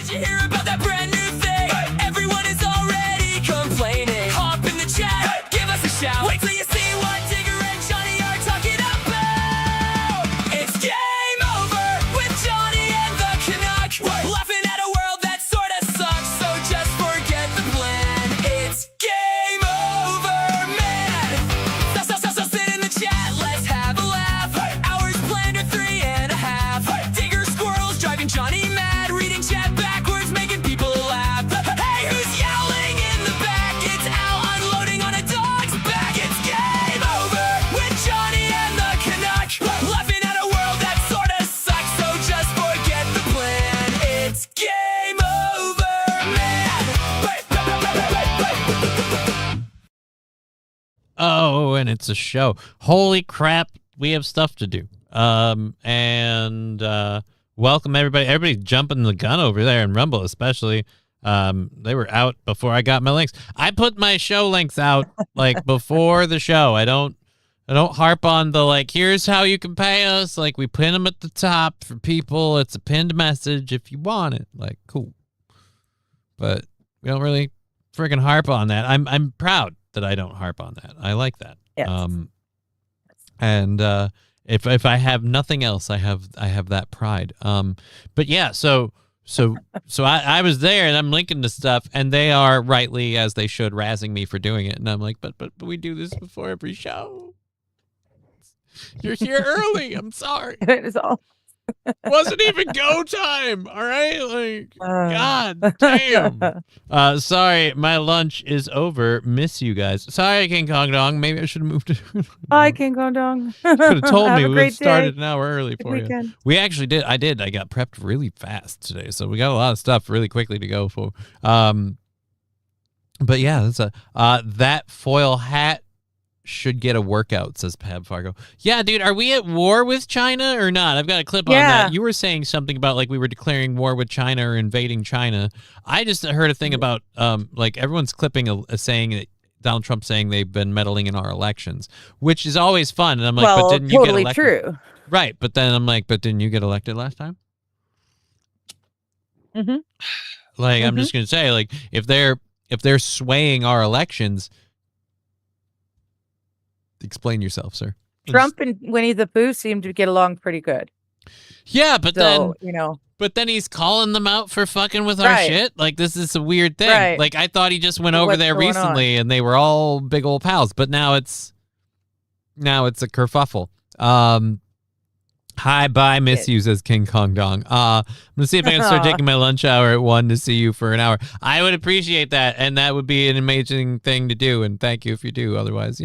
Did you hear about that brand new thing? Everyone is already complaining. Hop in the chat, give us a shout. Wait till you see what Digger and Johnny are talking about. It's game over with Johnny and the Canuck. Laughing at a world that sorta sucks, so just forget the plan. It's game over, man. So sit in the chat, let's have a laugh. Hours planned are 3.5. Digger squirrels driving Johnny mad, reading chat backwards, making people laugh. Hey, who's yelling in the back? It's Al unloading on a dog's back. It's game over with Johnny and the Canuck. Laughing at a world that sorta sucks, so just forget the plan. It's game over, man. Oh, and it's a show. Holy crap, we have stuff to do. And welcome everybody. Everybody's jumping the gun over there in Rumble, especially. They were out before I got my links. I put my show links out like before the show. I don't harp on the like, here's how you can pay us. Like we pin them at the top for people. It's a pinned message if you want it. Like, cool. But we don't really freaking harp on that. I'm proud that I don't harp on that. I like that. Yes. And if I have nothing else, I have that pride. But yeah, so I was there and I'm linking to stuff, and they are rightly, as they should, razzing me for doing it, and I'm like, but we do this before every show. You're here early. I'm sorry. It is all. Wasn't even go time. All right, like God damn. Sorry, my lunch is over. Miss you guys. Sorry, King Kong Dong. Maybe I should have moved it. Bye, King Kong Dong. Could have told me Have a we great started day. an hour early Good for you. weekend. We actually did. I got prepped really fast today, so we got a lot of stuff really quickly to go for. But yeah, that's that foil hat should get a workout, says Pab Fargo. Yeah, dude, are we at war with China or not? I've got a clip on that. You were saying something about like we were declaring war with China or invading China. I just heard a thing about like everyone's clipping a saying that Donald Trump saying they've been meddling in our elections, which is always fun. And I'm like, but didn't you totally get elected? true. Right, but then I'm like, but didn't you get elected last time? Mm-hmm. Like, I'm just gonna say, like, if they're swaying our elections. Explain yourself, sir. Trump and Winnie the Pooh seem to get along pretty good. Yeah, but So, but then he's calling them out for fucking with our Right. shit. Like, this is a weird thing. Right. Like, I thought he just went So over what's there going recently and they were all big old pals, but now it's a kerfuffle. Hi, bye, miss you, says King Kong Dong. I'm gonna see if I can start taking my lunch hour at 1 to see you for an hour. I would appreciate that, and that would be an amazing thing to do. And thank you if you do. Otherwise,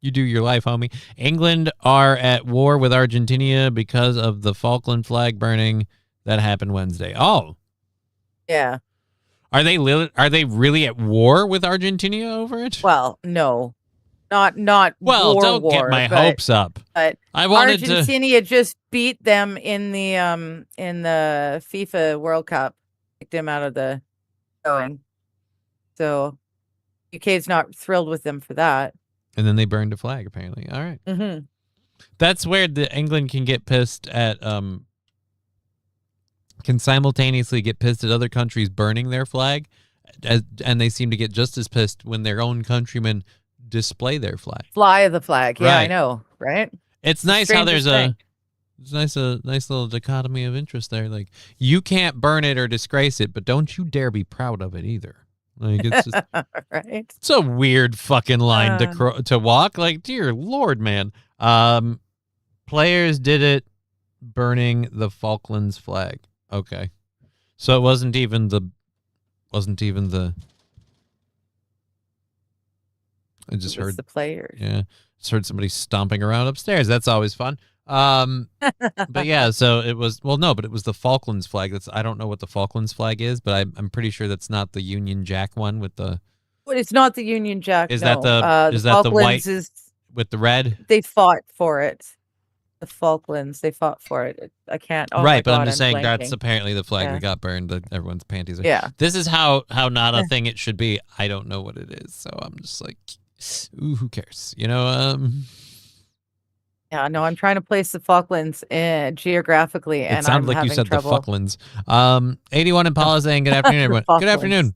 you do your life, homie. England are at war with Argentina because of the Falkland flag burning that happened Wednesday. Oh, Yeah. are they really at war with Argentina over it? Well, no. Not Well, war, don't get my hopes up. But I wanted to. Argentina just beat them in the FIFA World Cup. Kicked them out of the going. So UK's not thrilled with them for that. And then they burned a flag, apparently. All right. Mm-hmm. That's where the England can get pissed at, can simultaneously get pissed at other countries burning their flag, and they seem to get just as pissed when their own countrymen display their flag. Fly the flag. Yeah, I Right. know, right? It's nice how strangest there's thing. a nice little dichotomy of interest there. Like, you can't burn it or disgrace it, but don't you dare be proud of it either. Like, it's just, Right? it's a weird fucking line to walk. Like, dear Lord, man. Players did it burning the Falklands flag. Okay. So it wasn't even the I just It was heard the players. Yeah. Just heard somebody stomping around upstairs. That's always fun. But yeah, so it was but it was the Falklands flag. I don't know what the Falklands flag is, but I'm pretty sure that's not the Union Jack one with the Well, it's not the Union Jack. Is no. that the Falklands white with the red? They fought for it. The Falklands, they fought for it. I can't. Oh right, my but God, I'm just saying blanking. that's apparently the flag Yeah. that got burned. That everyone's panties are. Yeah. This is how not a thing it should be. I don't know what it is, so I'm just like, ooh, who cares? Yeah, no, I'm trying to place the Falklands geographically, It and sounded I'm like you having said trouble. the Falklands. 81 Impala saying good afternoon, everyone. Good Falklands. afternoon.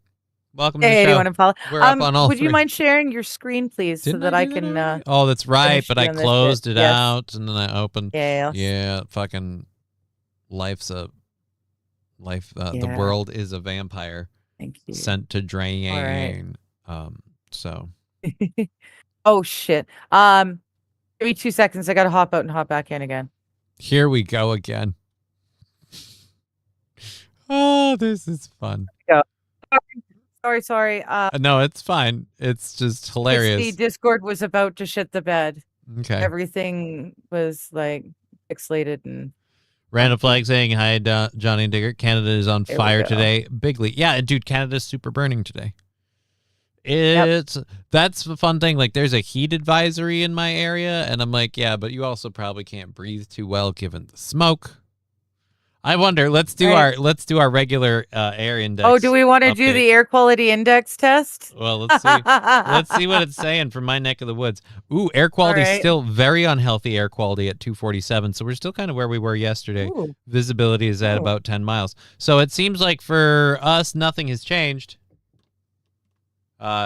Welcome to Hey, the show. anyone in follow? We're up on all Would you three. mind sharing your screen, please, so Didn't that I I do that can already? Oh, that's right. finish But I doing this closed bit? it Yes. out and then I opened. Yes. Yeah, fucking life's a life. The Yeah. world is a vampire Thank you. sent to drain. right. So Oh shit. Give me 2 seconds. I gotta hop out and hop back in again. here we go again. Oh, this is fun. Sorry. No, it's fine. It's just The hilarious. Discord was about to shit the bed. Okay. Everything was like pixelated and Random Flag saying hi, Johnny and Digger. Canada is on There we fire go. today. Bigly. Yeah, dude, Canada's super burning today. That's the fun thing. Like, there's a heat advisory in my area, and I'm like, yeah, but you also probably can't breathe too well given the smoke. I wonder. Let's do our regular air index. Oh, do we want to do update. the air quality index test? Well, let's see. Let's see what it's saying from my neck of the woods. Ooh, air quality right. still very unhealthy air quality at 247. So we're still kind of where we were yesterday. Ooh. Visibility is at Ooh. about 10 miles. So it seems like for us, nothing has changed.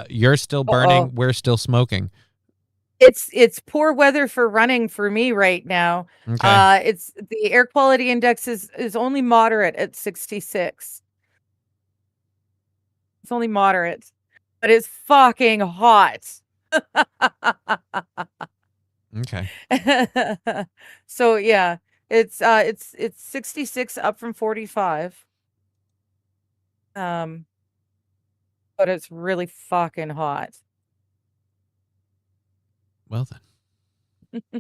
You're still burning. Uh-oh. We're still smoking. It's poor weather for running for me right now. Okay. It's the air quality index is only moderate at 66. It's only moderate, but it's fucking hot. Okay. So yeah, it's 66 up from 45. But it's really fucking hot. Well then.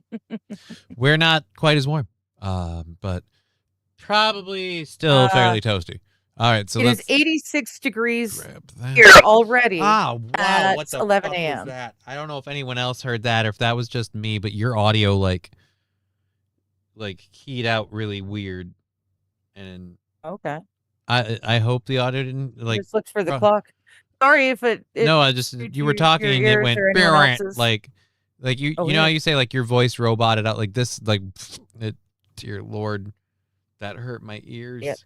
We're not quite as warm. But probably still fairly toasty. All right, so It let's is 86 degrees grab that. here already. Ah, wow! at What the 11 fuck a.m. was that? I don't know if anyone else heard that or if that was just me, but your audio like keyed out really weird, and Okay. I hope the audio didn't like. Just looked for the oh. clock. Sorry if it No, I just did you were your talking and it ears went or anyone "Brrrr," else's. like you Oh, you know how weird. you say like your voice roboted out like this like it, dear Lord, that hurt my ears. Yep.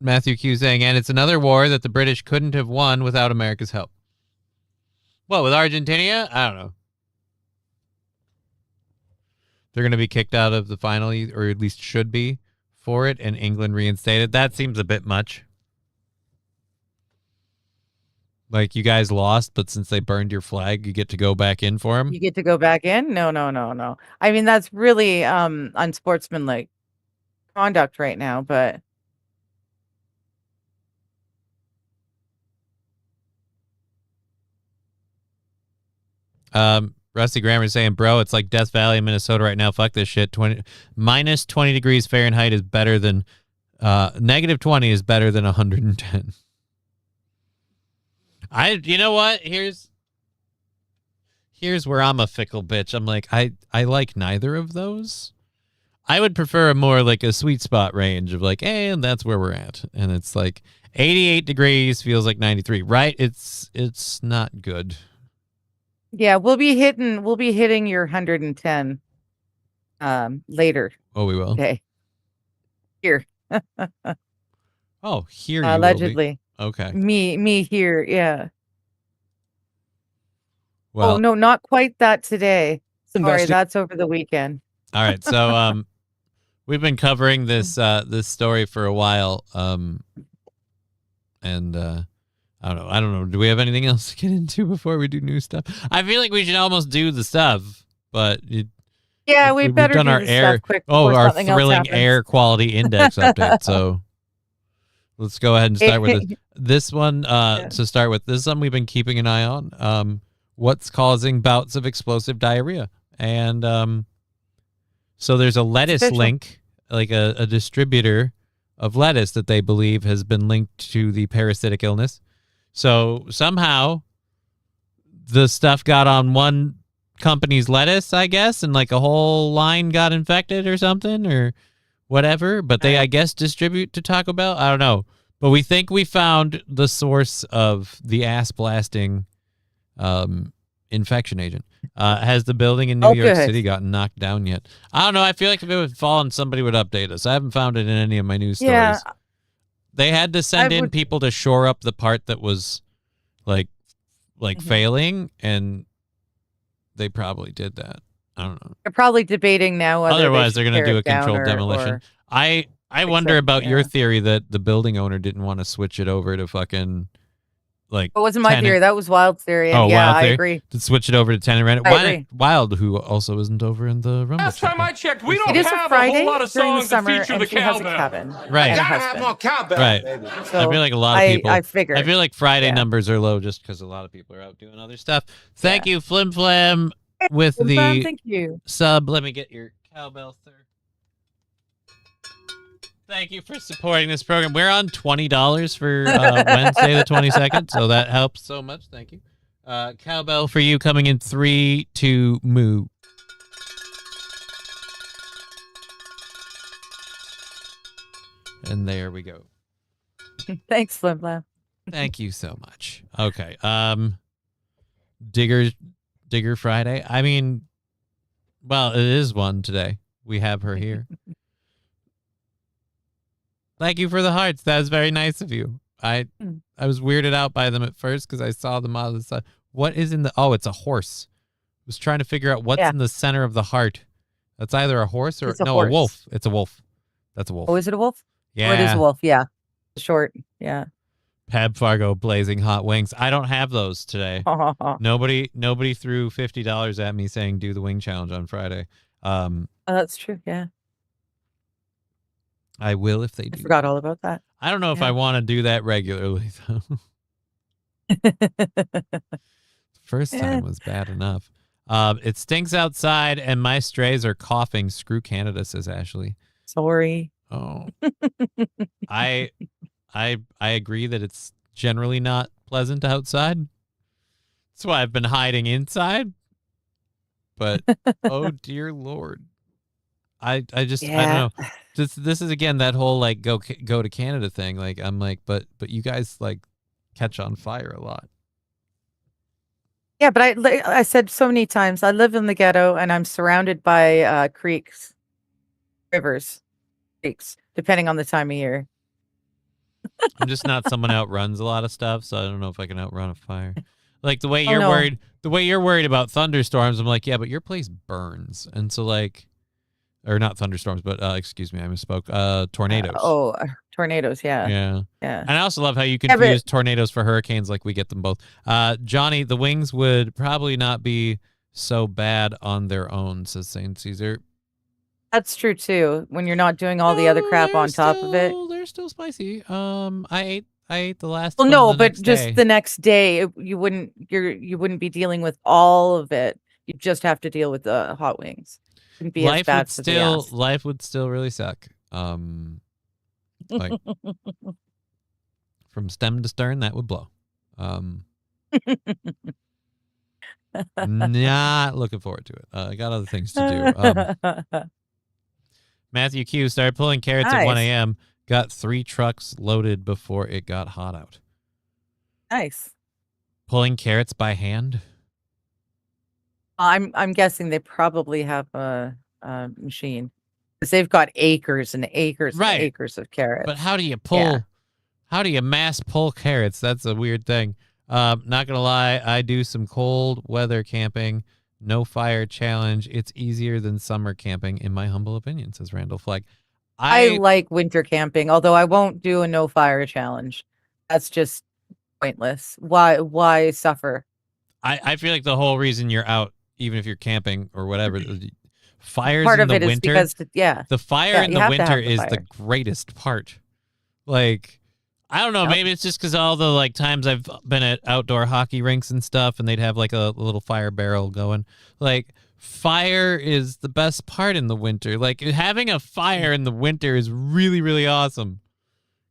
Matthew Q saying, and it's another war that the British couldn't have won without America's help. What, with Argentina? I don't know. They're going to be kicked out of the final, or at least should be, for it, and England reinstated. That seems a bit much. Like, you guys lost, but since they burned your flag, you get to go back in for them? You get to go back in? No. I mean, that's really unsportsmanlike conduct right now, but Rusty Grammer saying, bro, it's like Death Valley in Minnesota right now. Fuck this shit. Minus 20 degrees Fahrenheit is better than negative 20 is better than 110. You know what? Here's where I'm a fickle bitch. I'm like, I like neither of those. I would prefer a more like a sweet spot range of like, and that's where we're at. And it's like 88 degrees feels like 93, right? It's not good. yeah, we'll be hitting your 110 later Oh, we will. today. Here. Oh, here you Allegedly. will be. Okay. Me here, yeah. Well, Oh no, not quite that today. Sorry, Investi- that's over the weekend. all right. So we've been covering this story for a while. And I don't know. Do we have anything else to get into before we do new stuff? I feel like we should almost do the stuff, but Yeah, we we've better done do our this air. stuff quick Oh, before our something else thrilling happens. air quality index update. So let's go ahead and start with this one. To start with, this is something we've been keeping an eye on. What's causing bouts of explosive diarrhea? And so there's a lettuce link, like a distributor of lettuce that they believe has been linked to the parasitic illness. So somehow the stuff got on one company's lettuce, I guess, and like a whole line got infected or something or whatever. But they, I guess, distribute to Taco Bell. I don't know. But we think we found the source of the ass blasting infection agent. Has the building in New Oh, York good. City gotten knocked down yet? I don't know. I feel like if it would fall and somebody would update us. I haven't found it in any of my news stories. Yeah, They had to send I in would- people to shore up the part that was like Mhm. failing, and they probably did that. I don't know. they're probably debating now whether Otherwise, they they're should going to tear do a it down controlled demolition. or I fix wonder it, about your yeah. theory that the building owner didn't want to switch it over to fucking like It wasn't my tenant- theory. That was Wild's theory. And Oh, yeah, Wild I theory? agree. to switch it over to tenant rent. I agree. Wild, who also isn't over in the Rumble. Last time chat. I checked, we It don't is a have a Friday whole lot of during the songs that summer, feature and the she has a cowbell. cabin. Right. And a Gotta have husband. more cowbell, Right. baby. So I feel like a lot of people. I figured. I feel like Friday Yeah. numbers are low just because a lot of people are out doing other stuff. Thank Yeah. you, Flim Flam, with Well, the thank you. sub. Let me get your cowbell, sir. Thank you for supporting this program. We're on $20 for Wednesday the 22nd, so that helps so much. Thank you. Cowbell for you coming in 3, 2, moo. And there we go. Thanks, Slim Flam. Thank you so much. Okay. Digger Friday. I mean, well, it is one today. We have her here. Thank you for the hearts. That was very nice of you. I was weirded out by them at first because I saw them on the side. What is in the? Oh, it's a horse. I was trying to figure out what's Yeah. in the center of the heart. That's either a horse or It's a no, horse. a wolf. It's a wolf. That's a wolf. Oh, is it a wolf? yeah. Oh, it is a wolf. Yeah. Short. Yeah. Pab Fargo blazing hot wings. I don't have those today. Nobody threw $50 at me saying do the wing challenge on Friday. Oh, that's true. Yeah. I will if they I do. forgot all about that. I don't know if Yeah. I want to do that regularly though. First Yeah. time was bad enough. It stinks outside and my strays are coughing. Screw Canada, says Ashley. Sorry. Oh. I agree that it's generally not pleasant outside. That's why I've been hiding inside. But oh dear Lord. I just I Yeah. don't know. This is again that whole like go to Canada thing. Like I'm like, but you guys like catch on fire a lot. Yeah, but I said so many times, I live in the ghetto and I'm surrounded by creeks, rivers, creeks, depending on the time of year. I'm just not someone who outruns a lot of stuff, so I don't know if I can outrun a fire. Like the way Oh, you're no. worried, the way you're worried about thunderstorms, I'm like, yeah, but your place burns, and so like, or not thunderstorms, but excuse me, I misspoke. Tornadoes. Tornadoes. Yeah. yeah. Yeah. And I also love how you Yeah, but- confuse tornadoes for hurricanes, like we get them both. Johnny, the wings would probably not be so bad on their own, says Saint Caesar. That's true too. When you're not doing all the other crap they're on top of it. They're still spicy. I ate the last. Well, one no, the but next just day. the next day, you wouldn't be dealing with all of it. You just have to deal with the hot wings. Wouldn't be as life bad would for the ass. life would still really suck. Like from stem to stern, that would blow. Not looking forward to it. I got other things to do. Matthew Q started pulling carrots at 1 Nice. a.m. Got 3 trucks loaded before it got hot out. Nice. Pulling carrots by hand. I'm guessing they probably have a machine because they've got acres and acres Right. and acres of carrots. But how do you pull? Yeah. How do you mass pull carrots? That's a weird thing. Not gonna lie, I do some cold weather camping. No fire challenge. It's easier than summer camping, in my humble opinion, says Randall Flagg. I like winter camping, although I won't do a no fire challenge. That's just pointless. Why suffer? I feel like the whole reason you're out, even if you're camping or whatever, the fires Part in of the it is winter. because yeah. The fire Yeah, in you the have to winter have the is the fire. greatest part. Like, I don't know. Yep. Maybe it's just because all the like times I've been at outdoor hockey rinks and stuff, and they'd have like a little fire barrel going. Like, fire is the best part in the winter. Like, having a fire in the winter is really, really awesome.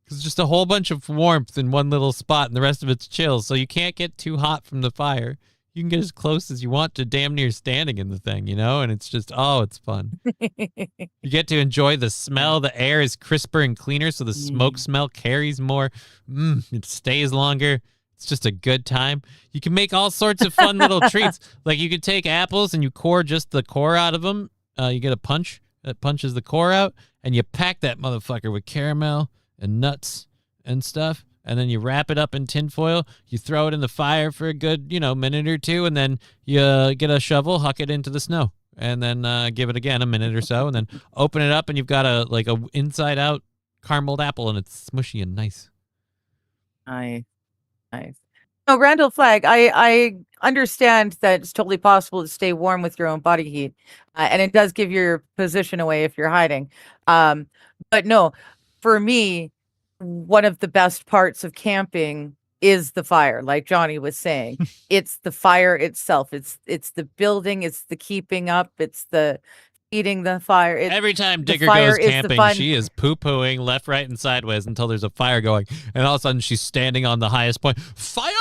Because it's just a whole bunch of warmth in one little spot, and the rest of it's chill. So you can't get too hot from the fire. You can get as close as you want to damn near standing in the thing, you know? And it's just, oh, it's fun. You get to enjoy the smell. The air is crisper and cleaner, so the smoke smell carries more. It stays longer. It's just a good time. You can make all sorts of fun little treats. Like you could take apples and you core just the core out of them. You get a punch that punches the core out, and you pack that motherfucker with caramel and nuts and stuff. And then you wrap it up in tinfoil. You throw it in the fire for a good, minute or two, and then you get a shovel, huck it into the snow, and then give it again a minute or so, and then open it up, and you've got a inside out carameled apple, and it's smushy and nice. Nice. No, Randall Flagg, I understand that it's totally possible to stay warm with your own body heat, and it does give your position away if you're hiding. But no, for me, one of the best parts of camping is the fire, like Johnny was saying. It's the fire itself. It's the building. It's the keeping up. It's the feeding the fire. Every time Digger goes camping, she is poo-pooing left, right, and sideways until there's a fire going. And all of a sudden, she's standing on the highest point. Fire!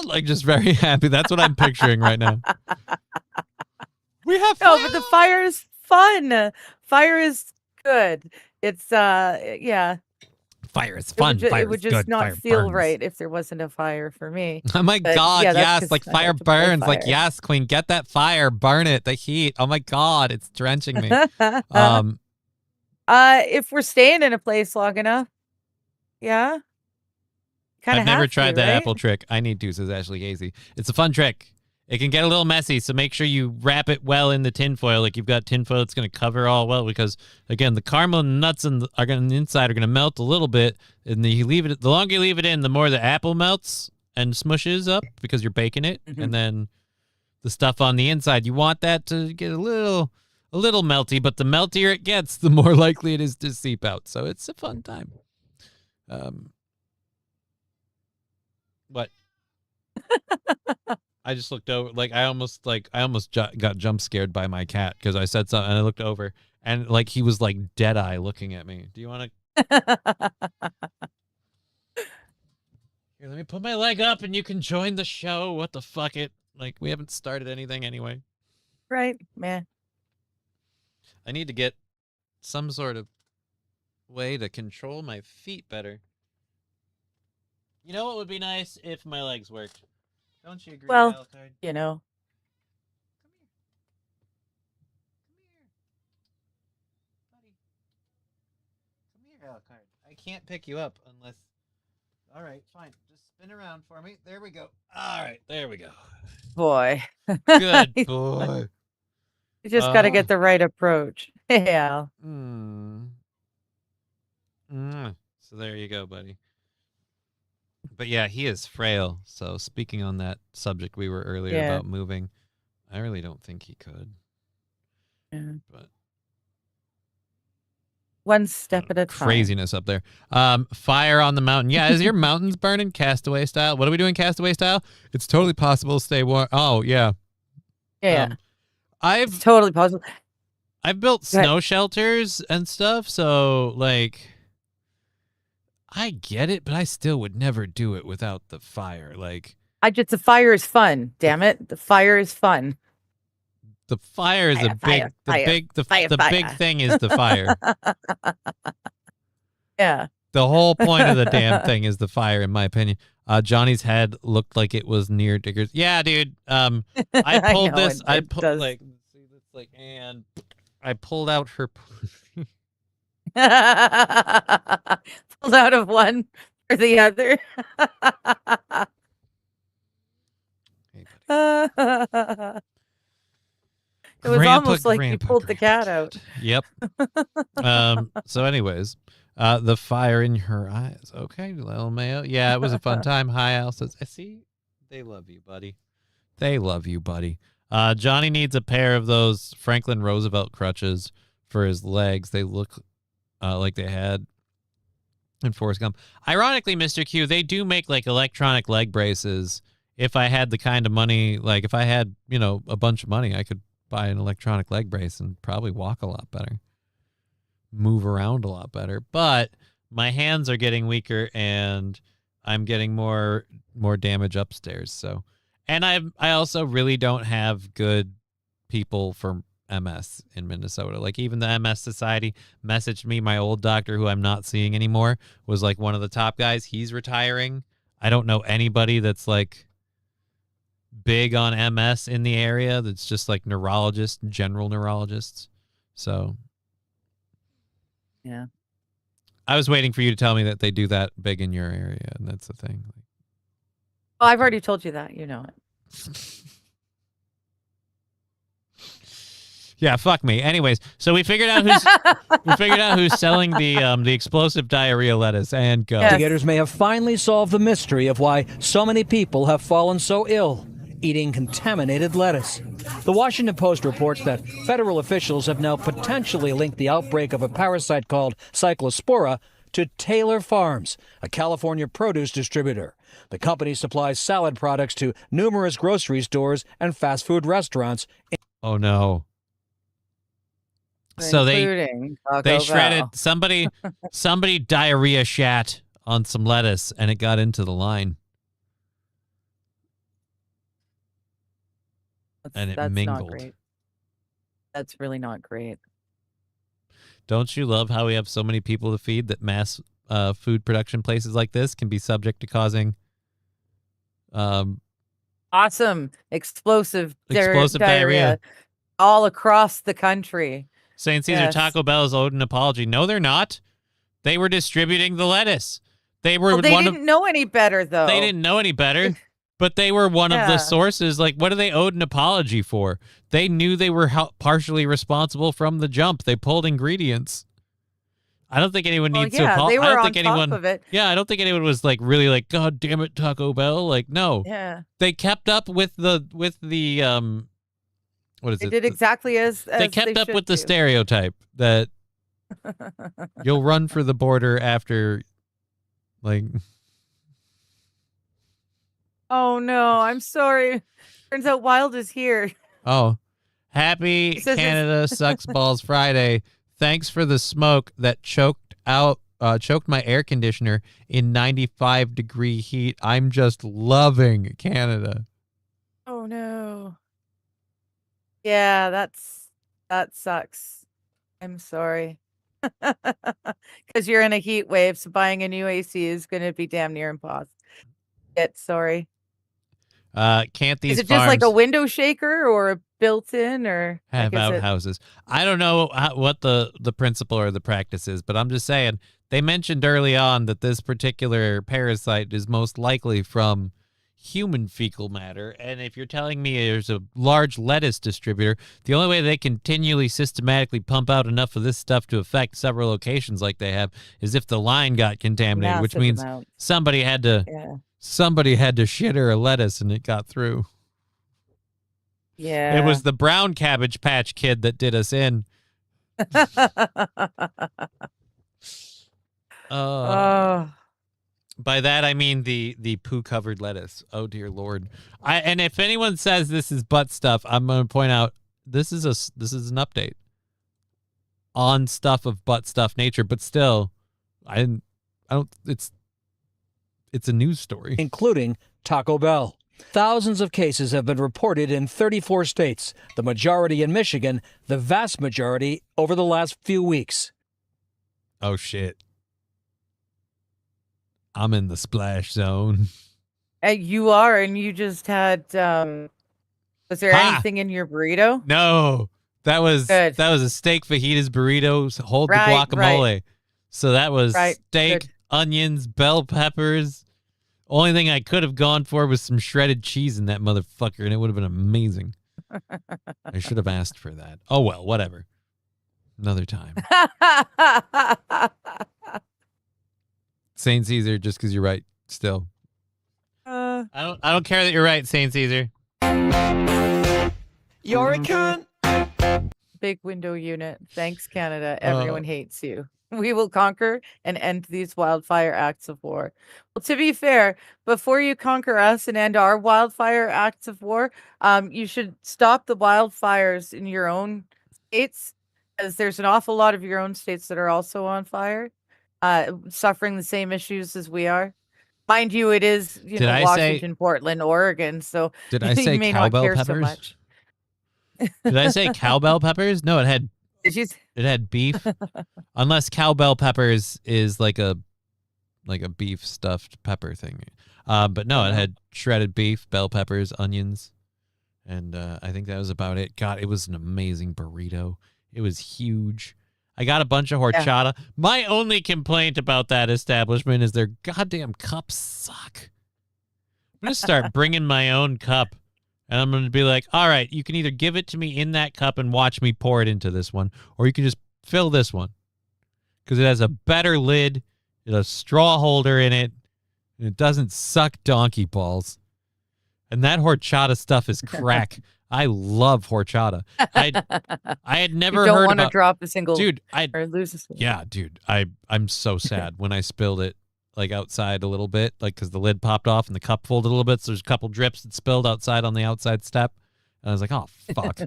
Like, just very happy. That's what I'm picturing right now. We have fire! No, but the fire is fun. Fire is good. It's, yeah. Fire is fun. It would just not fire feel burns. right if there wasn't a fire for me. Oh my But, God, yeah, that's yes. 'cause Like I fire have to play burns. Like, fire. yes, Queen, get that fire. Burn it. The heat. Oh my God, it's drenching me. If we're staying in a place long enough, yeah. I've never tried that apple trick. I need to, says Ashley Casey. It's a fun trick. It can get a little messy, so make sure you wrap it well in the tinfoil. Like you've got tinfoil that's going to cover all well, because again, the caramel and nuts on the inside are going to melt a little bit, and then the longer you leave it in, the more the apple melts and smushes up because you're baking it, and then the stuff on the inside, you want that to get a little melty, but the meltier it gets, the more likely it is to seep out. So it's a fun time. What? I just looked over, I almost got jump scared by my cat because I said something and I looked over and he was dead eye looking at me. Do you want to? Here, let me put my leg up and you can join the show. What the fuck it? We haven't started anything anyway. Right, man. I need to get some sort of way to control my feet better. You know what would be nice if my legs worked? Don't you agree, Well, Alucard? you know. Come here. Buddy. Come here, Alucard. I can't pick you up unless... All right, fine. Just spin around for me. There we go. All right, there we go. Boy. Good boy. You just got to get the right approach. Yeah. So there you go, buddy. But yeah, he is frail. So speaking on that subject we were earlier about moving, I really don't think he could. Yeah. But one step at a time. Craziness up there. Fire on the mountain. Yeah, is your mountains burning Castaway style? What are we doing Castaway style? It's totally possible to stay warm. Oh, yeah. Yeah. It's totally possible. I've built snow shelters and stuff, so I get it, but I still would never do it without the fire. The fire is fun. Damn it, the fire is fun. The fire is the big thing is the fire. Yeah. The whole point of the damn thing is the fire, in my opinion. Johnny's head looked like it was near Digger's. Yeah, dude. I pulled this. I pulled and I pulled out her. Pulled out of one or the other. It was almost like you pulled the cat out. Yep. So anyways, the fire in her eyes. Okay, Lil Mayo. Yeah, it was a fun time. Hi, Al says, I see. They love you, buddy. They love you, buddy. Johnny needs a pair of those Franklin Roosevelt crutches for his legs. They look like they had in Forrest Gump. Ironically, Mr. Q, they do make electronic leg braces. If I had the kind of money, if I had, a bunch of money, I could buy an electronic leg brace and probably walk a lot better, move around a lot better. But my hands are getting weaker and I'm getting more damage upstairs. So, and I also really don't have good people for MS in Minnesota. Even the MS Society messaged me. My old doctor, who I'm not seeing anymore, was one of the top guys. He's retiring. I don't know anybody that's like big on MS in the area. That's just like neurologists, general neurologists. So Yeah. I was waiting for you to tell me that they do that big in your area, and that's the thing. Well, I've already told you that. You know it. Yeah, fuck me. Anyways, so we figured out who's selling the explosive diarrhea lettuce, and go. Yes. Investigators may have finally solved the mystery of why so many people have fallen so ill eating contaminated lettuce. The Washington Post reports that federal officials have now potentially linked the outbreak of a parasite called Cyclospora to Taylor Farms, a California produce distributor. The company supplies salad products to numerous grocery stores and fast food restaurants. Oh no. So Including Taco they shredded Bell. somebody diarrhea shat on some lettuce, and it got into the line, and it That's mingled. not great. That's really not great. Don't you love how we have so many people to feed that mass food production places like this can be subject to causing Awesome. Explosive diarrhea all across the country. St. Caesar Yes. Taco Bell is owed an apology. No, they're not. They were distributing the lettuce. They were Well, they one didn't know any better, though. They didn't know any better, but they were one of the Yeah. sources. Like, what are they owed an apology for? They knew they were partially responsible from the jump. They pulled ingredients. I don't think anyone Well, needs to yeah, apologize. they were I don't on think anyone. top of it. Yeah, I don't think anyone was like really like, God damn it, Taco Bell. Like, no, Yeah, they kept up with the what is they it? did exactly as They kept up should with the do. stereotype that you'll run for the border after, like. Oh no, I'm sorry. Turns out Wild is here. Oh, happy He says it's- Canada Sucks Balls Friday. Thanks for the smoke that choked my air conditioner in 95-degree heat. I'm just loving Canada. Oh no. Yeah, that sucks. I'm sorry. Because you're in a heat wave, so buying a new AC is going to be damn near impossible. Sorry. Can't these Is it just like a farms window shaker or a built-in or have like, is it- outhouses? I don't know what the principle or the practice is, but I'm just saying they mentioned early on that this particular parasite is most likely from human fecal matter. And if you're telling me there's a large lettuce distributor, the only way they continually systematically pump out enough of this stuff to affect several locations like they have is if the line got contaminated, which massive means amount. somebody had to shitter a lettuce and it got through. Yeah. It was the brown Cabbage Patch Kid that did us in. Oh. By that I mean the poo covered lettuce. Oh dear Lord! And if anyone says this is butt stuff, I'm going to point out this is an update on stuff of butt stuff nature. But still, I don't. It's a news story. Including Taco Bell. Thousands of cases have been reported in 34 states, the majority in Michigan, the vast majority over the last few weeks. Oh shit! I'm in the splash zone. You are, and you just had. Was there Ha! anything in your burrito? No, that was Good. a steak fajitas burrito. Hold Right, the guacamole. So that was Right, steak, good. onions, bell peppers. Only thing I could have gone for was some shredded cheese in that motherfucker, and it would have been amazing. I should have asked for that. Oh well, whatever. Another time. Saint Caesar, just because you're right. Still, I don't care that you're right, Saint Caesar. You're a cunt. Big window unit. Thanks, Canada. Everyone hates you. We will conquer and end these wildfire acts of war. Well, to be fair, before you conquer us and end our wildfire acts of war, you should stop the wildfires in your own states, as there's an awful lot of your own states that are also on fire, suffering the same issues as we are. Mind you, it is Did I say- Washington, Portland, Oregon, so Did I say you may not cowbell care so peppers? much. Did I say cowbell peppers? No, it had Did you? It had beef, unless cowbell peppers is like a beef stuffed pepper thing. But no, it had shredded beef, bell peppers, onions, and I think that was about it. God, it was an amazing burrito. It was huge. I got a bunch of horchata. My only complaint about that establishment is their goddamn cups suck. I'm going to start bringing my own cup, and I'm going to be like, all right, you can either give it to me in that cup and watch me pour it into this one, or you can just fill this one because it has a better lid, it has a straw holder in it, and it doesn't suck donkey balls. And that horchata stuff is crack. I love horchata. I had never you don't heard want to about drop a single dude. or lose a single. Yeah, dude. I'm so sad when I spilled it like outside a little bit, like because the lid popped off and the cup folded a little bit. So there's a couple drips that spilled outside on the outside step. And I was like, oh fuck.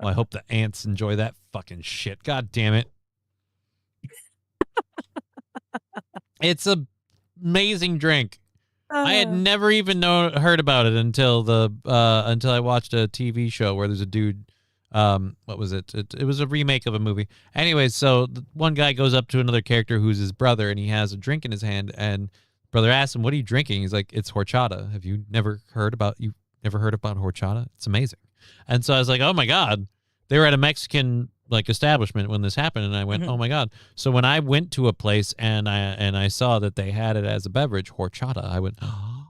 Well, I hope the ants enjoy that fucking shit. God damn it. It's a amazing drink. I had never even heard about it until I watched a TV show where there's a dude. What was it? It was a remake of a movie. Anyways, so one guy goes up to another character who's his brother, and he has a drink in his hand. And brother asks him, "What are you drinking?" He's like, "It's horchata. Have you never heard about horchata? It's amazing." And so I was like, "Oh my god!" They were at a Mexican establishment when this happened, and I went, "Oh my god!" So when I went to a place and I saw that they had it as a beverage, horchata, I went, "Oh,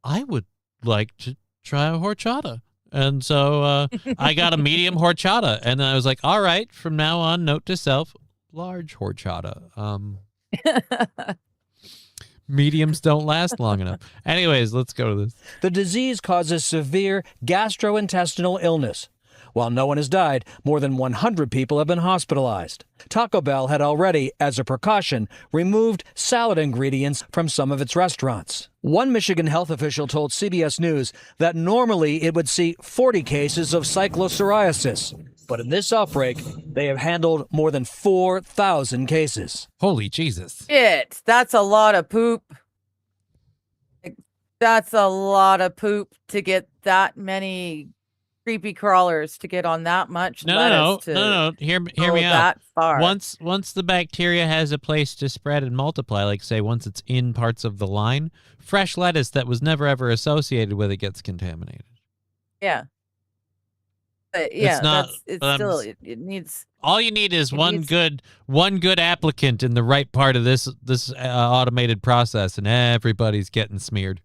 I would like to try a horchata." And so I got a medium horchata, and then I was like, "All right, from now on, note to self: large horchata." Mediums don't last long enough. Anyways, let's go to this. The disease causes severe gastrointestinal illness. While no one has died, more than 100 people have been hospitalized. Taco Bell had already, as a precaution, removed salad ingredients from some of its restaurants. One Michigan health official told CBS News that normally it would see 40 cases of cyclopsoriasis. But in this outbreak, they have handled more than 4,000 cases. Holy Jesus. Shit, that's a lot of poop. That's a lot of poop to get that many creepy crawlers to get on that much lettuce to No. Hear go me out. that far. Once the bacteria has a place to spread and multiply, like say once it's in parts of the line, fresh lettuce that was never ever associated with it gets contaminated. Yeah. But yeah, It's not- it needs. All you need is It one needs- good applicant in the right part of this automated process, and everybody's getting smeared.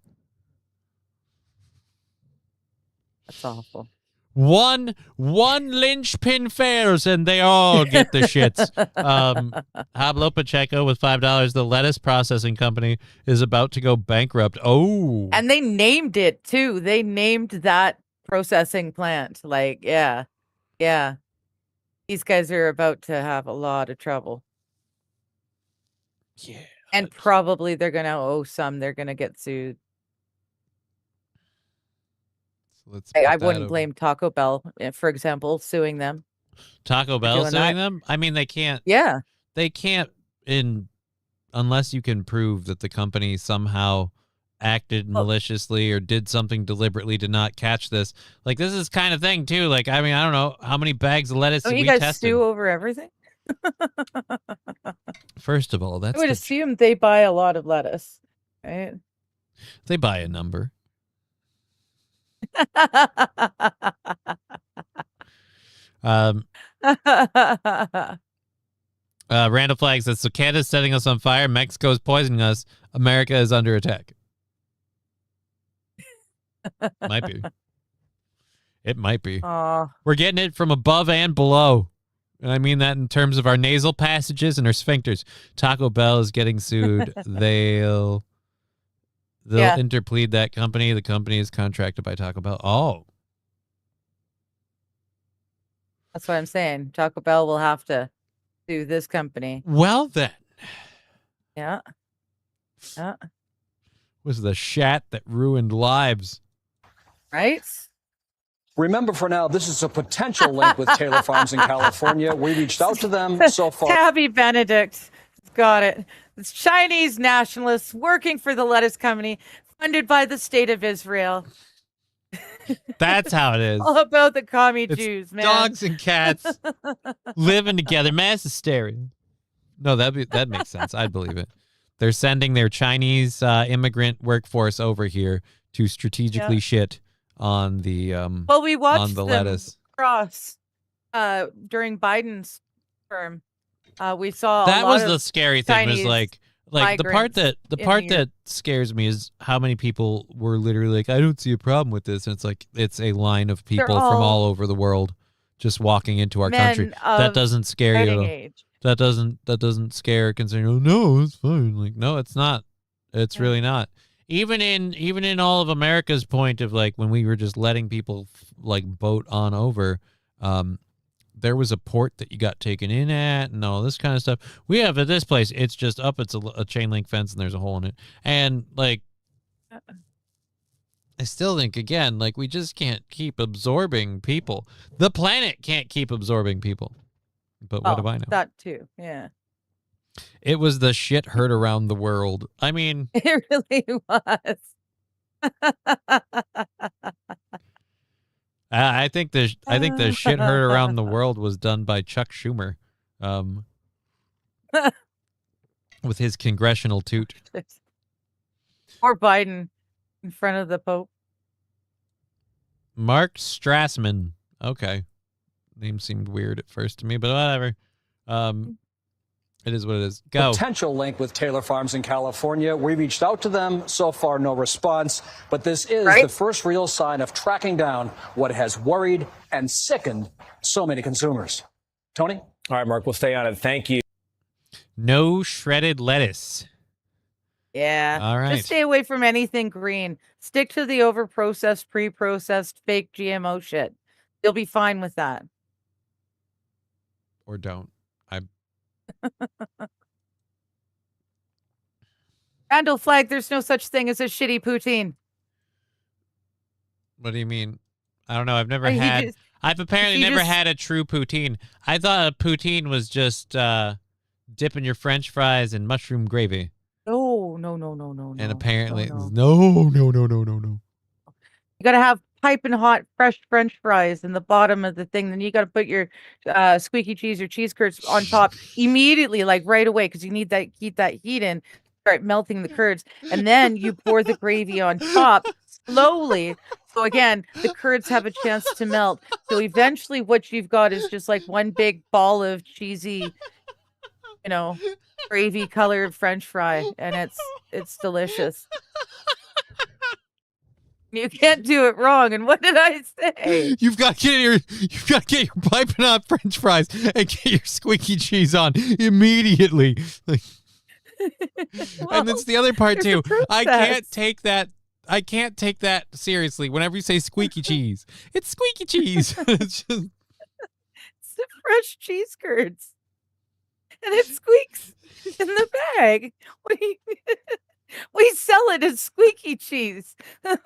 That's awful. One linchpin fails and they all get the shits. Hablo Pacheco with $5. The lettuce processing company is about to go bankrupt. Oh, And they named it too. They named that processing plant. Like, yeah. These guys are about to have a lot of trouble. yeah. And probably they're going to owe some. They're going to get sued. So let's I put that wouldn't over. blame Taco Bell, for example, suing them. Taco Bell doing suing that. them. I mean, they can't. Yeah. They can't unless you can prove that the company somehow acted maliciously or did something deliberately to not catch this. Like this is kind of thing too. Like I mean, I don't know how many bags of lettuce Don't did you we guys tested. sue over everything? First of all, I that's would assume they buy a lot of lettuce, right? they buy a number. Randall Flag says, so Canada's setting us on fire, Mexico's poisoning us, America is under attack. Might be. It might be. Aw. We're getting it from above and below. And I mean that in terms of our nasal passages and our sphincters. Taco Bell is getting sued. They'll Yeah. interplead that company. The company is contracted by Taco Bell. Oh. That's what I'm saying. Taco Bell will have to sue this company. Well then. Yeah. Was the shat that ruined lives. Right? Remember, for now, this is a potential link with Taylor Farms in California. We reached out to them so far. Tabby Benedict. Got it. It's Chinese nationalists working for the lettuce company funded by the state of Israel. That's how it is. All about the commie It's Jews, man. dogs and cats living together. Mass hysteria. No, that makes sense. I'd believe it. They're sending their Chinese immigrant workforce over here to strategically shit on the Well, we watched on the them lettuce. cross during Biden's term. We saw That a lot was of the scary thing. Was Chinese like the part migrants that in the scares me is how many people were literally like, I don't see a problem with this. And it's like it's a line of people from all over the world just walking into our country. men That of doesn't scare you. fighting At all. age. That doesn't scare considering. Oh no, it's fine. Like no, it's not. It's really not. Even in all of America's point of like when we were just letting people like boat on over, there was a port that you got taken in at and all this kind of stuff. We have at this place, it's just up. It's a chain link fence and there's a hole in it. And like, I still think again, like we just can't keep absorbing people. The planet can't keep absorbing people. But what do I know? That too, yeah. It was the shit heard around the world. I mean, It really was. I think the shit heard around the world was done by Chuck Schumer, with his congressional toot. Or Biden in front of the Pope. Mark Strassman. Okay, name seemed weird at first to me, but whatever. It is what it is. Go. Potential link with Taylor Farms in California. We reached out to them. So far, no response. But this is the first real sign of tracking down what has worried and sickened so many consumers. Tony? All right, Mark, we'll stay on it. Thank you. No shredded lettuce. Yeah. All right. Just stay away from anything green. Stick to the over-processed, pre-processed, fake GMO shit. You'll be fine with that. Or don't. Randall Flagg, there's no such thing as a shitty poutine. What do you mean? I don't know. I've never He had. just- I've apparently he never just- had a true poutine. I thought a poutine was just dipping your French fries in mushroom gravy. No. And apparently, no. no. You gotta have piping hot, fresh French fries in the bottom of the thing. Then you gotta put your squeaky cheese or cheese curds on top immediately, like right away, because you need that keep that heat in, start melting the curds, and then you pour the gravy on top slowly. So again, the curds have a chance to melt. So eventually, what you've got is just like one big ball of cheesy, gravy colored French fry, and it's delicious. You can't do it wrong. And what did I say? You've got to get your piping hot French fries and get your squeaky cheese on immediately. Like, and that's the other part there's a too. I can't process. take that seriously. Whenever you say squeaky cheese, it's squeaky cheese. It's just, It's the fresh cheese curds. And it squeaks in the bag. We sell it as squeaky cheese. you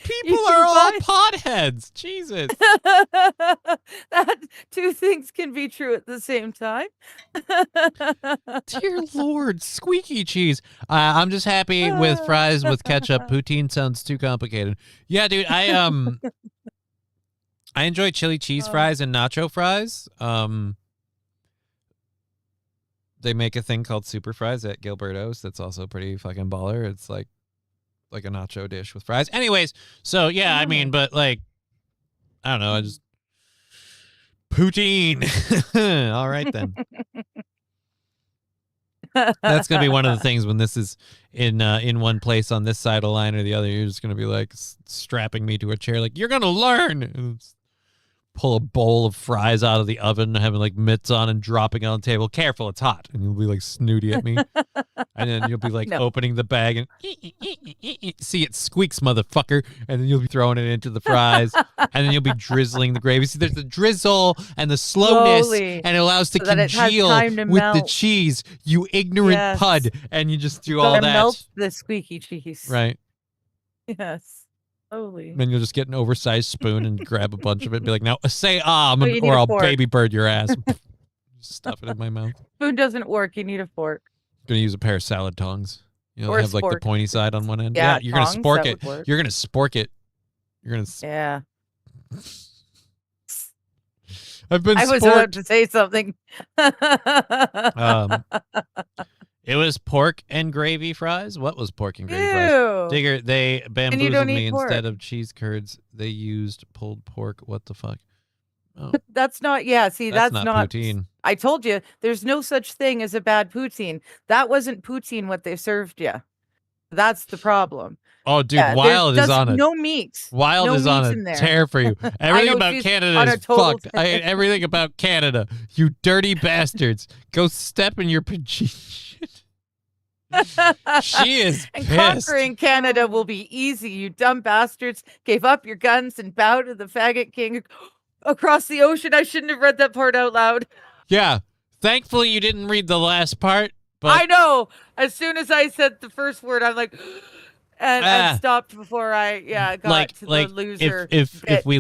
people You can are all buy- potheads. Jesus. That two things can be true at the same time. Dear Lord, squeaky cheese. I'm just happy with fries with ketchup. Poutine sounds too complicated. Yeah, dude, I enjoy chili cheese fries and nacho fries. They make a thing called super fries at Gilberto's that's also pretty fucking baller. It's like a nacho dish with fries. Anyways, so yeah, I mean, but like, I don't know, I just poutine. All right then. That's gonna be one of the things when this is in one place on this side of the line or the other. You're just gonna be like strapping me to a chair, like you're gonna learn. And pull a bowl of fries out of the oven, having like mitts on and dropping it on the table. Careful, it's hot. And you'll be like snooty at me. And then you'll be like opening the bag and see it squeaks, motherfucker. And then you'll be throwing it into the fries. And then you'll be drizzling the gravy. See, there's the drizzle and the slowness, Slowly, and it allows to so that it has congeal time to with the melt. cheese. You ignorant Yes. pud. And you just do all Gotta that. melt the squeaky cheese. Right. Yes. Slowly. Then you'll just get an oversized spoon and grab a bunch of it and be like, now say you need or a I'll fork. baby bird your ass. Stuff it in my mouth. Food doesn't work. You need a fork. Gonna use a pair of salad tongs. You know, Or a have like the spork. pointy side on one end. Yeah, you're gonna tongs, spork that it. would work. You're gonna spork it. You're gonna. Yeah. I've been I was about sporked. to say something. It was pork and gravy fries. What was pork and gravy fries? Ew. Digger, they you bamboozled don't me eat pork. instead of cheese curds. They used pulled pork. What the fuck? Oh, That's not. Yeah. See, that's not not. poutine. I told you, there's no such thing as a bad poutine. That wasn't poutine what they served you. That's the problem. Oh, dude, Yeah, Wild there's is on it. no meat. Wild no is on meat a in there. tear for you. Everything know, about she's Canada on a is total fucked. I hate everything about Canada. You dirty bastards. Go step in your shit. She is And pissed. conquering Canada will be easy. You dumb bastards gave up your guns and bowed to the faggot king across the ocean. I shouldn't have read that part out loud. Yeah. Thankfully, you didn't read the last part. But I know. As soon as I said the first word, I'm like, and stopped before I got to the loser. If we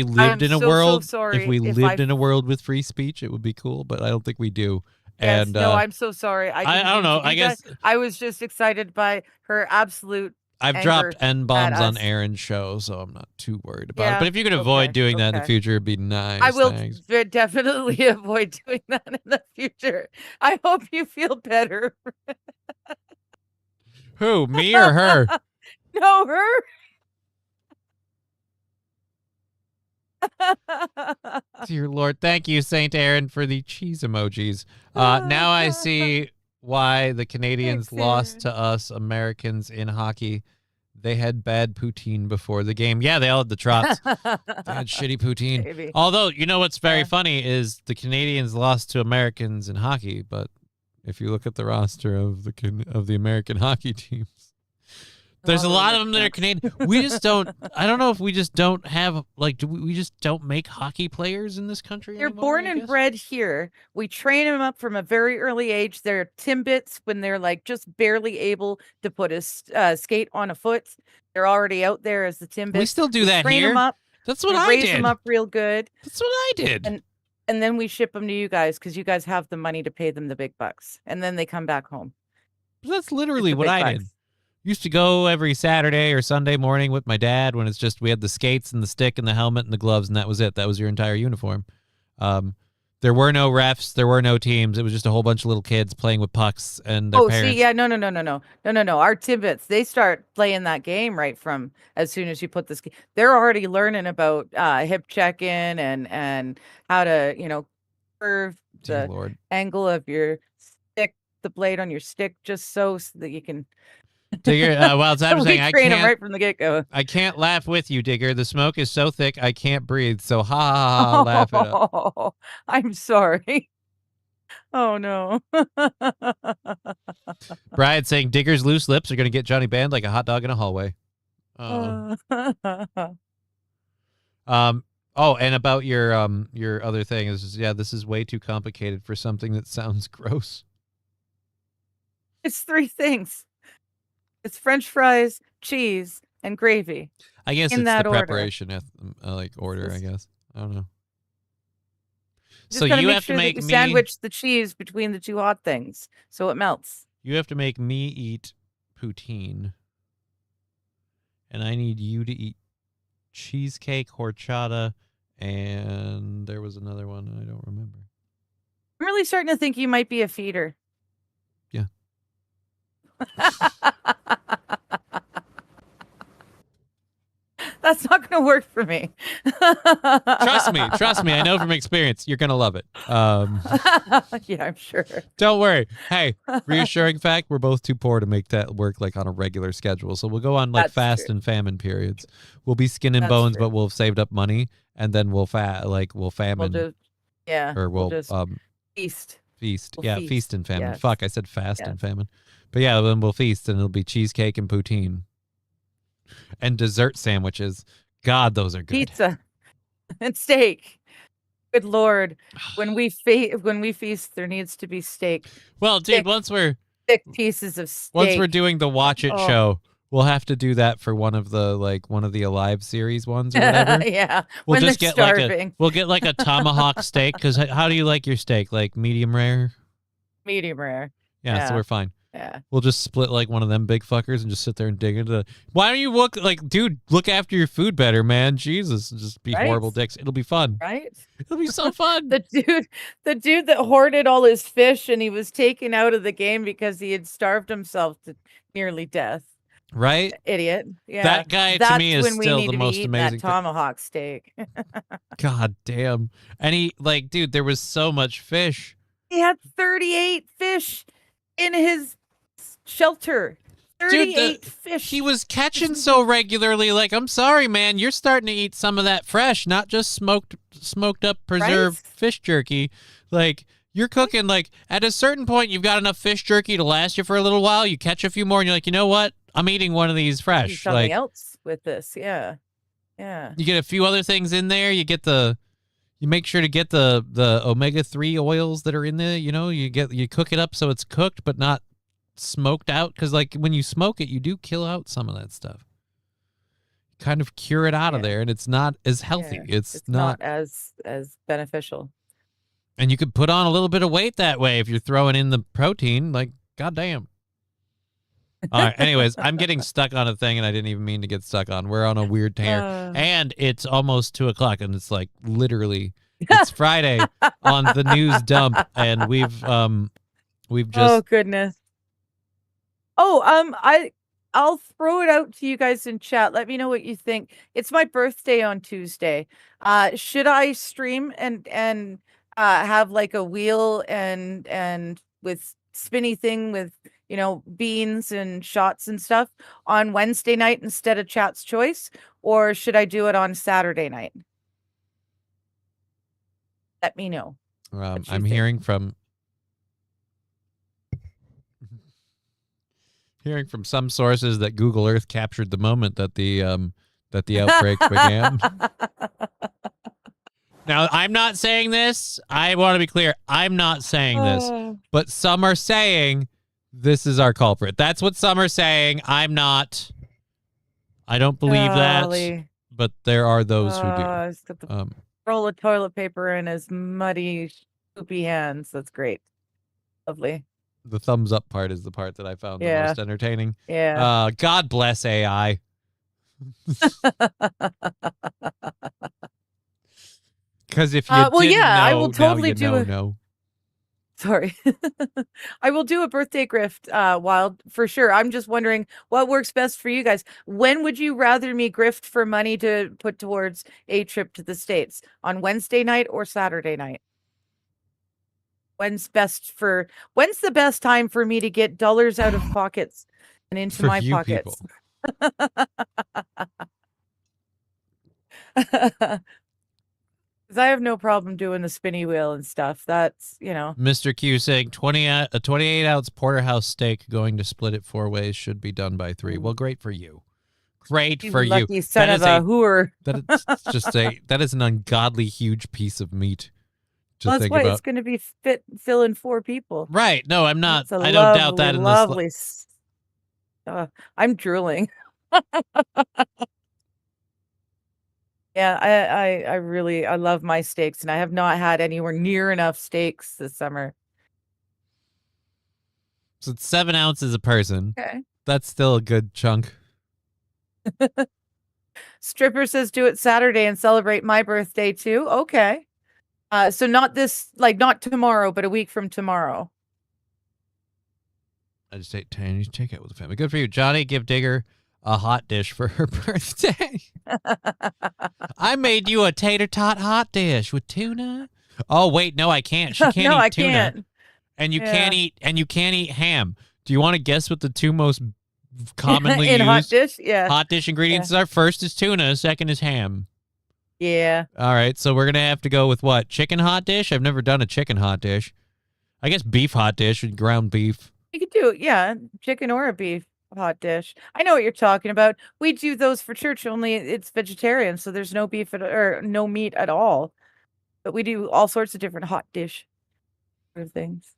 lived in a world, sorry if we if lived I- in a world with free speech, it would be cool. But I don't think we do. Yes, And no, I'm so sorry. I I don't didn't mean know. to I do that. guess I was just excited by her absolute. I've anger dropped N-bombs at on us. Aaron's show, so I'm not too worried about it. Yeah, But if you could avoid okay, doing that in the okay. future, it'd be nice. I will Thanks. definitely avoid doing that in the future. I hope you feel better. Who, me or her? No, her. Dear Lord, thank you, Saint Aaron, for the cheese emojis. Now I see why the Canadians Thanks, lost to us Americans in hockey. They had bad poutine before the game. Yeah, they all had the trots. They had shitty poutine. Maybe. Although, you know what's very Yeah. funny is the Canadians lost to Americans in hockey, but if you look at the roster of the American hockey teams, there's a Oh, lot that of them that are sucks. Canadian. We just don't. I don't know if we just don't have we just don't make hockey players in this country. They're anymore, born I and guess? bred here. We train them up from a very early age. They're Timbits when they're like just barely able to put a skate on a foot. They're already out there as the Timbits. We still do that train here. them up. That's what we I raise did. them up real good, That's what I did. and then we ship them to you guys because you guys have the money to pay them the big bucks, and then they come back home. That's literally The what big I did. bucks. Used to go every Saturday or Sunday morning with my dad when it's just we had the skates and the stick and the helmet and the gloves and that was it. That was your entire uniform. There were no refs, there were no teams. It was just a whole bunch of little kids playing with pucks and their parents. See, yeah, no. Our Timbits, they start playing that game right from as soon as you put this. They're already learning about hip checking and how to curve Dear the Lord. angle of your stick, the blade on your stick, just so that you can. Digger, well, it's I'm we saying train them right from the get go. I can't laugh with you, Digger. The smoke is so thick I can't breathe. So ha ha ha, ha laugh it up. Oh, I'm sorry. Oh no. Brian saying Digger's loose lips are gonna get Johnny banned like a hot dog in a hallway. Uh. Oh, and about your other thing is this is way too complicated for something that sounds gross. It's 3 things. It's French fries, cheese, and gravy. I guess In it's that the order. preparation order, I Just- guess. I don't know. Just So gotta you make have sure to that make you me sandwich the cheese between the 2 hot things so it melts. you have to make me eat poutine. And I need you to eat cheesecake, horchata, and there was another one I don't remember. I'm really starting to think you might be a feeder. Yeah. That's not going to work for me. Trust me, I know from experience. You're gonna love it. Yeah, I'm sure. Don't worry. Hey, reassuring fact: we're both too poor to make that work like on a regular schedule. So we'll go on like That's fast true. and famine periods. We'll be skin and That's bones, true. but we'll have saved up money, and then we'll We'll famine just, or we'll just feast. feast. we'll Yeah, feast. feast and famine. Yes. Fuck, I said fast and Yes. famine. But yeah, then we'll feast, and it'll be cheesecake and poutine, and dessert sandwiches. God, those are good. Pizza and steak. Good Lord. When we feast, there needs to be steak. Well, dude, Thick- once we're Thick pieces of steak. Once we're doing the Watch It Oh. show, we'll have to do that for one of the Alive series ones or whatever. Yeah. We'll when just they're get starving. we'll get like a tomahawk steak because how do you like your steak? Like medium rare? Medium rare. Yeah, so Yeah. we're fine. Yeah. We'll just split like one of them big fuckers and just sit there and dig into. Why don't you look like, dude? Look after your food better, man. Jesus, just be Right? horrible dicks. It'll be fun. Right? It'll be so fun. The dude that hoarded all his fish and he was taken out of the game because he had starved himself to nearly death. Right? Idiot. Yeah. That guy to That's me is when we still need the to most be eating amazing that thing. tomahawk steak. God damn. And he, like, dude, there was so much fish. He had 38 fish in his shelter. Dude, 38 fish. he was catching so regularly. Like, I'm sorry, man. You're starting to eat some of that fresh, not just smoked up preserved Right? fish jerky. Like, you're cooking, like, at a certain point, you've got enough fish jerky to last you for a little while. You catch a few more, and you're like, you know what? I'm eating one of these Do fresh. something Like, else with this. Yeah. Yeah. you get a few other things in there. You make sure to get the omega-3 oils that are in there. You know, you cook it up so it's cooked, but not smoked out. Because, like, when you smoke it, you do kill out some of that stuff. Kind of cure it out of Yeah. there, and it's not as healthy. Yeah. It's not not. as beneficial. And you could put on a little bit of weight that way if you're throwing in the protein. Like, goddamn. All right. Anyways, I'm getting stuck on a thing, and I didn't even mean to get stuck on. We're on a weird tear, and it's almost 2:00, and it's like literally it's Friday on the news dump, and we've Oh just goodness. I'll throw it out to you guys in chat. Let me know what you think. It's my birthday on Tuesday. Should I stream and have like a wheel and with spinny thing with beans and shots and stuff on Wednesday night instead of Chat's Choice, or should I do it on Saturday night? Let me know. what you I'm think. hearing from some sources that Google Earth captured the moment that the outbreak began. Now, I'm not saying this. I want to be clear. I'm not saying this. But some are saying this is our culprit. That's what some are saying. I'm not. I don't believe that. Golly. But there are those who do. He's got the roll of toilet paper in his muddy, poopy hands. That's great. Lovely. The thumbs up part is the part that I found the Yeah. most entertaining. Yeah. God bless AI. Because if you Well, didn't yeah, know, I will now totally you do know, a- no. Sorry. I will do a birthday grift, Wild, for sure. I'm just wondering what works best for you guys. When would you rather me grift for money to put towards a trip to the States? On Wednesday night or Saturday night? When's the best time for me to get dollars out of pockets and into For my you pockets? Because I have no problem doing the spinny wheel and stuff. That's, Mr. Q saying 28-ounce porterhouse steak going to split it 4 ways should be done by 3. Well, great for you. Great you for you. lucky son That of is a hooer. that is an ungodly huge piece of meat to Well, that's think why about. it's going to be filling 4 people. Right. No, I'm not. It's a I don't doubt that in the lovely. I'm drooling. Yeah, I love my steaks, and I have not had anywhere near enough steaks this summer. So it's 7 ounces a person. Okay. That's still a good chunk. Stripper says do it Saturday and celebrate my birthday too. Okay. So not tomorrow, but a week from tomorrow. I just ate Chinese takeout with the family. Good for you. Johnny, give Digger a hot dish for her birthday. I made you a tater tot hot dish with tuna. Oh wait, no, I can't. She can't No, eat I tuna. can't. And you Yeah. can't eat ham. Do you want to guess what the 2 most commonly In used hot dish? Yeah. hot dish ingredients are? First is tuna, second is ham. Yeah. All right, so we're gonna have to go with what? Chicken hot dish? I've never done a chicken hot dish. I guess beef hot dish with ground beef. You could do, yeah, chicken or a beef hot dish. I know what you're talking about. We do those for church, only it's vegetarian, so there's no beef or no meat at all. But we do all sorts of different hot dish sort of things.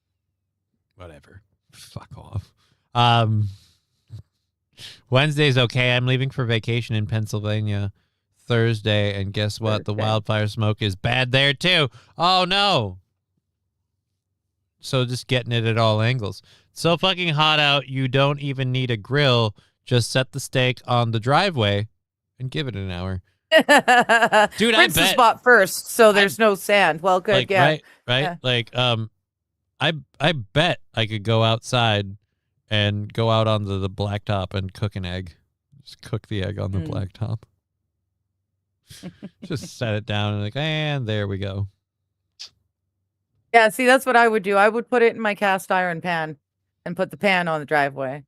Whatever. Fuck off. Wednesday's okay. I'm leaving for vacation in Pennsylvania Thursday, and guess what? The Thursday. wildfire smoke is bad there too. Oh no. So just getting it at all angles. So fucking hot out, you don't even need a grill. Just set the steak on the driveway and give it an hour. Dude, I Rinse the bet- spot first, so there's no sand. Well, good, Like, yeah. right? Yeah. Like, I bet I could go outside and go out onto the blacktop and cook an egg. Just cook the egg on the blacktop. Just set it down and there we go. Yeah, see, that's what I would do. I would put it in my cast iron pan and put the pan on the driveway.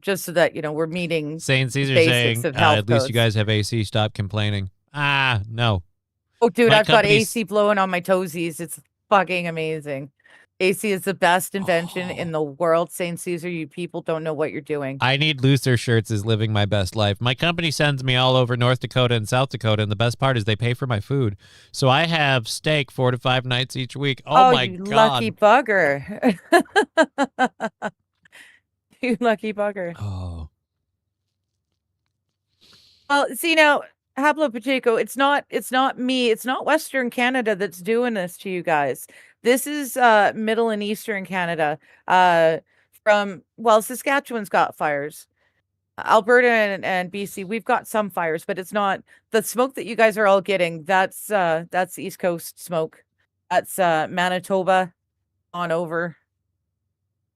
Just so that, we're meeting. St. Caesar basics saying, of health at least you codes. guys have AC. Stop complaining. No. Oh, dude, My I've got company's- AC blowing on my toesies. It's fucking amazing. AC is the best invention in the world. St. Caesar, you people don't know what you're doing. I need looser shirts is living my best life. My company sends me all over North Dakota and South Dakota, and the best part is they pay for my food. So I have steak 4 to 5 nights each week. Oh my you God. lucky bugger. You lucky bugger. Oh. Well, see now, Pablo Pacheco, it's not me, it's not Western Canada that's doing this to you guys. This is Middle and Eastern Canada. Saskatchewan's got fires. Alberta and BC, we've got some fires, but it's not the smoke that you guys are all getting. That's East Coast smoke. That's Manitoba on over.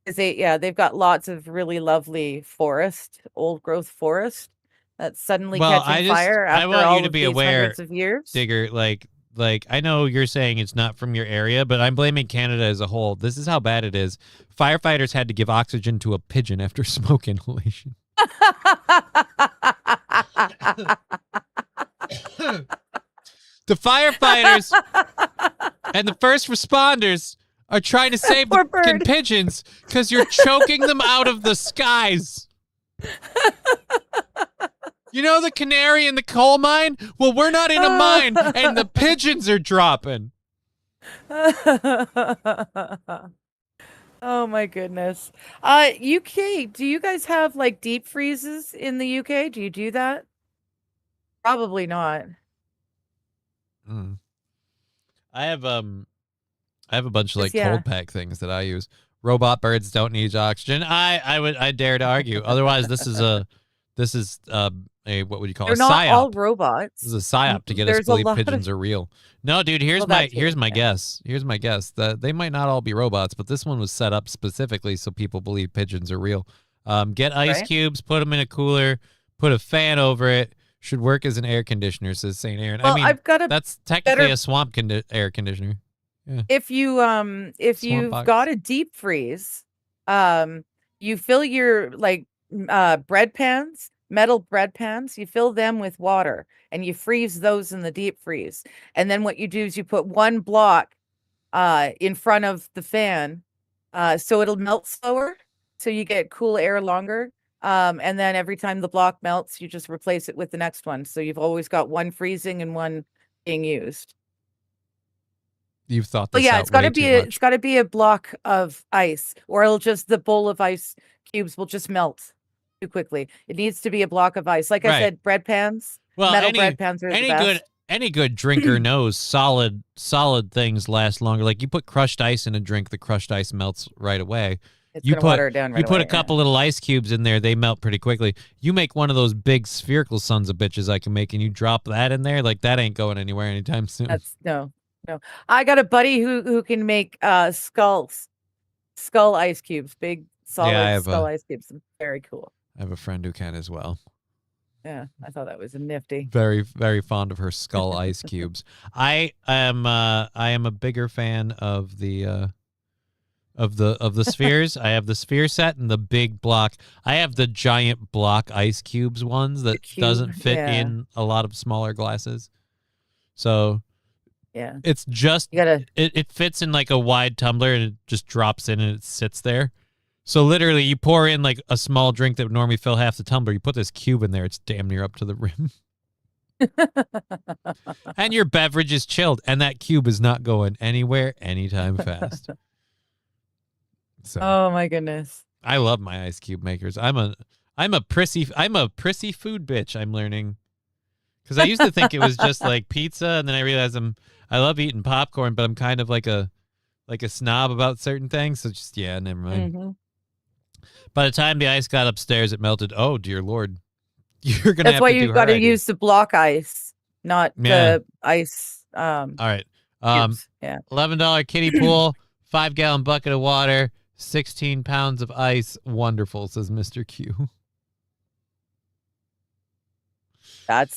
They've got lots of really lovely forest, old growth forest that's suddenly catching fire after I want all you to of be these aware, hundreds of years. Digger, like I know you're saying it's not from your area, but I'm blaming Canada as a whole. This is how bad it is. Firefighters had to give oxygen to a pigeon after smoke inhalation. The firefighters and the first responders are trying to save the Poor fucking bird. pigeons because you're choking them out of the skies. You know the canary in the coal mine? Well, we're not in a mine, and the pigeons are dropping. Oh my goodness. UK, do you guys have like deep freezes in the UK? Do you do that? Probably not. I have a bunch of like Yeah. cold pack things that I use. Robot birds don't need oxygen. I dare to argue. Otherwise, this is a what would you call They're a not psyop? all robots. This is a psyop to get us There's to a believe lot of- pigeons are real. No, dude, here's Well, my that too, here's my yeah. guess. Here's my guess that they might not all be robots, but this one was set up specifically so people believe pigeons are real. Get ice Right. cubes, put them in a cooler, put a fan over it. Should work as an air conditioner, says St. Aaron. Well, I mean, I've got a that's technically better- a swamp air conditioner. if you've box. got a deep freeze, you fill your bread pans, metal bread pans, you fill them with water and you freeze those in the deep freeze. And then what you do is you put one block in front of the fan so it'll melt slower, so you get cool air longer. And then every time the block melts, you just replace it with the next one. So you've always got one freezing and one being used. You've thought But this yeah, out it's got to way be too much. it's got to be a block of ice, or it'll just the bowl of ice cubes will just melt too quickly. It needs to be a block of ice. Like I Right. said, bread pans, Well, metal any bread pans are the any best. good drinker knows solid things last longer. Like you put crushed ice in a drink, the crushed ice melts right away. It's you gonna put water it down right you put away, a couple little ice cubes in there, they melt pretty quickly. You make one of those big spherical sons of bitches I can make, and you drop that in there, like that ain't going anywhere anytime soon. That's no. I got a buddy who can make skull ice cubes, big solid I have skull a- ice cubes. Very cool. I have a friend who can as well. Yeah, I thought that was nifty. Very, very fond of her skull ice cubes. I am a bigger fan of the spheres. I have the sphere set and the big block. I have the giant block ice cubes ones that cube, doesn't fit yeah. in a lot of smaller glasses. So Yeah, it's just you gotta. it fits in like a wide tumbler and it just drops in and it sits there. So literally you pour in like a small drink that would normally fill half the tumbler. You put this cube in there, it's damn near up to the rim. And your beverage is chilled, and that cube is not going anywhere anytime fast. So Oh my goodness. I love my ice cube makers. I'm a prissy food bitch. I'm learning because I used to think it was just like pizza, and then I realized I love eating popcorn, but I'm kind of like a snob about certain things. So just never mind. Mhm. By the time the ice got upstairs, it melted. Oh, dear Lord. You're going to That's have why to do you've got to her idea. use the block ice, not Yeah. the ice. All right. Cubes. Yeah. $11 kiddie pool, 5-gallon bucket of water, 16 pounds of ice. Wonderful, says Mr. Q.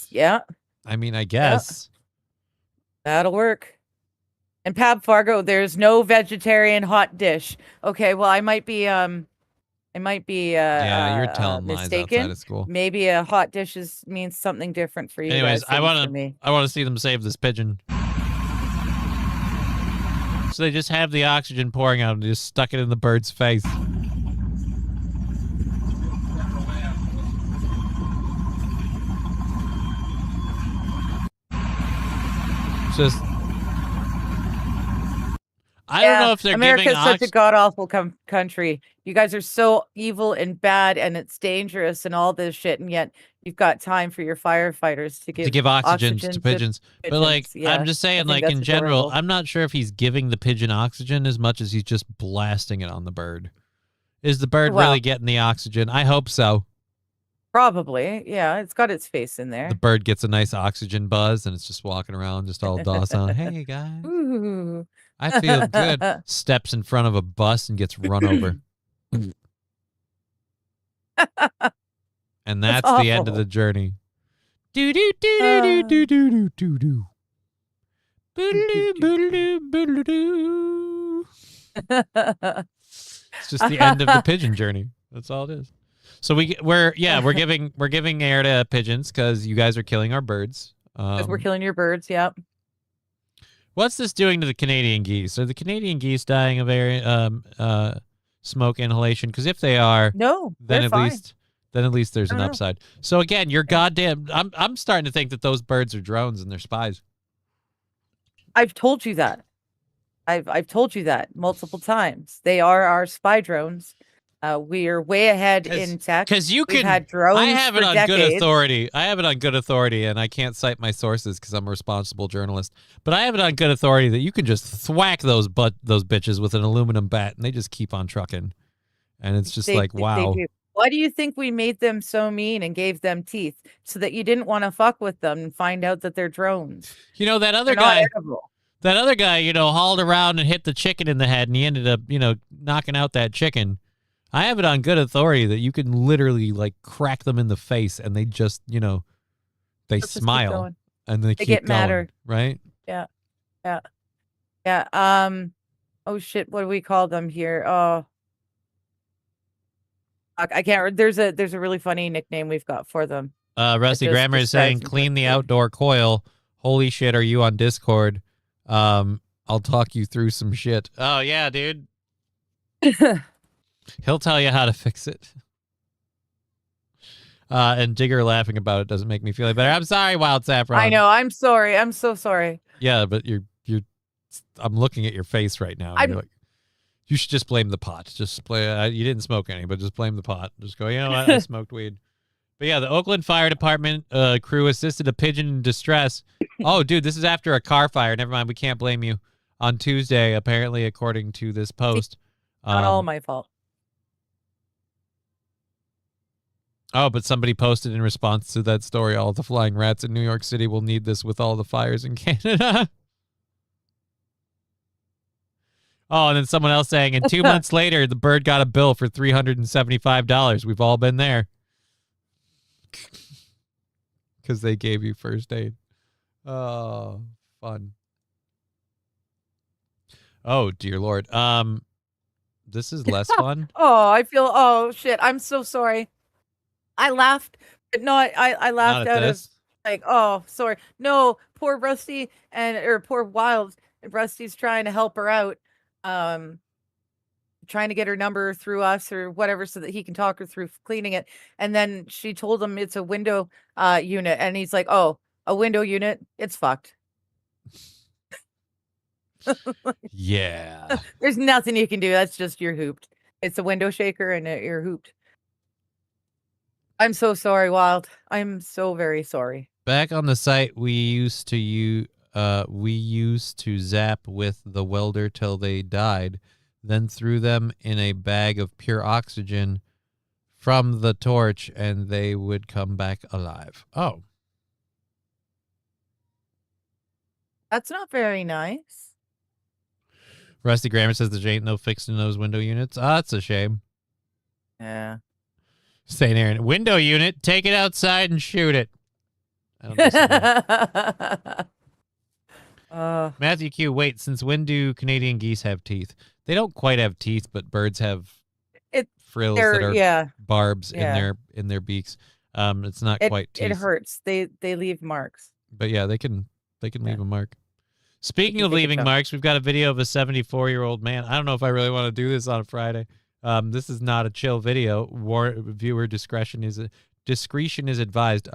Yeah. I mean, I guess. That'll work. And Pab Fargo, there's no vegetarian hot dish. Okay, well, I might be Yeah, you're telling lies mistaken. outside of school. Maybe a hot dish means something different for you Anyways, guys. than for me. I want to see them save this pigeon. So they just have the oxygen pouring out and just stuck it in the bird's face. Just I don't know if they're America's giving such a god awful country. You guys are so evil and bad, and it's dangerous and all this shit, and yet you've got time for your firefighters to give oxygen to pigeons. But like, Yeah, I'm just saying, I think like that's in general, adorable. I'm not sure if he's giving the pigeon oxygen as much as he's just blasting it on the bird. Is the bird Well- really getting the oxygen? I hope so. Probably, yeah. It's got its face in there. The bird gets a nice oxygen buzz and it's just walking around, just all docile. Hey guys, Ooh. I feel good. Steps in front of a bus and gets run over. And that's the end of awful. the journey. Do do do do do do do do do. Boodaloo, boodaloo, boodaloo. It's just the end of the pigeon journey. That's all it is. So we're giving air to pigeons because you guys are killing our birds. 'Cause we're killing your birds. Yep. What's this doing to the Canadian geese? Are the Canadian geese dying of air smoke inhalation? Because if they are, No, then they're at fine. least there's I an don't know. upside. So again, you're goddamn. I'm starting to think that those birds are drones and they're spies. I've told you that. I've told you that multiple times. They are our spy drones. We are way ahead in tech. Because you We've can. had drones I have it for on decades. good authority. I have it on good authority, and I can't cite my sources because I'm a responsible journalist. But I have it on good authority that you can just thwack those bitches with an aluminum bat, and they just keep on trucking. And it's just like, They wow. do. Why do you think we made them so mean and gave them teeth so that you didn't want to fuck with them and find out that they're drones? You know that other They're not guy. edible. That other guy, hauled around and hit the chicken in the head, and he ended up, knocking out that chicken. I have it on good authority that you can literally like crack them in the face, and they just, they Let's just keep smile going. and they keep get going, madder. right? Yeah. Oh shit, what do we call them here? Oh, I can't. There's a really funny nickname we've got for them. Rusty just Grammar is describes saying, them "Clean the perfectly. outdoor coil." Holy shit, are you on Discord? I'll talk you through some shit. Oh yeah, dude. He'll tell you how to fix it. And Digger laughing about it doesn't make me feel any better. I'm sorry, Wild Saffron. I know. I'm sorry. I'm so sorry. Yeah, but you're. I'm looking at your face right now. And you're like, you should just blame the pot. Just play. You didn't smoke any, but just blame the pot. Just go. You know what? I smoked weed. But yeah, the Oakland Fire Department crew assisted a pigeon in distress. Oh, dude, this is after a car fire. Never mind. We can't blame you. On Tuesday, apparently, according to this post. Not all my fault. Oh, but somebody posted in response to that story, all the flying rats in New York City will need this with all the fires in Canada. Oh, and then someone else saying, and 2 months later, the bird got a bill for $375. We've all been there. Because they gave you first aid. Oh, fun. Oh, dear Lord. This is less fun. Oh shit. I'm so sorry. I laughed, but no, I laughed Not at out of this. like, oh, sorry. No, poor Rusty or poor Wild. Rusty's trying to help her out. Trying to get her number through us or whatever so that he can talk her through cleaning it. And then she told him it's a window unit. And he's like, oh, a window unit? It's fucked. Yeah. There's nothing you can do. That's just you're hooped. It's a window shaker and you're hooped. I'm so sorry, Wild. I'm so very sorry. Back on the site, we used to zap with the welder till they died. then threw them in a bag of pure oxygen from the torch, and they would come back alive. Oh. That's not very nice. Rusty Grammar says there ain't no fixing those window units. Ah, that's a shame. Yeah. St. Aaron, window unit, take it outside and shoot it. I don't disagree. Matthew Q, wait, since when do Canadian geese have teeth? They don't quite have teeth, but birds have frills that are barbs in their beaks. It's not quite teeth. It hurts. They leave marks. But yeah, they can leave a mark. Speaking of leaving marks, we've got a video of a 74-year-old man. I don't know if I really want to do this on a Friday. This is not a chill video. Viewer discretion is advised.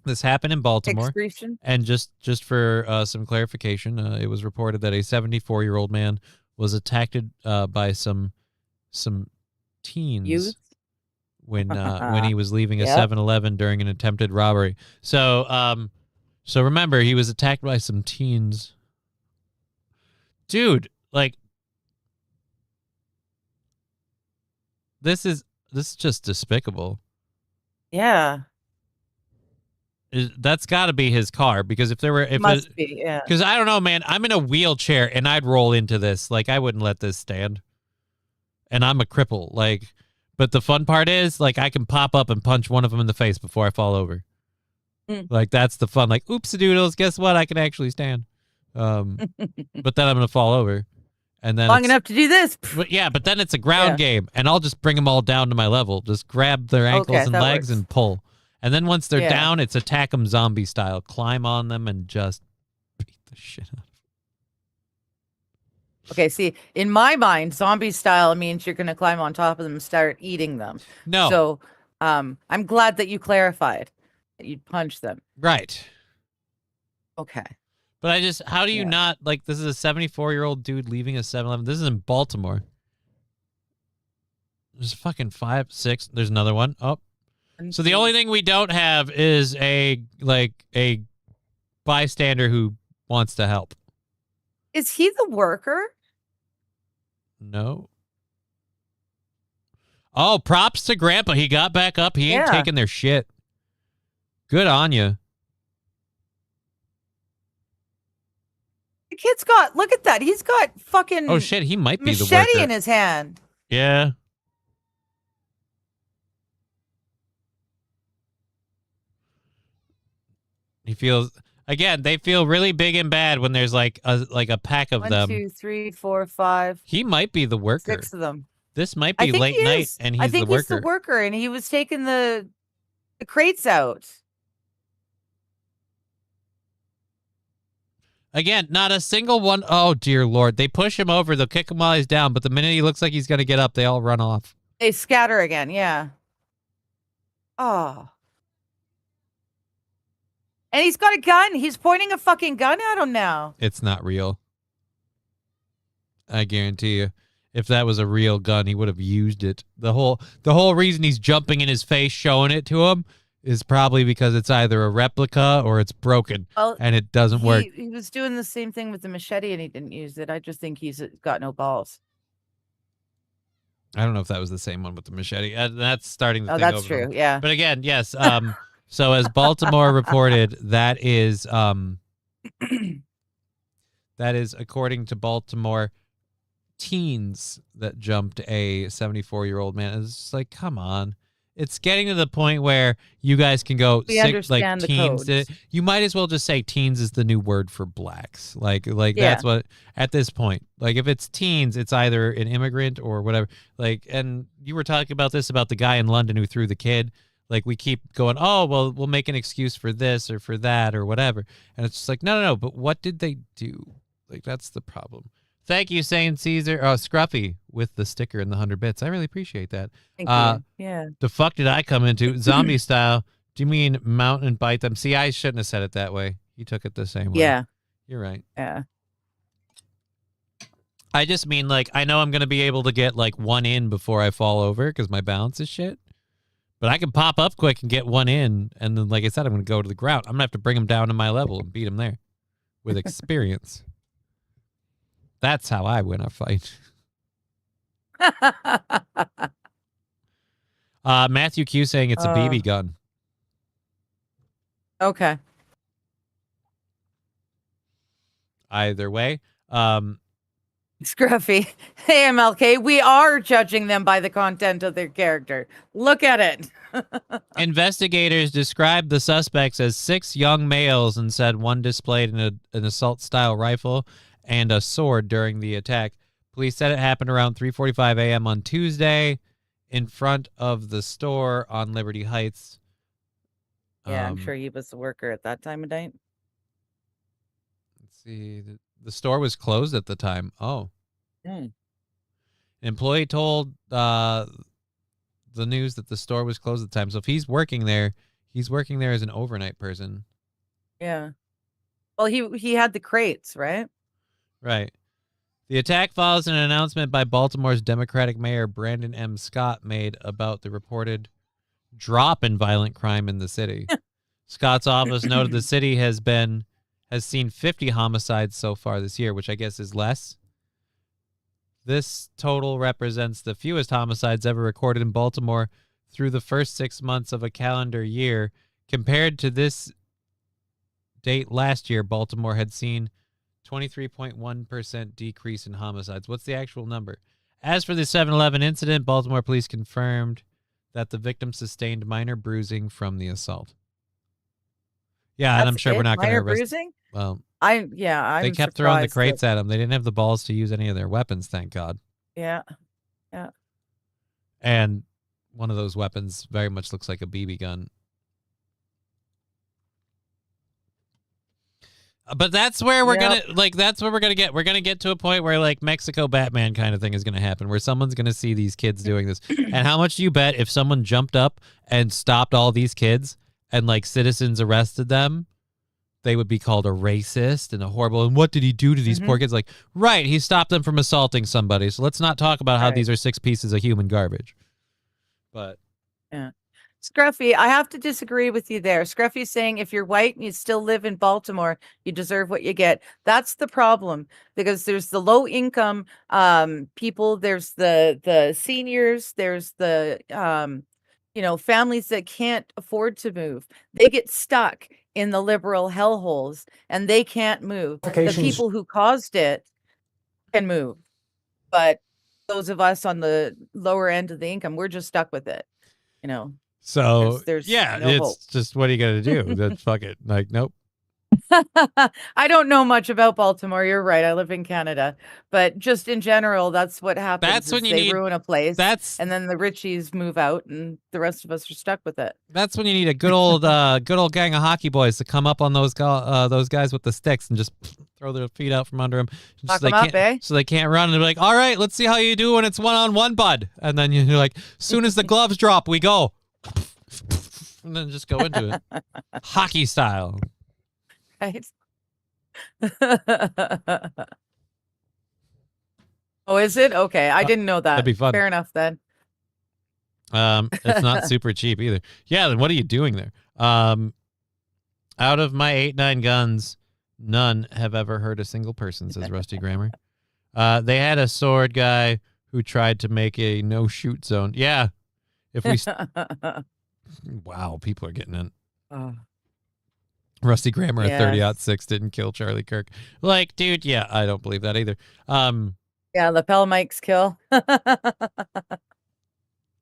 This happened in Baltimore. Excretion? And just for some clarification, it was reported that a 74-year-old man was attacked by some teens Youth? when he was leaving a 7-Eleven during an attempted robbery. So remember, he was attacked by some teens. Dude, like, this is just despicable. Yeah. That's got to be his car, because if Be, yeah. Because I don't know, man, I'm in a wheelchair and I'd roll into this. Like, I wouldn't let this stand. And I'm a cripple. Like, but the fun part is, like, I can pop up and punch one of them in the face before I fall over. Like, that's the fun. Like, oopsie doodles, guess what? I can actually stand. But then I'm going to fall over. And then long enough to do this. But then it's a ground game, and I'll just bring them all down to my level. Just grab their ankles and legs and pull. And then once they're down, it's attack them zombie style. Climb on them and just beat the shit out of them. Okay, see, in my mind, zombie style means you're going to climb on top of them and start eating them. No. So I'm glad that you clarified that you'd punch them. Right. Okay. But how do you not, like, this is a 74-year-old dude leaving a 7-Eleven. This is in Baltimore. There's fucking 5, 6. There's another one. Oh. So the only thing we don't have is a bystander who wants to help. Is he the worker? No. Oh, props to Grandpa. He got back up. He ain't taking their shit. Good on you. The kid's got, look at that. He's got fucking oh shit, he might be the worker. machete in his hand. Yeah. He feels, again, they feel really big and bad when there's like a pack of them. 1, 2, 3, 4, 5. He might be the worker. 6 of them. This might be late night and he's the worker. I think he's the worker, and he was taking the crates out. Again, not a single one. Oh, dear Lord. They push him over. They'll kick him while he's down. But the minute he looks like he's going to get up, they all run off. They scatter again. Yeah. Oh. And he's got a gun. He's pointing a fucking gun at him now. It's not real. I guarantee you. If that was a real gun, he would have used it. The whole reason he's jumping in his face, showing it to him, is probably because it's either a replica or it's broken, and it doesn't work. He was doing the same thing with the machete, and he didn't use it. I just think he's got no balls. I don't know if that was the same one with the machete. That's starting the thing that's over. true, yeah. But again, yes. So as Baltimore reported, that is according to Baltimore, teens that jumped a 74-year-old man. It's just like, come on. It's getting to the point where you guys can go understand the teens did it. You might as well just say teens is the new word for blacks. Like that's what, at this point, like if it's teens, it's either an immigrant or whatever. Like, and you were talking about this about the guy in London who threw the kid. Like, we keep going, oh, well, we'll make an excuse for this or for that or whatever. And it's just like, no, but what did they do? Like, that's the problem. Thank you, Saint Caesar. Scruffy with the sticker and the 100 bits. I really appreciate that. Thank you. Yeah. The fuck did I come into? Zombie style. Do you mean mount and bite them? See, I shouldn't have said it that way. You took it the same way. Yeah. You're right. Yeah. I just mean, like, I know I'm going to be able to get, like, one in before I fall over because my balance is shit. But I can pop up quick and get one in. And then, like I said, I'm going to go to the ground. I'm going to have to bring him down to my level and beat him there with experience. That's how I win a fight. Matthew Q saying it's a BB gun. Okay. Either way, Scruffy. Hey, MLK, we are judging them by the content of their character. Look at it. investigators described the suspects as 6 young males and said one displayed an assault-style rifle and a sword during the attack. Police said it happened around 3:45 a.m. on Tuesday in front of the store on Liberty Heights. Yeah, I'm sure he was the worker at that time of night. Let's see. The store was closed at the time. Oh. Hmm. Employee told the news that the store was closed at the time. So if he's working there as an overnight person. Yeah. Well, he had the crates, right? Right. The attack follows an announcement by Baltimore's Democratic Mayor Brandon M. Scott made about the reported drop in violent crime in the city. Scott's office noted the city has seen 50 homicides so far this year, which I guess is less. This total represents the fewest homicides ever recorded in Baltimore through the first 6 months of a calendar year. Compared to this date last year, Baltimore had seen 23.1% decrease in homicides. What's the actual number? As for the 7-Eleven incident, Baltimore police confirmed that the victim sustained minor bruising from the assault. Yeah, and I'm sure we're not going to arrest. Bruising? Well, I'm they kept throwing the surprised crates at him. They didn't have the balls to use any of their weapons, thank God. Yeah. And one of those weapons very much looks like a BB gun. But that's where we're that's where we're gonna get. We're gonna get to a point where like Mexico Batman kind of thing is gonna happen, where someone's gonna see these kids doing this. And how much do you bet if someone jumped up and stopped all these kids and like citizens arrested them, they would be called a racist and a horrible. And what did he do to these poor kids? Like, right, he stopped them from assaulting somebody. So let's not talk about how these are 6 pieces of human garbage. But yeah. Scruffy, I have to disagree with you there. Scruffy's saying if you're white and you still live in Baltimore, you deserve what you get. That's the problem, because there's the low income people, there's the seniors, there's the families that can't afford to move. They get stuck in the liberal hellholes and they can't move. The people who caused it can move, but those of us on the lower end of the income, we're just stuck with it. so there's yeah, no it's hope. just what are you gonna do? Then fuck it. Like, nope. I don't know much about Baltimore. You're right. I live in Canada, but just in general, that's what happens. That's when they ruin a place. And then the Richies move out, and the rest of us are stuck with it. That's when you need a good old gang of hockey boys to come up on those guys with the sticks and just throw their feet out from under them, so they can't run. And be like, all right, let's see how you do when it's 1-on-1, bud. And then you're like, soon as the gloves drop, we go, and then just go into it, hockey style. Right. Oh, is it? Okay. I didn't know that. That'd be fun. Fair enough then. It's not super cheap either. Yeah, then what are you doing there? Out of my 8-9 guns, none have ever hurt a single person, says Rusty Grammer. They had a sword guy who tried to make a no-shoot zone. Yeah. If we wow, people are getting in. Rusty Grammer at 30-06 didn't kill Charlie Kirk. Like, dude, yeah, I don't believe that either. Yeah, lapel mics kill.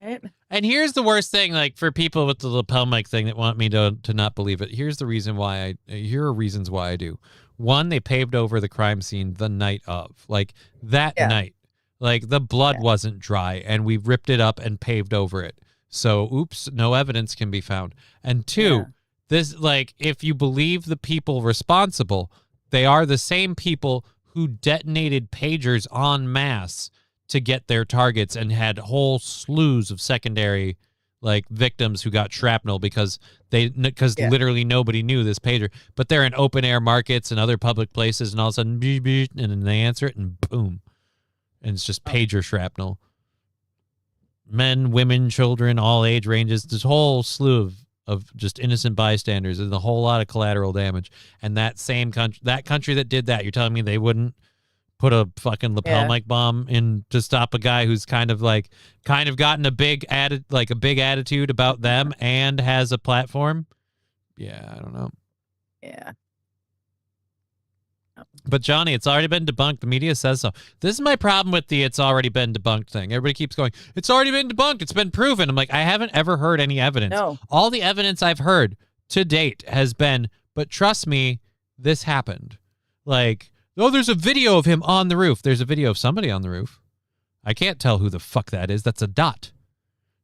Right? And here's the worst thing, like, for people with the lapel mic thing that want me to not believe it. Here's the reason why here are reasons why I do. One, they paved over the crime scene the night of. Like, that night. Like, the blood wasn't dry, and we ripped it up and paved over it. So, oops, no evidence can be found. And two, this, like, if you believe the people responsible, they are the same people who detonated pagers en masse to get their targets and had whole slews of secondary, like, victims who got shrapnel because literally nobody knew this pager. But they're in open air markets and other public places, and all of a sudden, beep, beep, and then they answer it, and boom, and it's just pager shrapnel. Men, women, children, all age ranges, this whole slew of just innocent bystanders and a whole lot of collateral damage. And that same country, that did that, you're telling me they wouldn't put a fucking lapel Yeah. mic bomb in to stop a guy who's kind of gotten a big attitude about them and has a platform. Yeah, I don't know. Yeah. But Johnny, it's already been debunked. The media says so. This is my problem with the "it's already been debunked" thing. Everybody keeps going, "It's already been debunked. It's been proven." I'm like, I haven't ever heard any evidence. No. All the evidence I've heard to date has been, but trust me, this happened. Like, oh, there's a video of him on the roof. There's a video of somebody on the roof. I can't tell who the fuck that is. That's a dot.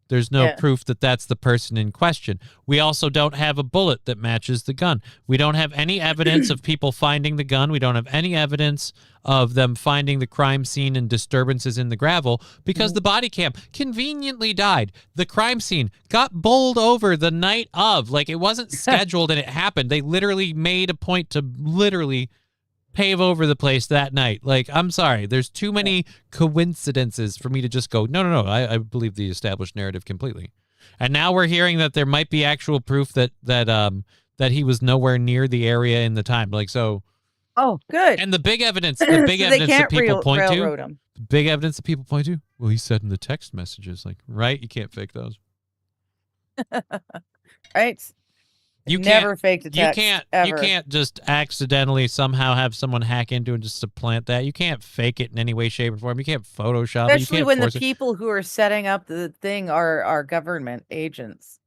There's no proof that that's the person in question. We also don't have a bullet that matches the gun. We don't have any evidence of people finding the gun. We don't have any evidence of them finding the crime scene and disturbances in the gravel because the body cam conveniently died. The crime scene got bowled over the night of. Like, it wasn't scheduled and it happened. They literally made a point to literally pave over the place that night. Like, I'm sorry, there's too many coincidences for me to just go, no, I believe the established narrative completely. And now we're hearing that there might be actual proof that he was nowhere near the area in the time. Like, so. Oh, good. And the big evidence, So they can't railroad him. the big evidence that people point to, well, he said in the text messages, like, right? You can't fake those. Right? You never faked a text. You can't just accidentally somehow have someone hack into and just supplant that. You can't fake it in any way, shape, or form. You can't Photoshop it. Especially You can't when the force it. people who are setting up the thing are government agents.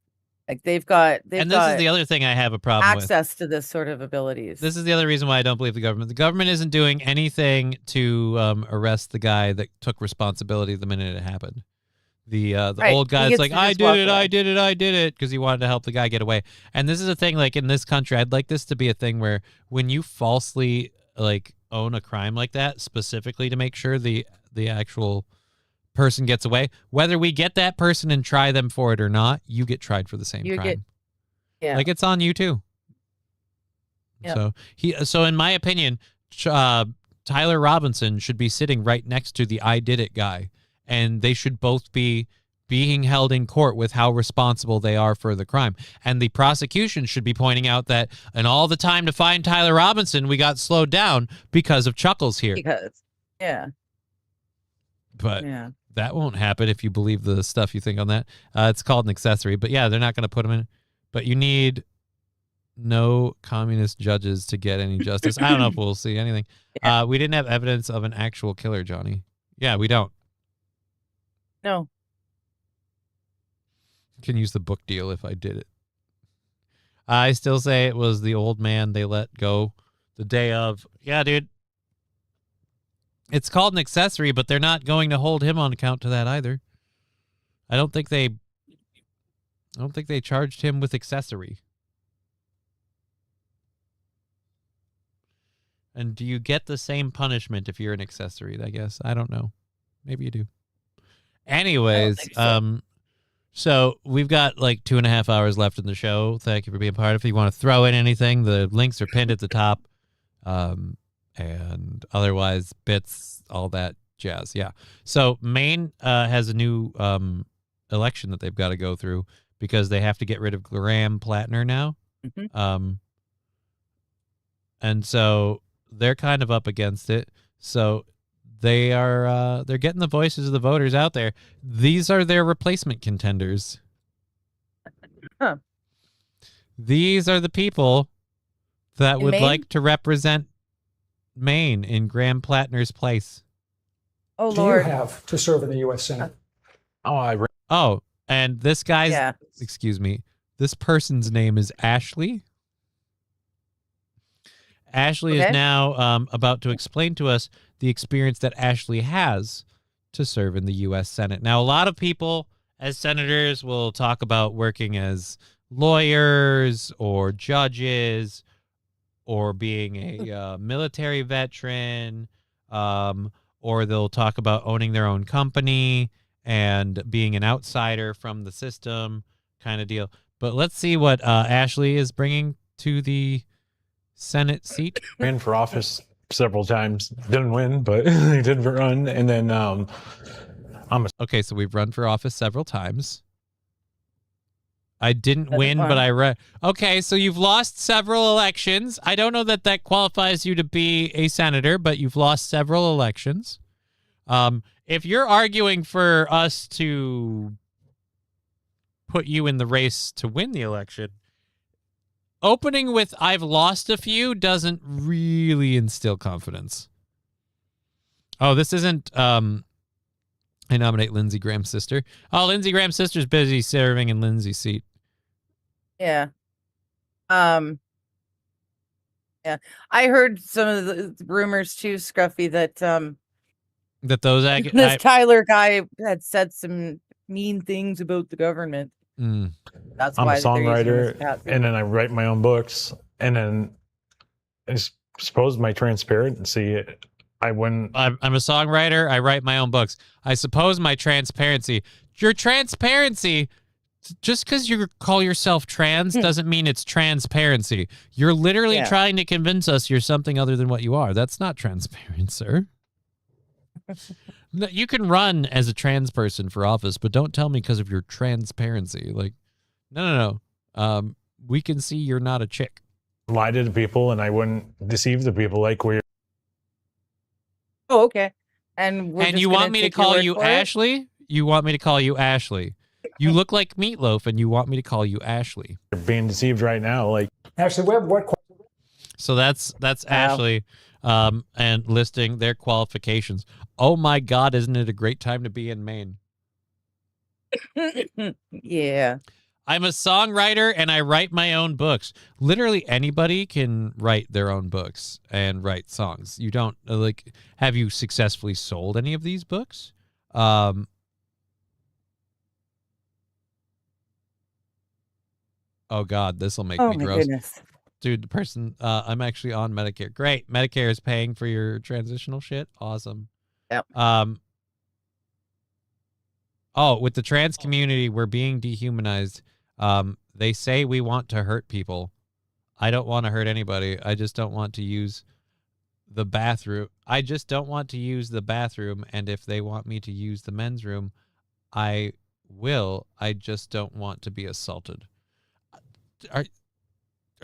Like they've got And this is the other thing I have a problem with. access to this sort of abilities. This is the other reason why I don't believe the government. The government isn't doing anything to arrest the guy that took responsibility the minute it happened. The Right. old He guy's gets like, to I just did walk it, away. I did it, because he wanted to help the guy get away. And this is a thing, like, in this country, I'd like this to be a thing where when you falsely, like, own a crime like that, specifically to make sure the actual person gets away, whether we get that person and try them for it or not, you get tried for the same crime. Yeah. Like, it's on you too. Yep. So in my opinion, Tyler Robinson should be sitting right next to the I did it guy, and they should both be being held in court with how responsible they are for the crime. And the prosecution should be pointing out that, and all the time to find Tyler Robinson, we got slowed down because of Chuckles here. But that won't happen if you believe the stuff you think on that. It's called an accessory, but yeah, they're not going to put him in. But you need no communist judges to get any justice. I don't know if we'll see anything. We didn't have evidence of an actual killer, Johnny. Yeah, we don't. No. Can use the book deal if I did it. I still say it was the old man they let go the day of. Yeah, dude. It's called an accessory, but they're not going to hold him on account to that either. I don't think they charged him with accessory. And do you get the same punishment if you're an accessory, I guess? I don't know. Maybe you do. Anyways, so we've got like 2.5 hours left in the show. Thank you for being part of it. If you want to throw in anything, the links are pinned at the top. And otherwise, bits, all that jazz. Yeah. So Maine has a new election that they've got to go through because they have to get rid of Graham Plattner now. And so they're kind of up against it. So they're getting the voices of the voters out there. These are their replacement contenders. Huh. These are the people that In would Maine? like to represent Maine in Graham Plattner's place. Oh, do you Lord. have to serve in the U.S. Senate? Oh, and this guy's, Yeah. excuse me, this person's name is Ashley. Ashley is Okay. now about to explain to us the experience that Ashley has to serve in the U.S. Senate. Now, a lot of people as senators will talk about working as lawyers or judges or being a military veteran, or they'll talk about owning their own company and being an outsider from the system kind of deal. But let's see what Ashley is bringing to the Senate seat. Ran for office several times, didn't win, but he did run. And then Okay, so we've run for office several times. I didn't That's win, but fine. I read. Okay, so you've lost several elections. I don't know that that qualifies you to be a senator, but you've lost several elections. If you're arguing for us to put you in the race to win the election, opening with "I've lost a few" doesn't really instill confidence. Oh, this isn't. I nominate Lindsey Graham's sister. Oh, Lindsey Graham's sister's busy serving in Lindsey's seat. Yeah. Yeah. I heard some of the rumors too, Scruffy, that That those this Tyler guy had said some mean things about the government. Mm. That's I'm a why they're using this songwriter, cat. and then I write my own books, and then I suppose my transparency, I wouldn't. I'm a songwriter. I write my own books. I suppose my transparency. Your transparency, just because you call yourself trans doesn't mean it's transparency. You're literally Yeah. trying to convince us you're something other than what you are. That's not transparent, sir. No, you can run as a trans person for office, but don't tell me because of your transparency. Like, no. We can see you're not a chick. Lie to the people, and I wouldn't deceive the people like we. Oh, okay. And we're And just you gonna want me to take your call word you for it? Ashley? You want me to call you Ashley? You look like Meatloaf, and you want me to call you Ashley? Are being deceived right now. Like, Actually, what So that's Ashley, and listing their qualifications. Oh my God, isn't it a great time to be in Maine? Yeah. I'm a songwriter and I write my own books. Literally anybody can write their own books and write songs. You don't have you successfully sold any of these books? Oh God, this will make Oh me my gross. goodness. Dude, the person, I'm actually on Medicare. Great. Medicare is paying for your transitional shit. Awesome. Yep. Oh, with the trans community, we're being dehumanized. They say we want to hurt people. I don't want to hurt anybody. I just don't want to use the bathroom. I just don't want to use the bathroom. And if they want me to use the men's room, I will. I just don't want to be assaulted. Are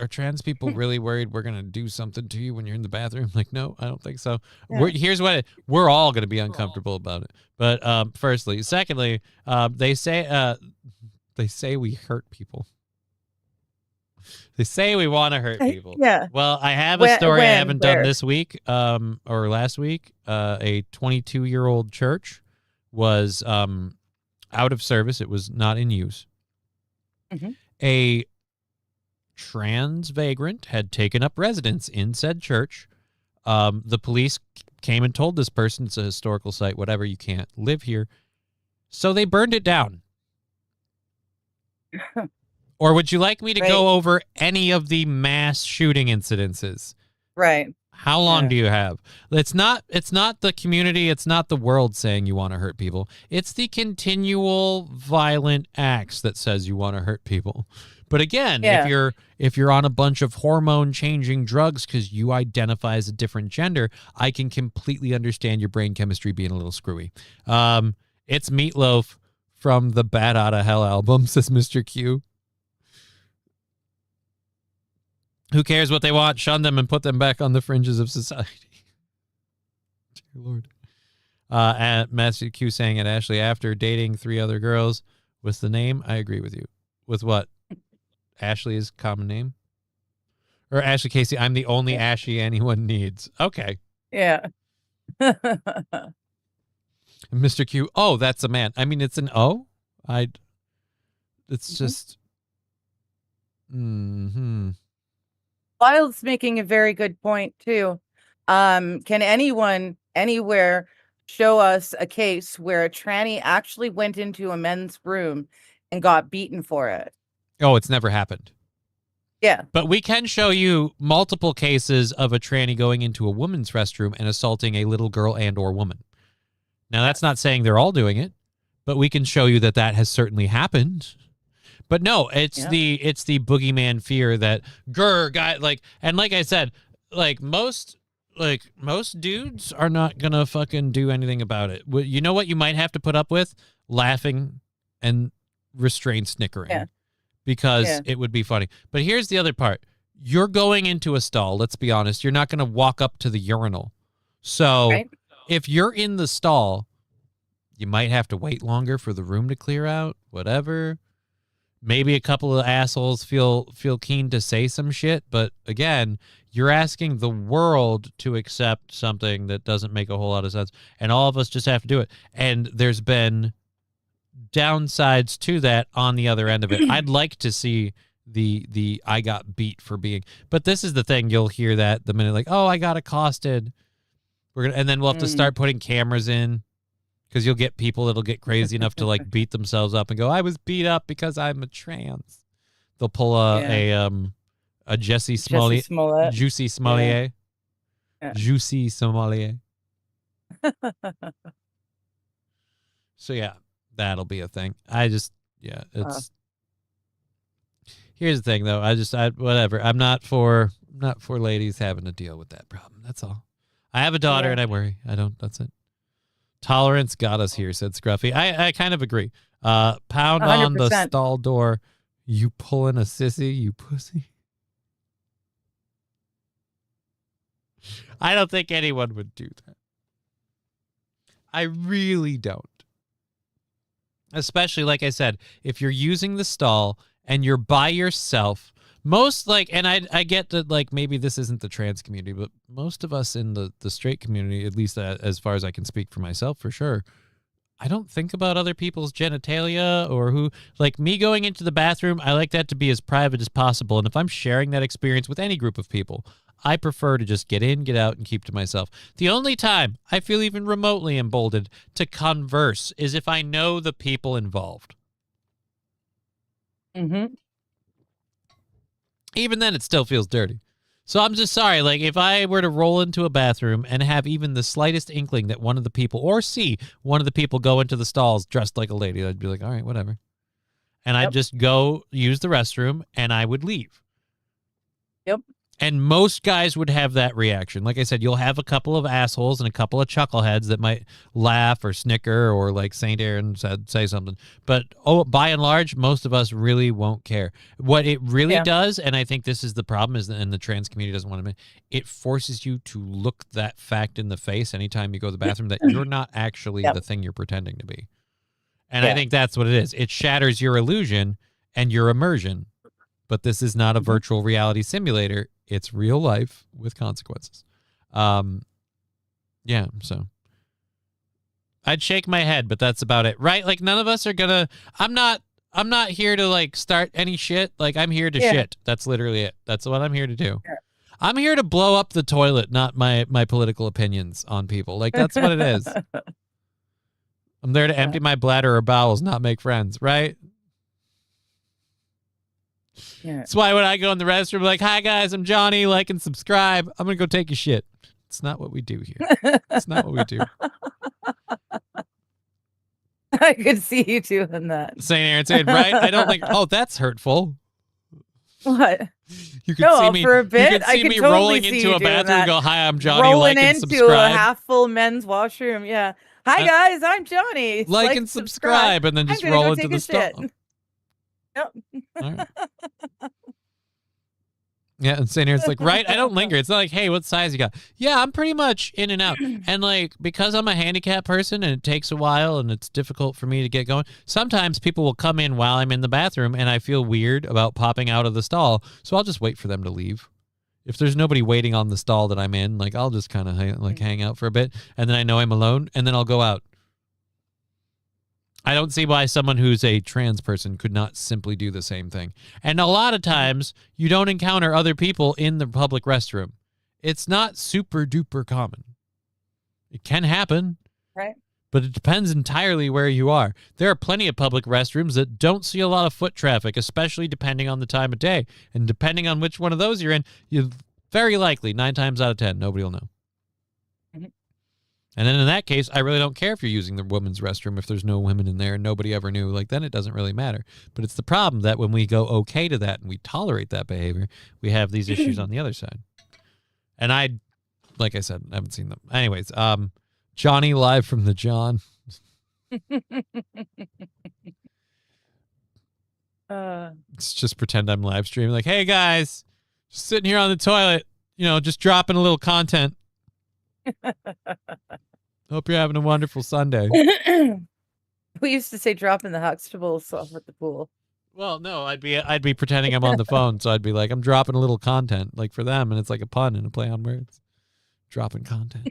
trans people really worried we're going to do something to you when you're in the bathroom? Like, no, I don't think so. Yeah. Here's what we're all going to be uncomfortable about it. But firstly, secondly, they say we hurt people. They say we want to hurt people. Yeah. Well, I have a story I When? haven't done Where? this week, or last week. A 22-year-old church was out of service. It was not in use. Mhm. A trans vagrant had taken up residence in said church. The police came and told this person it's a historical site, whatever, you can't live here. So they burned it down. Or would you like me to go over any of the mass shooting incidences? Right. How long Yeah. do you have? It's not the community, it's not the world saying you want to hurt people. It's the continual violent acts that says you want to hurt people. But again, Yeah. if you're on a bunch of hormone changing drugs because you identify as a different gender, I can completely understand your brain chemistry being a little screwy. It's Meatloaf from the Bat Outta Hell album, says Mr. Q. Who cares what they want? Shun them and put them back on the fringes of society. Dear Lord. And Matthew Q saying it, Ashley, after dating 3 other girls with the name, I agree with you. With what? Ashley's common name? Or Ashley Casey, I'm the only Ashley anyone needs. Okay. Yeah. Mr. Q, oh, that's a man. I mean, it's an O? It's just... Wild's making a very good point too. Can anyone anywhere show us a case where a tranny actually went into a men's room and got beaten for it? Oh, it's never happened. Yeah. But we can show you multiple cases of a tranny going into a woman's restroom and assaulting a little girl and or woman. Now, that's not saying they're all doing it, but we can show you that that has certainly happened. But no, it's the boogeyman fear that guy, like, and like I said, most dudes are not gonna fucking do anything about it. You know what you might have to put up with? Laughing and restrained snickering. Yeah. because Yeah. it would be funny. But here's the other part. You're going into a stall, let's be honest. You're not going to walk up to the urinal. So Right. if you're in the stall, you might have to wait longer for the room to clear out, whatever. Maybe a couple of assholes feel keen to say some shit, but again, you're asking the world to accept something that doesn't make a whole lot of sense, and all of us just have to do it. And there's been downsides to that on the other end of it. I'd like to see the I got beat for being, but this is the thing, you'll hear that the minute like, oh, I got accosted. And then we'll have to start putting cameras in, because you'll get people that'll get crazy enough to like beat themselves up and go, I was beat up because I'm a trans. They'll pull a Jesse Smollett, Smollett. Juicy Smollett, Yeah. Juicy Smollett. So yeah, that'll be a thing. It's. Here's the thing, though. Whatever. I'm not for ladies having to deal with that problem. That's all. I have a daughter, and I worry. I don't. That's it. Tolerance got us here, said Scruffy. I kind of agree. Pound on the 100%. stall door. You pulling a sissy, you pussy. I don't think anyone would do that. I really don't. Especially, like I said, if you're using the stall and you're by yourself, and I get that, like, maybe this isn't the trans community, but most of us in the straight community, at least as far as I can speak for myself, for sure, I don't think about other people's genitalia or who, like me going into the bathroom, I like that to be as private as possible. And if I'm sharing that experience with any group of people, I prefer to just get in, get out, and keep to myself. The only time I feel even remotely emboldened to converse is if I know the people involved. Mm-hmm. Even then, it still feels dirty. So I'm just sorry. Like, if I were to roll into a bathroom and have even the slightest inkling that one of the people, or see one of the people go into the stalls dressed like a lady, I'd be like, all right, whatever. And I'd just go use the restroom and I would leave. Yep. And most guys would have that reaction. Like I said, you'll have a couple of assholes and a couple of chuckleheads that might laugh or snicker or, like St. Aaron said, say something. But by and large, most of us really won't care. What it really does, and I think this is the problem, and the trans community doesn't want to admit, it forces you to look that fact in the face anytime you go to the bathroom that you're not actually the thing you're pretending to be. And I think that's what it is. It shatters your illusion and your immersion. But this is not a virtual reality simulator. It's real life with consequences. Yeah, so I'd shake my head, but that's about it. Right? Like, none of us are gonna I'm not here to, like, start any shit. Like, I'm here to shit. That's literally it. That's what I'm here to do. Yeah. I'm here to blow up the toilet, not my political opinions on people. Like, that's what it is. I'm there to empty my bladder or bowels, not make friends, right? Yeah. That's why when I go in the restroom, I'm like, hi guys, I'm Johnny, like and subscribe. I'm going to go take a shit. It's not what we do here. It's not what we do. I could see you doing that. St. Aaron saying, right? I don't think, oh, that's hurtful. What? You could see me for a bit. You could see I could me totally rolling see into you a doing bathroom and that. go, hi, I'm Johnny, Rolling like and into a subscribe. half full men's washroom. Yeah. Hi guys, I'm Johnny. Like and subscribe, and then just I'm gonna roll go into take the a stall. shit. Yep. All right. Yeah, and St. Aaron's like, right? I don't linger. It's not like, hey, what size you got? Yeah, I'm pretty much in and out. And, like, because I'm a handicapped person and it takes a while and it's difficult for me to get going, sometimes people will come in while I'm in the bathroom and I feel weird about popping out of the stall. So I'll just wait for them to leave. If there's nobody waiting on the stall that I'm in, like, I'll just kind of hang out for a bit, and then I know I'm alone, and then I'll go out. I don't see why someone who's a trans person could not simply do the same thing. And a lot of times, you don't encounter other people in the public restroom. It's not super duper common. It can happen. Right. But it depends entirely where you are. There are plenty of public restrooms that don't see a lot of foot traffic, especially depending on the time of day. And depending on which one of those you're in, you very likely, 9 times out of 10, nobody will know. And then in that case, I really don't care if you're using the women's restroom if there's no women in there and nobody ever knew. Like, then it doesn't really matter. But it's the problem that when we go okay to that and we tolerate that behavior, we have these issues on the other side. And like I said, I haven't seen them. Anyways, Johnny live from the John. Let's just pretend I'm live streaming. Like, hey guys, just sitting here on the toilet, just dropping a little content. Hope you're having a wonderful Sunday. We used to say dropping the Huxtables off at the pool. Well, no, I'd be pretending I'm on the phone, so I'd be like, I'm dropping a little content, like for them, and it's like a pun and a play on words. Dropping content.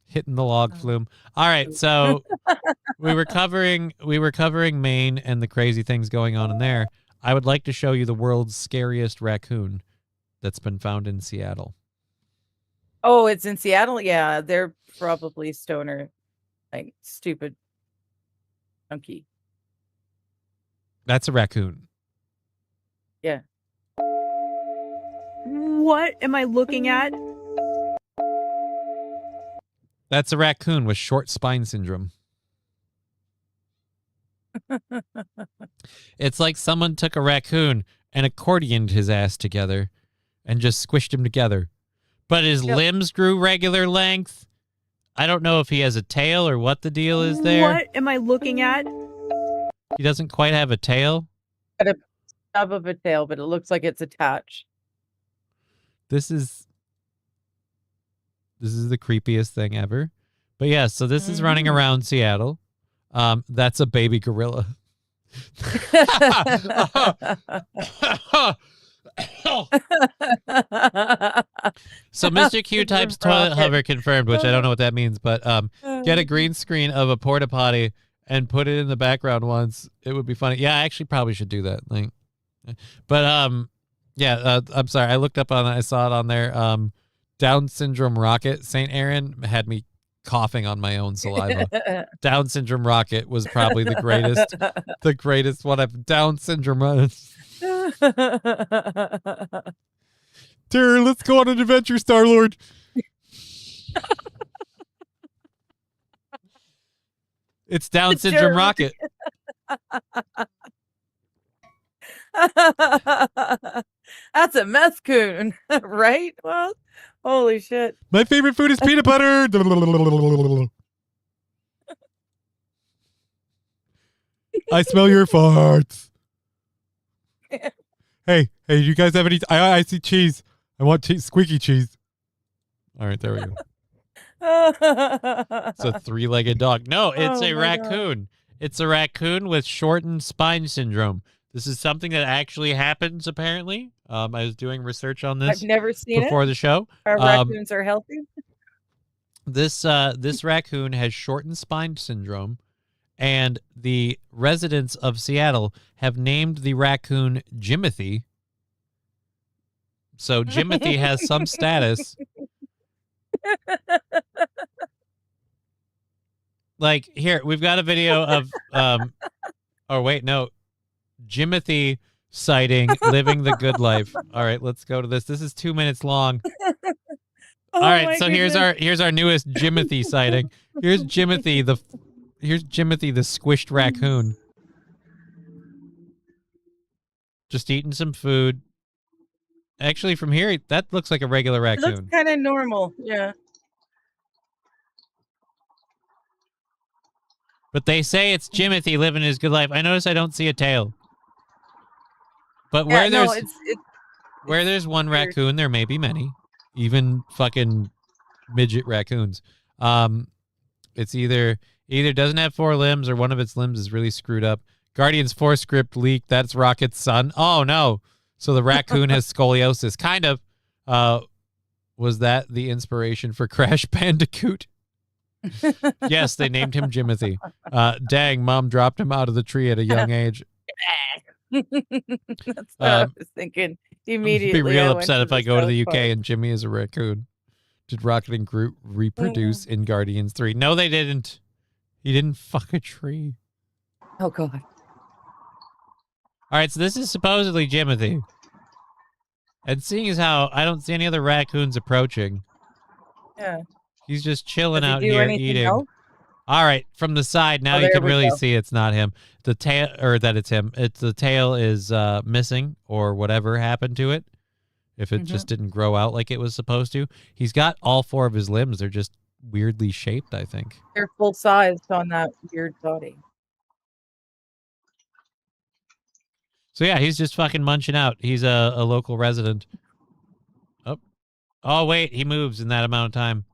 Hitting the log flume. All right, so we were covering Maine and the crazy things going on in there. I would like to show you the world's scariest raccoon that's been found in Seattle. Oh, it's in Seattle? Yeah, they're probably stoner, like stupid monkey. That's a raccoon. Yeah. What am I looking at? That's a raccoon with short spine syndrome. It's like someone took a raccoon and accordioned his ass together and just squished him together. But his limbs grew regular length. I don't know if he has a tail or what the deal is there. What am I looking at? He doesn't quite have a tail. Got a stub of a tail, but it looks like it's attached. This is the creepiest thing ever. But yeah, so this is running around Seattle. That's a baby gorilla. So Mr. Q-Type's toilet hover confirmed, which I don't know what that means, but get a green screen of a porta potty and put it in the background once. It would be funny. Yeah, I actually probably should do that. Yeah, I'm sorry. I looked up on it. I saw it on there. Down syndrome rocket. St. Aaron had me coughing on my own saliva. Down syndrome rocket was probably the greatest one I've Down syndrome. Terry, let's go on an adventure, Star-Lord. It's Down syndrome rocket. That's a meth coon, right? Well, holy shit. My favorite food is peanut butter. I smell your farts. Hey, do you guys have any? I see cheese. I want squeaky cheese. All right, there we go. It's a three-legged dog. No, it's a raccoon. God. It's a raccoon with shortened spine syndrome. This is something that actually happens, apparently. I was doing research on this. I've never seen before the show. Our raccoons are healthy. This raccoon has shortened spine syndrome, and the residents of Seattle have named the raccoon Jimothy. So Jimothy has some status. Like, here, we've got a video of oh wait, no. Jimothy sighting, living the good life. All right, let's go to this. This is 2 minutes long. All right, so here's our newest Jimothy sighting. Here's Jimothy the squished raccoon. Just eating some food. Actually, from here, that looks like a regular raccoon. It looks kind of normal, yeah. But they say it's Jimothy living his good life. I notice I don't see a tail. But where there's one raccoon, there may be many. Even fucking midget raccoons. It's either doesn't have 4 limbs or one of its limbs is really screwed up. Guardians 4 script leaked. That's Rocket's son. Oh no. So the raccoon has scoliosis. Kind of. Was that the inspiration for Crash Bandicoot? Yes, they named him Jimothy. Dang, mom dropped him out of the tree at a young age. That's what I was thinking immediately. I'd be real upset if I go to the UK and Jimmy is a raccoon. Did Rocket and Groot reproduce in Guardians 3? No, they didn't. He didn't fuck a tree. Oh, God. All right, so this is supposedly Jimothy. And seeing as how I don't see any other raccoons approaching. Yeah. He's just chilling out here eating. Else? All right, from the side now you can really see it's not him. The tail, or that it's him. The tail is missing, or whatever happened to it. If it just didn't grow out like it was supposed to. He's got all 4 of his limbs. They're just weirdly shaped, I think. They're full sized on that weird body. So yeah, he's just fucking munching out. He's a local resident. Oh wait, he moves in that amount of time.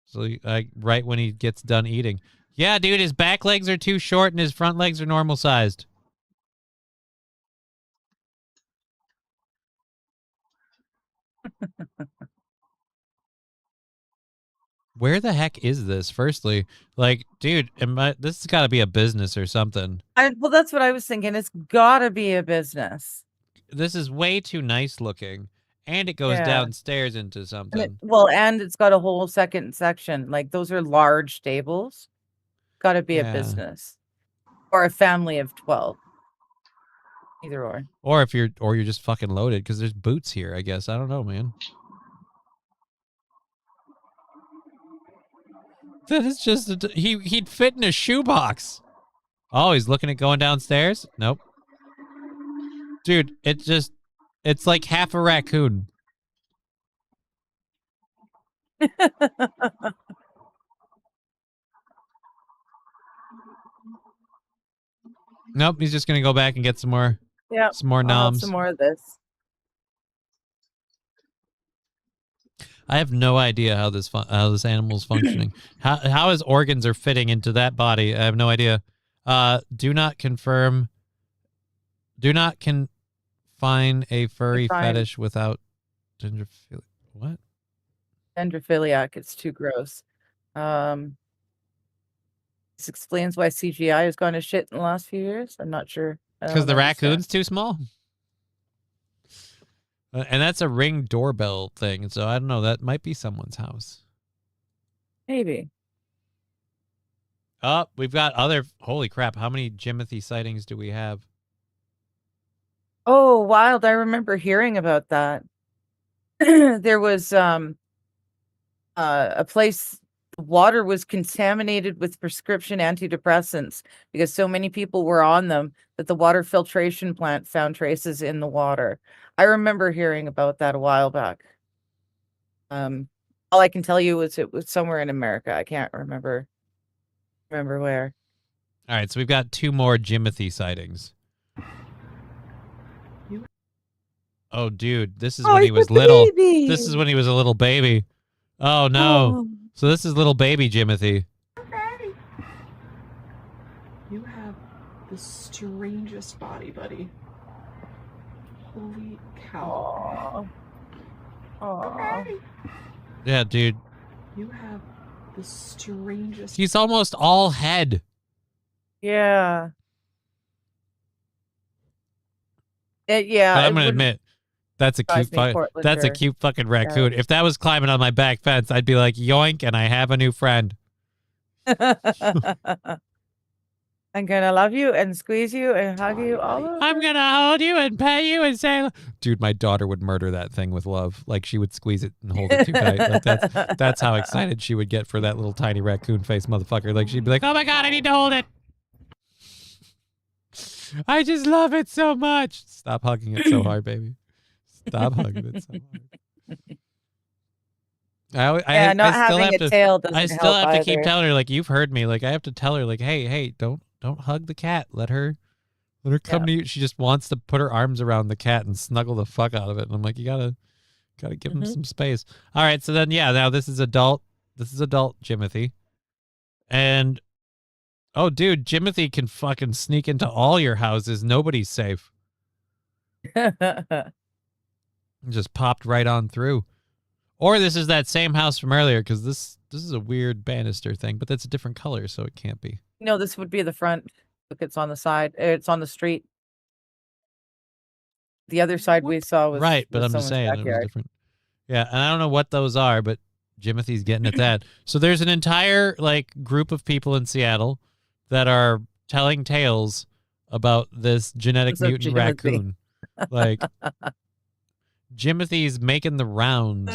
So right when he gets done eating. Yeah, dude, his back legs are too short and his front legs are normal sized. Where the heck is this? Firstly, like, dude, this has got to be a business or something. Well, that's what I was thinking. It's gotta be a business. This is way too nice looking, and it goes Yeah. downstairs into And something. and it's got a whole second section. Like those are large stables. Gotta be a Yeah. business. Or a family of 12. Either or. Or if you're just fucking loaded because there's boots here. I guess I don't know, man. That is just he'd fit in a shoebox. Oh, he's looking at going downstairs? Nope. Dude, it's like half a raccoon. Nope, he's just gonna go back and get some more some more I'll have noms. some more of this. I have no idea how this animal's functioning. how his organs are fitting into that body. I have no idea. Do not confirm. Do not confine a furry fetish without dendrophilia. What? Dendrophiliac. It's too gross. This explains why CGI has gone to shit in the last few years. I'm not sure. Because the raccoon's too small? And that's a Ring doorbell thing, so I don't know. That might be someone's house. Maybe. Oh, we've got other... Holy crap, how many Jimothy sightings do we have? Oh, wild. I remember hearing about that. There was a place, the water was contaminated with prescription antidepressants because so many people were on them that the water filtration plant found traces in the water. I remember hearing about that a while back. All I can tell you is it was somewhere in America. I can't remember where. All right, so we've got 2 more Jimothy sightings. Oh, dude, this is when he was little. Baby. This is when he was a little baby. Oh, no. Oh. So this is little baby Jimothy. You have the strangest body, buddy. Holy cow. Aw. Yeah, dude. You have the strangest. He's almost all head. Yeah. Yeah. But I'm it gonna wouldn't admit, that's a surprise cute me, Portland that's a or- cute fucking raccoon. If that was climbing on my back fence, I'd be like, yoink, and I have a new friend. I'm gonna love you and squeeze you and hug you all over. I'm gonna hold you and pet you and say, dude, my daughter would murder that thing with love. Like she would squeeze it and hold it too tight. Like that's how excited she would get for that little tiny raccoon face motherfucker. Like she'd be like, oh my god, I need to hold it. I just love it so much. Stop hugging it so hard, baby. Stop hugging it so hard. I not still having have a to, tail doesn't I still help have to keep either. telling her, like, you've heard me. Like, I have to tell her, like, hey, don't hug the cat. Let her come to you. She just wants to put her arms around the cat and snuggle the fuck out of it. And I'm like, you gotta give him some space. All right, so then now this is adult Jimothy. And oh dude, Jimothy can fucking sneak into all your houses. Nobody's safe. Just popped right on through. Or this is that same house from earlier, because this is a weird banister thing, but that's a different color, so it can't be. No, this would be the front. Look, it's on the side. It's on the street. The other side we saw was right, but was I'm just someone's saying it was backyard. different. Yeah, and I don't know what those are, but Jimothy's getting at that. So there's an entire group of people in Seattle that are telling tales about this genetic So mutant Jimothy. raccoon. Like Jimothy's making the rounds.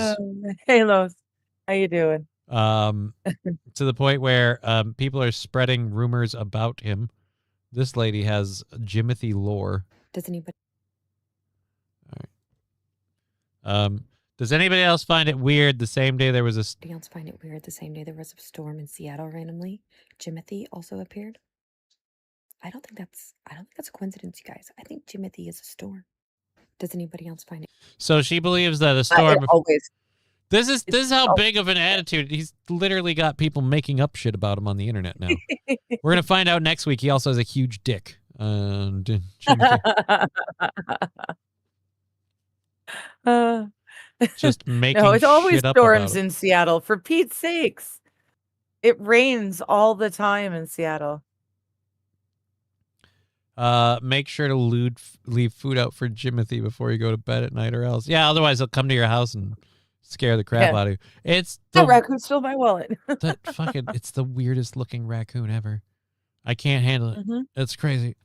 Hey, Los, how you doing? To the point where people are spreading rumors about him. This lady has Jimothy lore. Does anybody Does anybody else find it weird the same day there was a else find it weird the same day there was a storm in Seattle randomly? Jimothy also appeared? I don't think that's a coincidence, you guys. I think Jimothy is a storm. Does anybody else find it? So she believes that a storm. Always. This is how big of an attitude. He's literally got people making up shit about him on the internet now. We're gonna find out next week. He also has a huge dick. Just making No, it's always shit up about storms it. in Seattle. For Pete's sakes, it rains all the time in Seattle. Make sure to leave food out for Jimothy before you go to bed at night, or else, yeah, otherwise he'll come to your house and scare the crap out of you. It's The raccoon stole my wallet. it's the weirdest looking raccoon ever. I can't handle it. It's crazy. It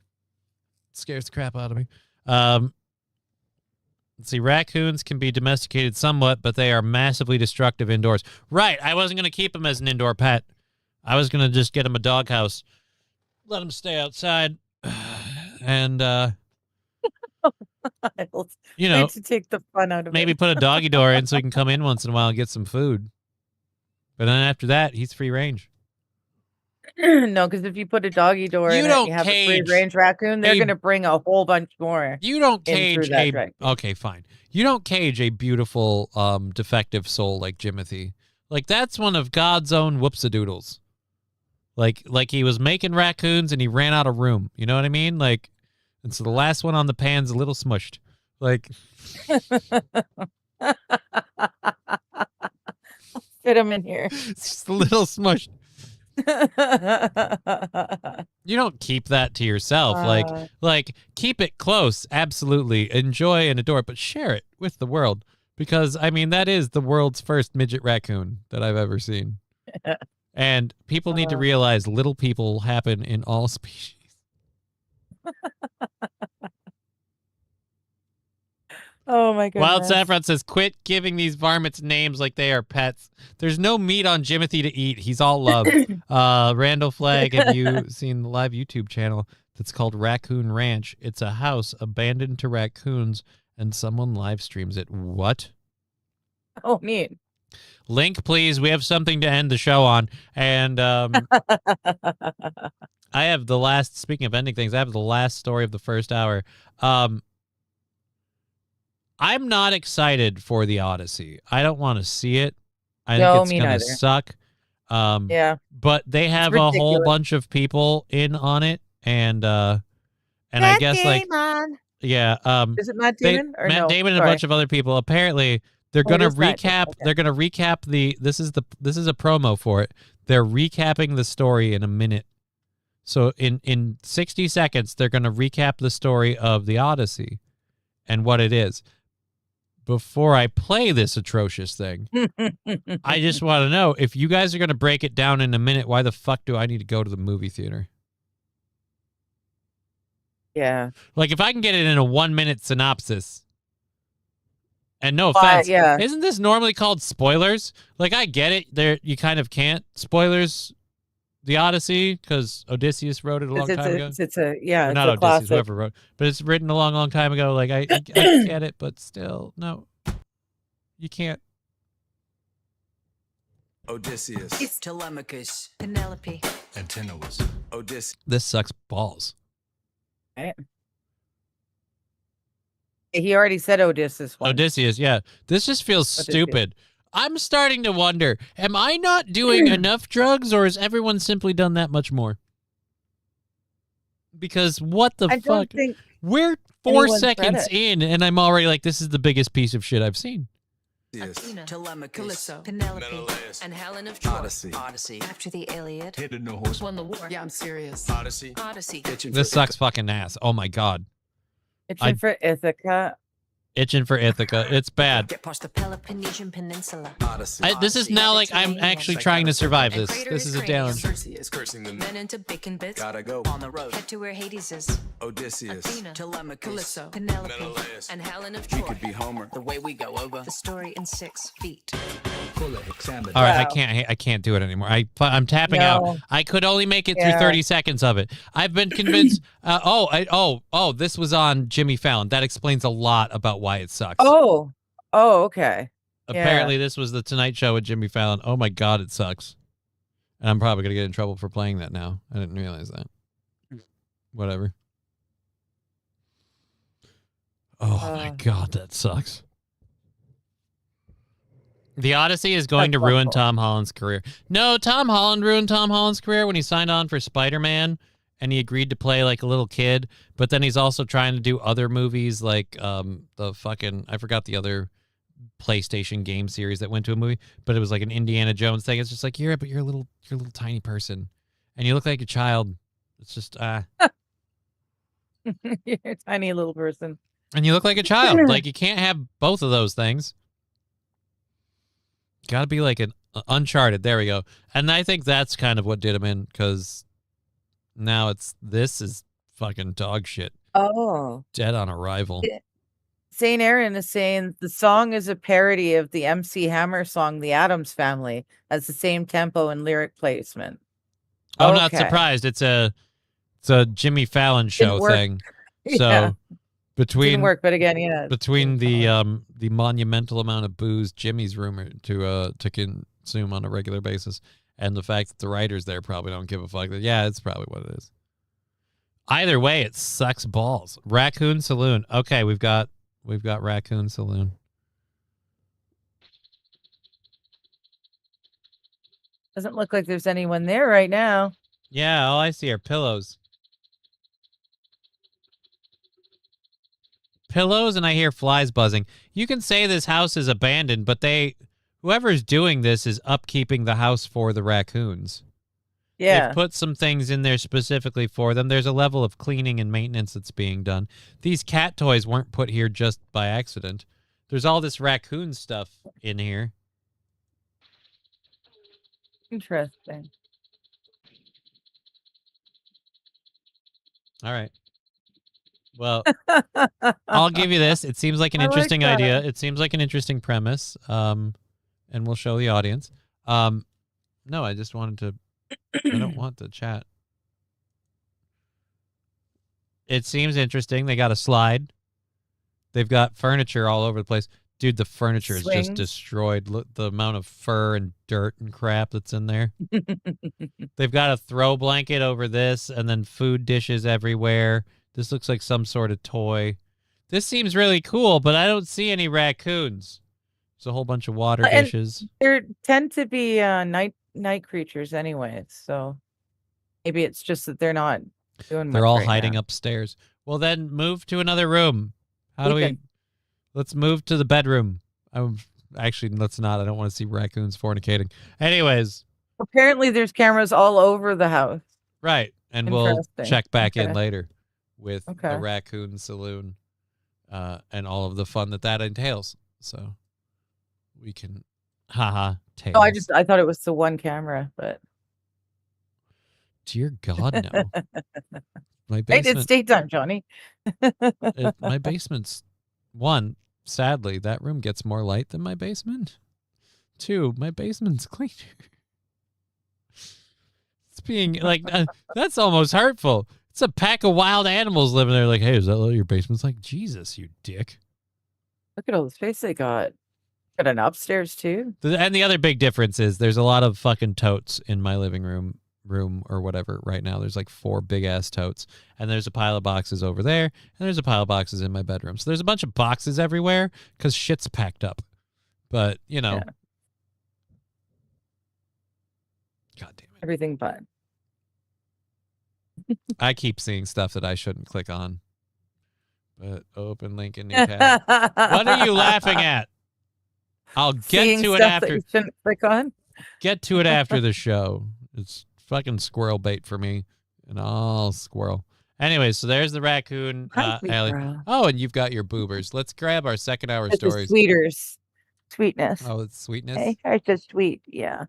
scares the crap out of me. Let's see. Raccoons can be domesticated somewhat, but they are massively destructive indoors. Right. I wasn't going to keep him as an indoor pet. I was going to just get him a doghouse, let him stay outside, and you know, to take the fun out of maybe it. put a doggy door in so he can come in once in a while and get some food. But then after that, he's free range. No, because if you put a doggy door You in it, don't you have a cage free range raccoon. They're a- going to bring a whole bunch more. You don't in through cage that a raccoon. okay, fine. You don't cage a beautiful defective soul like Jimothy. Like that's one of God's own whoopsadoodles. Like he was making raccoons and he ran out of room. You know what I mean? Like, and so the last one on the pan's a little smushed. Like Fit him in here. it's just a little smushed. You don't keep that to yourself. Like keep it close. Absolutely. Enjoy and adore it, but share it with the world. Because I mean that is the world's first midget raccoon that I've ever seen. And people need to realize little people happen in all species. Oh my goodness. Wild Saffron says, quit giving these varmints names like they are pets. There's no meat on Jimothy to eat. He's all love. Randall Flagg, have you seen the live YouTube channel that's called Raccoon Ranch? It's a house abandoned to raccoons, and someone live streams it. What? Oh, neat. Link, please. We have something to end the show on. And I have the last, speaking of ending things, I have the last story of the first hour. I'm not excited for the Odyssey. I don't want to see it. I think it's going to suck. Yeah. But they have a whole bunch of people in on it, and I guess Damon. yeah. Is it Matt Damon or Matt no? Damon and a bunch of other people. Apparently, they're going to recap. Okay. They're going to recap the. This is a promo for it. They're recapping the story in a minute. So in 60 seconds, they're going to recap the story of the Odyssey and what it is. Before I play this atrocious thing, I just want to know, if you guys are going to break it down in a minute, why the fuck do I need to go to the movie theater? Yeah. Like, if I can get it in a 1-minute synopsis, and no offense, isn't this normally called spoilers? Like, I get it. You kind of can't. Spoilers, the Odyssey, because Odysseus wrote it a long time ago. It's not Odysseus, classic. whoever wrote, but it's written a long time ago. Like I get it, but still, no, you can't. Odysseus, It's Telemachus, Penelope, Antinous, Odysseus. This sucks balls. Right. He already said Odysseus. Odysseus, yeah. This just feels stupid. I'm starting to wonder, am I not doing enough drugs, or has everyone simply done that much more? Because what the fuck? We're 4 seconds in, and I'm already like, this is the biggest piece of shit I've seen. Athena, Telemachus, Calypso, Penelope, Menelaus, and Helen of Troy. Odyssey. After the Iliad, Hidden no horse. won the war. Yeah, I'm serious. Odyssey. This sucks fucking ass. Oh my god. Itching for Ithaca. Itching for Ithaca. It's bad. Get past the Peloponnesian Peninsula. Odyssey. This is now like I'm actually trying to survive this. This is a challenge. Perseus cursing the Men into bacon bits. Gotta go. On the road. Head to where Hades is. Odysseus. Athena, Telemachus, Calypso, Penelope, Menelaus. and Helen of We Troy. could be Homer. The way we go over the story in 6 feet. All right, I can't do it anymore. I'm tapping out. I could only make it through 30 seconds of it. I've been convinced. This was on Jimmy Fallon. That explains a lot about why it sucks. Oh, okay. Apparently, this was the Tonight Show with Jimmy Fallon. Oh my god, it sucks. And I'm probably gonna get in trouble for playing that now. I didn't realize that. whatever. Oh my God, that sucks. The Odyssey is going to That's ruin awful. Tom Holland's career. No, Tom Holland ruined Tom Holland's career when he signed on for Spider-Man and he agreed to play like a little kid, but then he's also trying to do other movies like the fucking, I forgot the other PlayStation game series that went to a movie, but it was like an Indiana Jones thing. It's just like, you're a little tiny person and you look like a child. It's just You're a tiny little person. and you look like a child. Like, you can't have both of those things. Got to be like an Uncharted. There we go. And I think that's kind of what did him in, because now this is fucking dog shit. Oh. Dead on Arrival. St. Aaron is saying the song is a parody of the MC Hammer song, The Addams Family, has the same tempo and lyric placement. Oh, not Okay. surprised. It's a Jimmy Fallon show work. thing. Yeah. So between Didn't work, but again, yeah. between the monumental amount of booze Jimmy's rumored to consume on a regular basis, and the fact that the writers there probably don't give a fuck, that it's probably what it is. Either way, it sucks balls. Raccoon Saloon. Okay, we've got Raccoon Saloon. Doesn't look like there's anyone there right now. Yeah, all I see are pillows. Pillows, and I hear flies buzzing. You can say this house is abandoned, but whoever's doing this is upkeeping the house for the raccoons. Yeah. They've put some things in there specifically for them. There's a level of cleaning and maintenance that's being done. These cat toys weren't put here just by accident. There's all this raccoon stuff in here. Interesting. All right. Well, I'll give you this. It seems like an I like interesting idea. that. It seems like an interesting premise. And we'll show the audience. No, I just wanted to. I don't want the chat. It seems interesting. They got a slide. They've got furniture all over the place. Dude, the furniture is just Swings. destroyed. Look, the amount of fur and dirt and crap that's in there. They've got a throw blanket over this, and then food dishes everywhere. This looks like some sort of toy. This seems really cool, but I don't see any raccoons. There's a whole bunch of water And dishes. there tend to be night creatures anyways, so maybe it's just that they're not doing much. They're all right hiding now. upstairs. Well, then move to another room. How do we? Ethan. Let's move to the bedroom. Actually, let's not. I don't want to see raccoons fornicating. Anyways, Apparently there's cameras all over the house. right. And we'll Interesting. check back in Okay. later with the Okay. Raccoon Saloon and all of the fun that entails. So we can, tails. Oh, I thought it was the one camera, but Dear God, no. My right, basement. it's daytime, Johnny. My basement's one. Sadly, that room gets more light than my basement. Two, my basement's cleaner. It's being like that's almost hurtful. It's a pack of wild animals living there. Like, hey, is that what your basement's like? Jesus, you dick. Look at all the space they got. Got an upstairs too. And the other big difference is there's a lot of fucking totes in my living room or whatever right now. There's like 4 big ass totes, and there's a pile of boxes over there, and there's a pile of boxes in my bedroom. So there's a bunch of boxes everywhere because shit's packed up. But Yeah. God damn it. Everything but. I keep seeing stuff that I shouldn't click on. But open link in new tab. What are you laughing at? I'll get Seeing to it stuff that after. you shouldn't click on. Get to it after the show. It's fucking squirrel bait for me, and all squirrel. Anyway, so there's the raccoon Hi, sweet alley. girl. Oh, and you've got your boobers. Let's grab our second hour It's the stories. sweetness. Oh, it's sweetness. Hey, I just sweet. Yeah.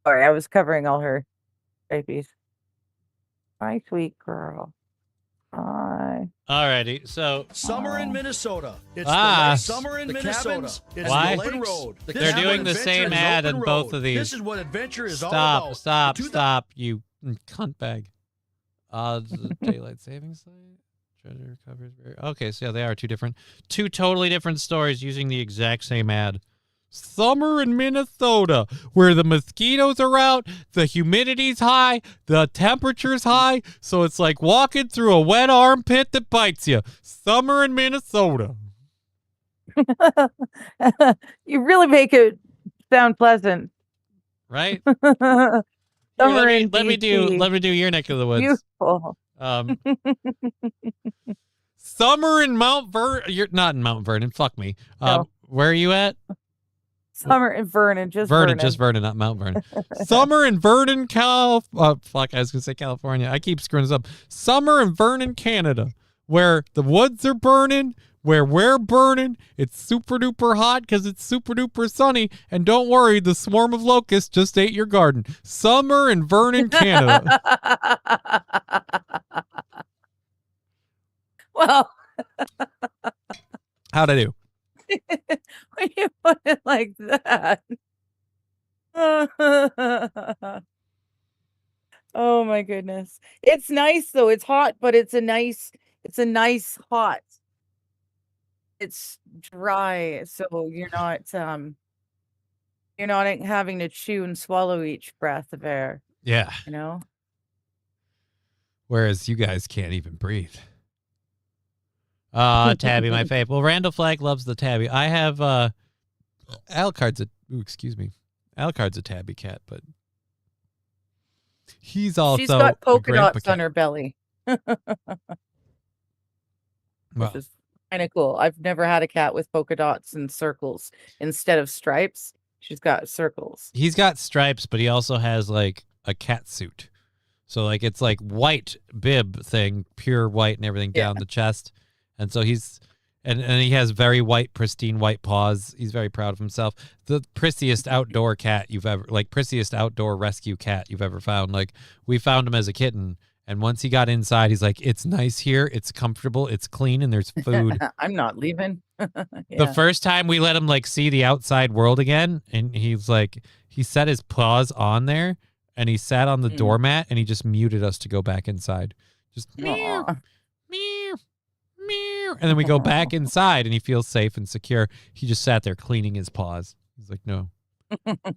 Sorry, I was covering all her babies. Hi, sweet girl. Hi. Alrighty, so Summer in Minnesota. It's Ah. the late summer in The Minnesota. cabins, It's Why? the open road. The This they're is what doing the adventure same is, ad open in both road. of these. This is what adventure is all about. Stop, To the- stop, you cunt bag. The daylight savings light. Treasure covers. Okay, so yeah, they are two totally different stories using the exact same ad. Summer in Minnesota, where the mosquitoes are out, the humidity's high, the temperature's high, so it's like walking through a wet armpit that bites you. Summer in Minnesota. You really make it sound pleasant. Right? Summer Here, in let me do DC. your neck of the woods. Beautiful. Summer in Mount Vernon. You're not in Mount Vernon. Fuck me. No. Where are you at? Summer in Vernon, just Vernon, just Vernon, not Mount Vernon. Summer in Vernon, fuck, I was gonna say California. I keep screwing this up. Summer in Vernon, Canada, where the woods are burning, where we're burning. It's super duper hot because it's super duper sunny. And don't worry, the swarm of locusts just ate your garden. Summer in Vernon, Canada. Well, How'd I do? when you put it like that. Oh my goodness. It's nice though. It's hot, but it's a nice hot. It's dry, so you're not having to chew and swallow each breath of air, Yeah. you know? Whereas you guys can't even breathe. Tabby, my fave. Well, Randall Flagg loves the Tabby. I have Alucard's a Tabby cat, but he's also She's got a polka grandpa dots cat. on her belly. Well, Which is kind of cool. I've never had a cat with polka dots and circles instead of stripes. She's got circles. he's got stripes, but he also has like a cat suit. So like it's like white bib thing, pure white and everything down the chest. And so he's and he has very white, pristine white paws. He's very proud of himself. The prissiest outdoor cat you've ever prissiest outdoor rescue cat you've ever found. Like we found him as a kitten, and once he got inside, he's like, it's nice here, it's comfortable, it's clean, and there's food. I'm not leaving. The first time we let him like see the outside world again, and he's like, he set his paws on there and he sat on the doormat and he just muted us to go back inside. Just meow, Aw. meow, meow. And then we go back inside and he feels safe and secure. He just sat there cleaning his paws. He's like, no,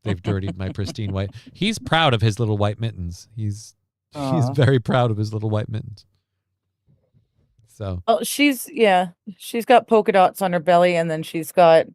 they've dirtied my pristine white. He's proud of his little white mittens. He's very proud of his little white mittens. So Oh, she's got polka dots on her belly, and then she's got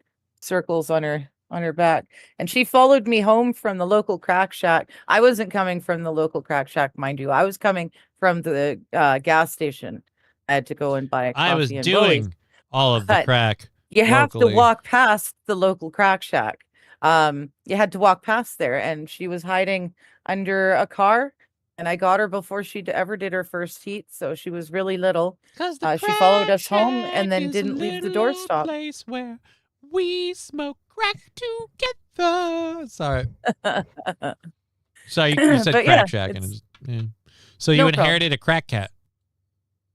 circles on her back. And she followed me home from the local crack shack. I wasn't coming from the local crack shack, mind you. I was coming from the gas station. I had to go and buy a coffee. I was and doing Billy's. all of the But crack. You have to locally. walk past the local crack shack. You had to walk past there, and she was hiding under a car. And I got her before she ever did her first heat, so she was really little. She followed us home and then didn't leave the doorstop. Place where we smoke crack together. Sorry. Sorry, you said But crack yeah, shack, and it's- it's, yeah. So you No problem. inherited a crack cat.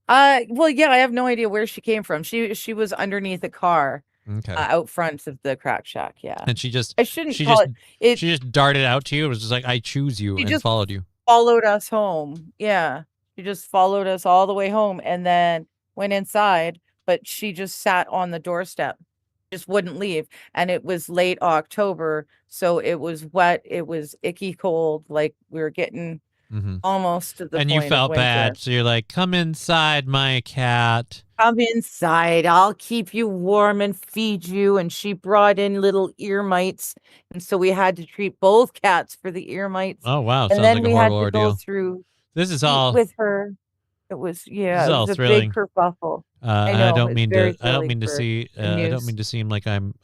Well, yeah, I have no idea where she came from. She was underneath a car Okay. out front of the crack shack. Yeah, And she just I shouldn't she call just it. she just darted out to you. It was just like, I choose you, She and just- followed you. Followed us home. Yeah, she just followed us all the way home, and then went inside. But she just sat on the doorstep, just wouldn't leave. And it was late October, so it was wet. It was icky cold. Like we were getting Hmm. almost to the And point you of felt winter. bad, so you're like, come inside, my cat. Come inside. I'll keep you warm and feed you. And she brought in little ear mites. And so we had to treat both cats for the ear mites. Oh wow, and sounds then like a we had horrible to go ordeal. through This is heat all. with her. It was, This is all it was a thrilling. big kerfuffle. I know, don't it's mean very to. I don't thrilling mean to for see. the I don't news. mean to seem like I'm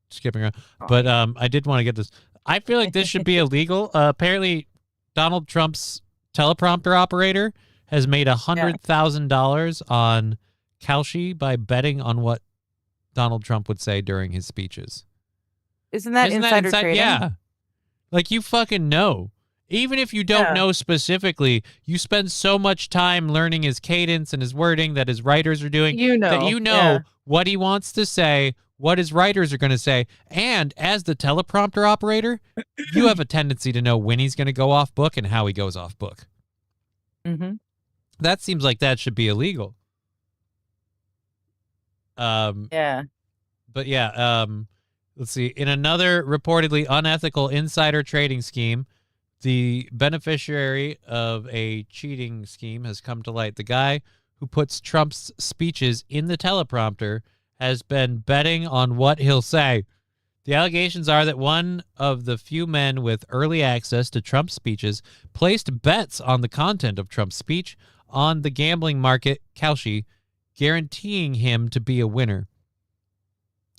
skipping around. Oh, But I did want to get this. I feel like this should be illegal. Apparently, Donald Trump's teleprompter operator has made $100,000 on Kalshi by betting on what Donald Trump would say during his speeches. Isn't that insider trading? Yeah. Like you fucking know. Even if you don't Yeah. know specifically, you spend so much time learning his cadence and his wording that his writers are doing that you know yeah. what he wants to say, what his writers are going to say. And as the teleprompter operator, you have a tendency to know when he's going to go off book and how he goes off book. Mm-hmm. That seems like that should be illegal. Yeah. But yeah, Let's see. In another reportedly unethical insider trading scheme, the beneficiary of a cheating scheme has come to light. The guy who puts Trump's speeches in the teleprompter has been betting on what he'll say. The allegations are that one of the few men with early access to Trump's speeches placed bets on the content of Trump's speech on the gambling market Kalshi, guaranteeing him to be a winner.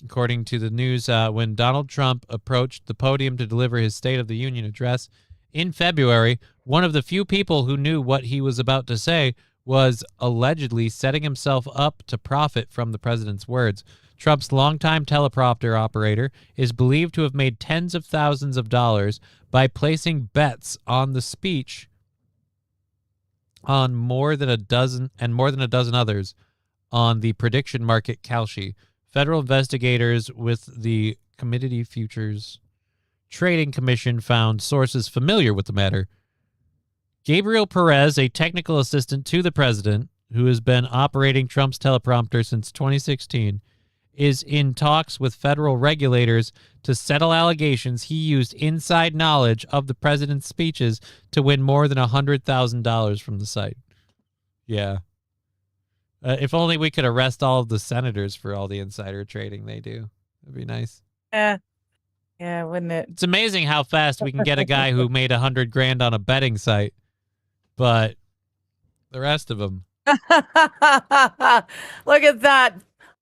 According to the news, when Donald Trump approached the podium to deliver his State of the Union address in February, one of the few people who knew what he was about to say was allegedly setting himself up to profit from the president's words. Trump's longtime teleprompter operator is believed to have made tens of thousands of dollars by placing bets on the speech on more than a dozen others on the prediction market Kalshi. Federal investigators with the Commodity Futures Trading Commission found sources familiar with the matter. Gabriel Perez, a technical assistant to the president who has been operating Trump's teleprompter since 2016, is in talks with federal regulators to settle allegations he used inside knowledge of the president's speeches to win more than $100,000 from the site. Yeah. If only we could arrest all of the senators for all the insider trading they do. That'd be nice. Yeah, wouldn't it? It's amazing how fast we can get a guy who made $100,000 on a betting site, but the rest of them. Look at that.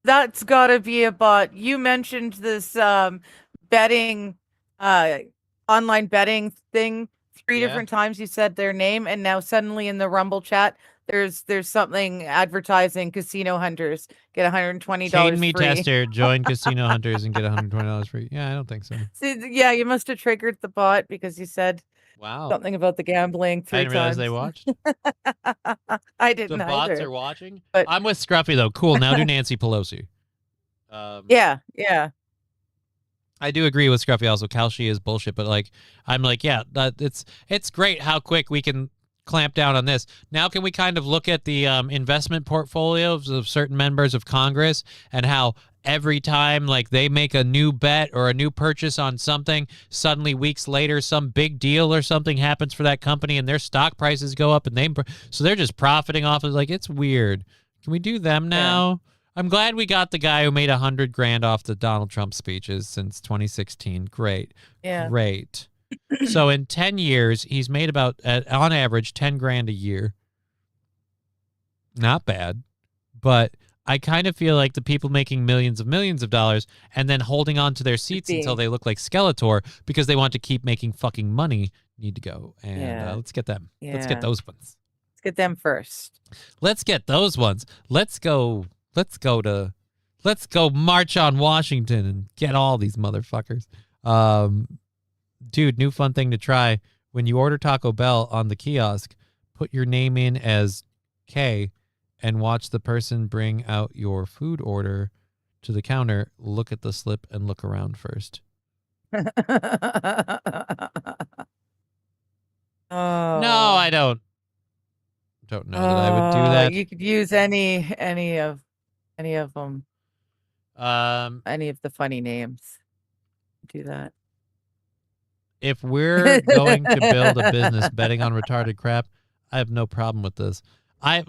That's got to be a bot. You mentioned this betting, online betting thing 3 different times. You said their name, and now suddenly in the Rumble chat, there's something advertising Casino Hunters get $120 Chain me free. tester, join Casino Hunters and get $120 free. Yeah, I don't think so. See, yeah, you must have triggered the bot because you said Wow. something about the gambling 3 I didn't realize they watched. I didn't The bots either. are watching. But I'm with Scruffy though. Cool. Now do Nancy Pelosi. yeah. I do agree with Scruffy also. Kalshi is bullshit, but like I'm like, yeah, it's great how quick we can clamp down on this. Now can we kind of look at the investment portfolios of certain members of Congress and how every time like they make a new bet or a new purchase on something, suddenly weeks later some big deal or something happens for that company and their stock prices go up and so they're just profiting off of like it's weird. Can we do them now? Yeah. I'm glad we got the guy who made $100,000 off the Donald Trump speeches since 2016. Great. Yeah. Great. So in 10 years, he's made about, on average, $10,000 a year. Not bad. But I kind of feel like the people making millions of dollars and then holding on to their seats until they look like Skeletor because they want to keep making fucking money need to go. And let's get them. Yeah. Let's get those ones. Let's get them first. Let's get those ones. Let's go march on Washington and get all these motherfuckers. Dude, new fun thing to try. When you order Taco Bell on the kiosk, put your name in as K and watch the person bring out your food order to the counter. Look at the slip and look around first. Oh. No, I don't know that I would do that. You could use any of them. Any of the funny names. Do that. If we're going to build a business betting on retarded crap, I have no problem with this. I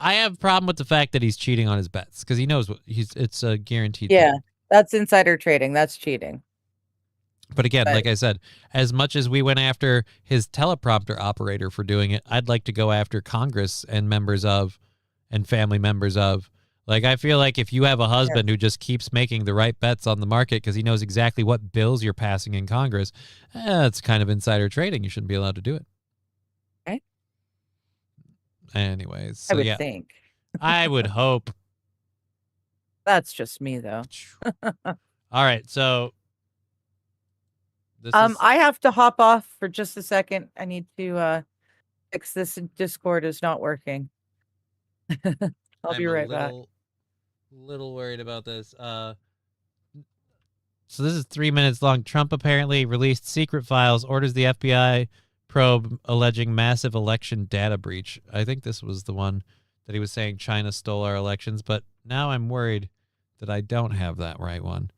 have a problem with the fact that he's cheating on his bets because he knows it's a guaranteed. Yeah, thing. that's insider trading. That's cheating. But again, like I said, as much as we went after his teleprompter operator for doing it, I'd like to go after Congress and members of and family members of. Like, I feel like if you have a husband who just keeps making the right bets on the market because he knows exactly what bills you're passing in Congress, it's kind of insider trading. You shouldn't be allowed to do it. Okay. Anyways, so I would think. I would hope. That's just me, though. All right, so I have to hop off for just a second. I need to fix this. Discord is not working. I'll be right back. Little worried about this. So this is 3 minutes long. Trump apparently released secret files, orders the FBI probe alleging massive election data breach. I think this was the one that he was saying China stole our elections, but now I'm worried that I don't have that right one.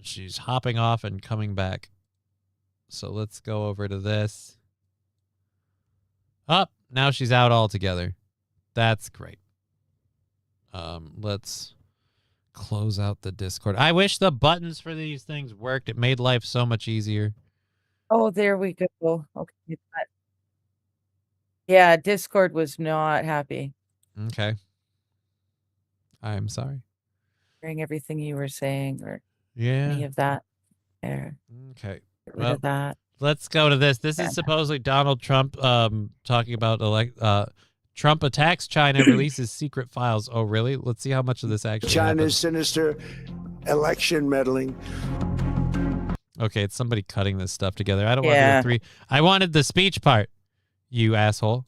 She's hopping off and coming back. So let's go over to this. Up, now she's out altogether. That's great. Let's close out the Discord. I wish the buttons for these things worked. It made life so much easier. Oh, there we go. Okay. Yeah, Discord was not happy Okay. I'm sorry. hearing everything you were saying or Yeah. any of that. There. Okay. Get rid Well, of that. let's go to this. This Yeah. is supposedly Donald Trump talking about Trump attacks China, releases secret files. Oh, really? Let's see how much of this actually China's sinister election meddling. Okay, it's somebody cutting this stuff together. I don't want to Yeah. do three. I wanted the speech part, you asshole.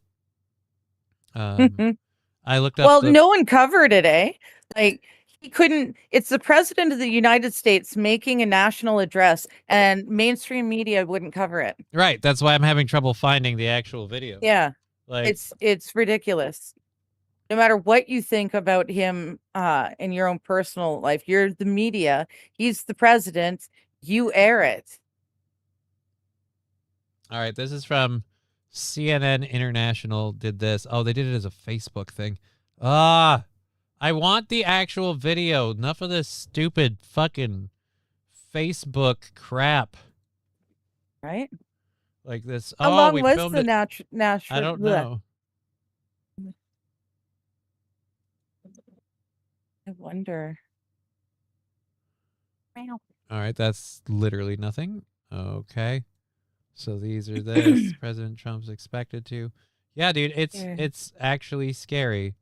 I looked up. Well, the- no one covered it, eh? Like he couldn't. It's the president of the United States making a national address, and mainstream media wouldn't cover it. Right. That's why I'm having trouble finding the actual video. Yeah, Like, it's ridiculous. No matter what you think about him in your own personal life, you're the media. He's the president. You air it. all right. This is from CNN International. Did this? Oh, they did it as a Facebook thing. I want the actual video. Enough of this stupid fucking Facebook crap. Right? Like this. How Oh, long we was filmed the it. national? I don't know. I wonder. Meow. All right, that's literally nothing. Okay. So these are this. President Trump's expected to. Yeah, dude, Yeah. it's actually scary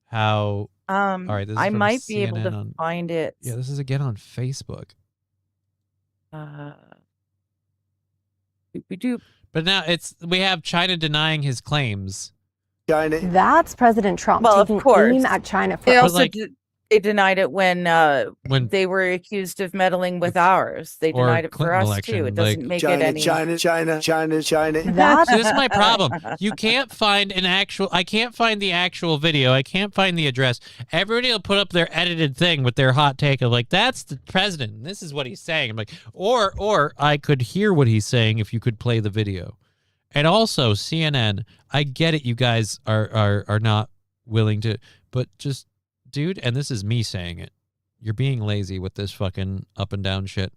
how all right, this is I from might be able CNN to on- find it. Yeah, this is again on Facebook. We do. But now we have China denying his claims. China. That's President Trump Well, of taking course. aim at China for They But, also like- they denied it when When they were accused of meddling with ours. They or denied it for Clinton us election, too. It like- doesn't make China, it any. China. That's See, this is my problem. You can't find I can't find the actual video. I can't find the address. Everybody will put up their edited thing with their hot take of like, that's the president. And this is what he's saying. I'm like, or I could hear what he's saying if you could play the video. And also CNN, I get it. You guys are not willing to, but just, dude, and this is me saying it. You're being lazy with this fucking up and down shit.